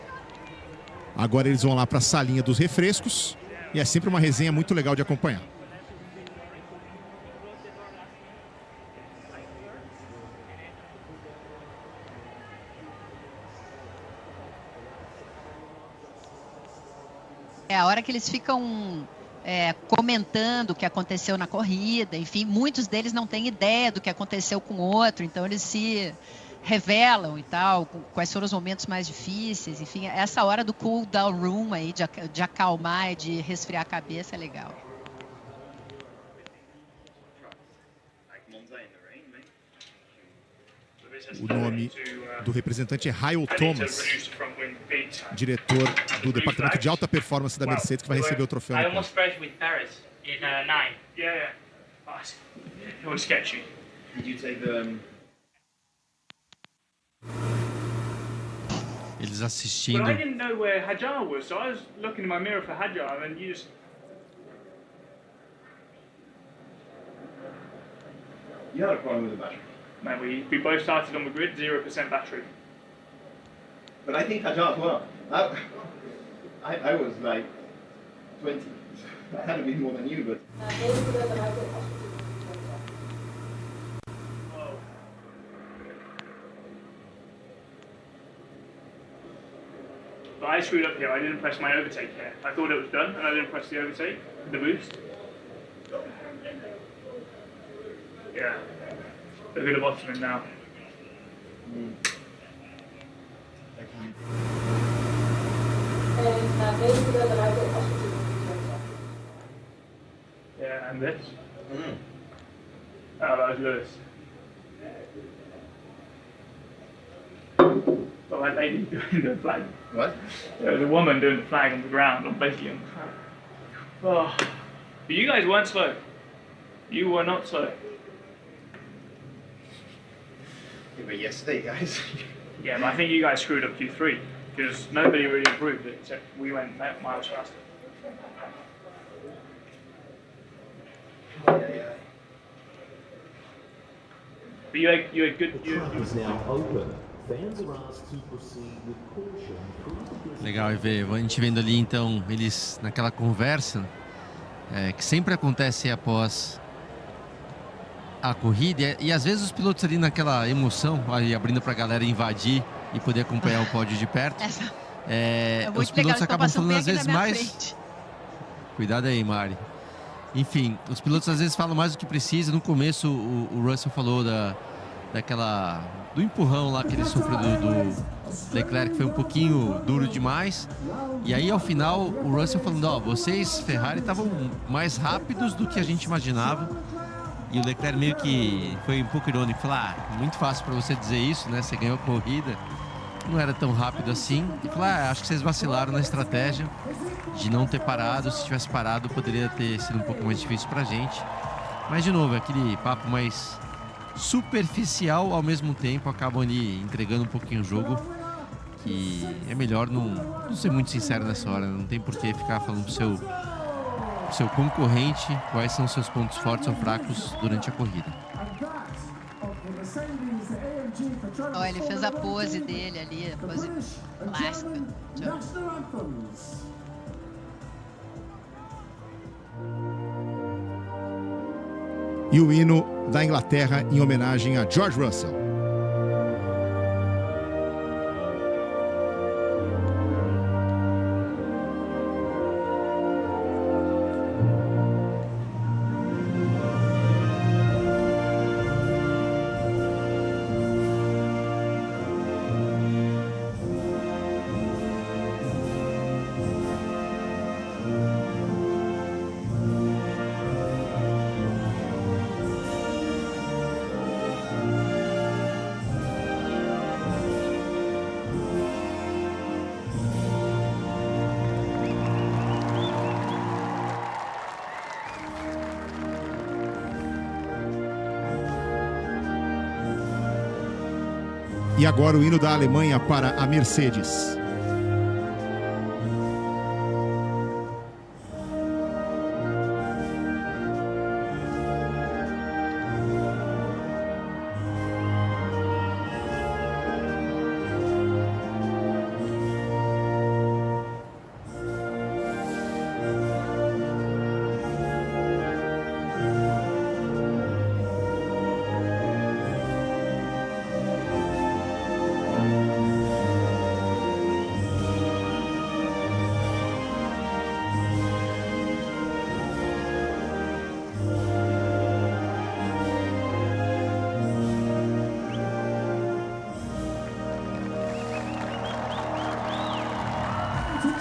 Agora eles vão lá para a salinha dos refrescos e é sempre uma resenha muito legal de acompanhar. É a hora que eles ficam comentando o que aconteceu na corrida, enfim, muitos deles não têm ideia do que aconteceu com o outro, então eles se revelam e tal, quais foram os momentos mais difíceis, enfim, essa hora do cool down room aí, de acalmar e de resfriar a cabeça é legal. O nome do representante é Hyle Thomas, diretor do departamento de alta performance da Mercedes, que vai receber o troféu. I almost crashed with Paris in 9. Yeah. It was sketchy. Did you take the Eles assistindo. But I didn't know where Hadjar was, so I was looking in my mirror for Hadjar, and you just. You had a problem with the battery. Man, we both started on the grid, 0% battery. But I think Hadjar as well. I was like 20. I had a bit more than you, but. But I screwed up here. I didn't press my overtake here. I thought it was done, and I didn't press the overtake, the boost. Yeah. They're good at bottoming now. Yeah, and this. Oh, that was Lewis. Well, that lady doing the flag. What? There was a woman doing the flag on the ground, or basically on the flag. Oh. But you guys weren't slow. You were not slow. Yeah, but yesterday, guys. Yeah, but I think you guys screwed up Q3 because nobody really improved it except we went miles faster. But you had good. Legal, ver a gente vendo ali então eles naquela conversa que sempre acontece após a corrida e às vezes os pilotos ali naquela emoção, ali abrindo para a galera invadir e poder acompanhar o pódio de perto. Os pilotos acabam falando às vezes mais. Frente. Cuidado aí, Mari. Enfim, os pilotos às vezes falam mais do que precisa. No começo o Russell falou do empurrão lá que ele sofreu do Leclerc, que foi um pouquinho duro demais. E aí ao final o Russell falando, vocês Ferrari estavam mais rápidos do que a gente imaginava. E o Leclerc meio que foi um pouco irônico, falou, muito fácil para você dizer isso, né? Você ganhou a corrida, não era tão rápido assim. E falou, acho que vocês vacilaram na estratégia de não ter parado. Se tivesse parado poderia ter sido um pouco mais difícil pra gente. Mas de novo, aquele papo mais superficial, ao mesmo tempo acabam ali entregando um pouquinho o jogo, que é melhor não ser muito sincero nessa hora. Não tem por que ficar falando pro seu concorrente quais são seus pontos fortes ou fracos durante a corrida. Ele fez a pose dele ali, a pose clássica. E o hino da Inglaterra em homenagem a George Russell. E agora o hino da Alemanha para a Mercedes.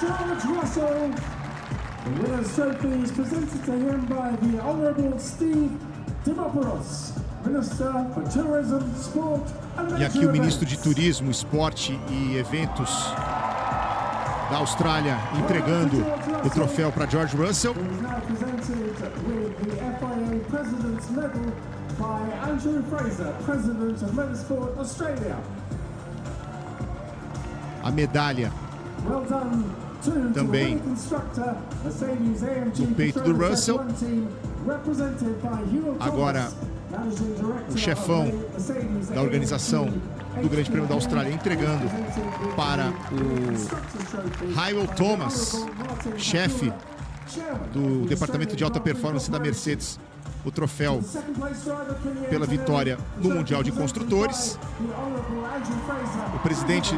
George Russell. The winner's trophy is presented to him by the Honourable Steve Dimopoulos, Minister for Tourism, Sport and Leisure. E aqui o ministro de Turismo, Esporte e Eventos da Austrália entregando o troféu para George Russell. A medalha também no peito do Russell. Agora o chefão da organização do Grande Prêmio da Austrália entregando para o Hywel Thomas, chefe do Departamento de Alta Performance da Mercedes, o troféu pela vitória no Mundial de Construtores. O presidente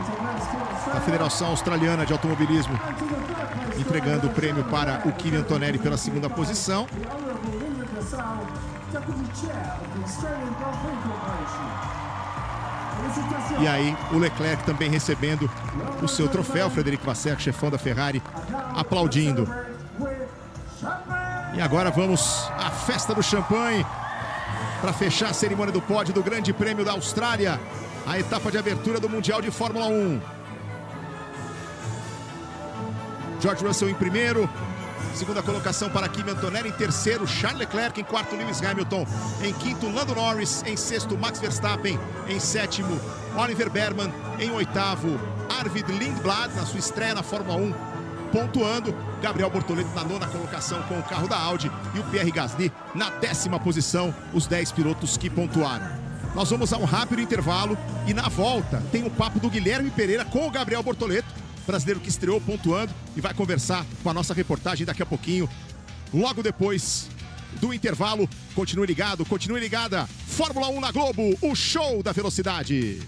da Federação Australiana de Automobilismo entregando o prêmio para o Kimi Antonelli pela segunda posição. E aí o Leclerc também recebendo o seu troféu, Frederico Vasseur, chefão da Ferrari, aplaudindo. E agora vamos à festa do champanhe para fechar a cerimônia do pódio do Grande Prêmio da Austrália, a etapa de abertura do Mundial de Fórmula 1. George Russell em primeiro, Segunda colocação para Kimi Antonelli. Em terceiro, Charles Leclerc. Em quarto, Lewis Hamilton. Em quinto, Lando Norris. Em sexto, Max Verstappen. Em sétimo, Oliver Berman. Em oitavo, Arvid Lindblad, na sua estreia na Fórmula 1, pontuando. Gabriel Bortoleto na nona colocação com o carro da Audi. E o Pierre Gasly na 10ª posição, os 10 pilotos que pontuaram. Nós vamos a um rápido intervalo e na volta tem o papo do Guilherme Pereira com o Gabriel Bortoleto, brasileiro que estreou pontuando e vai conversar com a nossa reportagem daqui a pouquinho, logo depois do intervalo. Continue ligado, continue ligada. Fórmula 1 na Globo, o show da velocidade.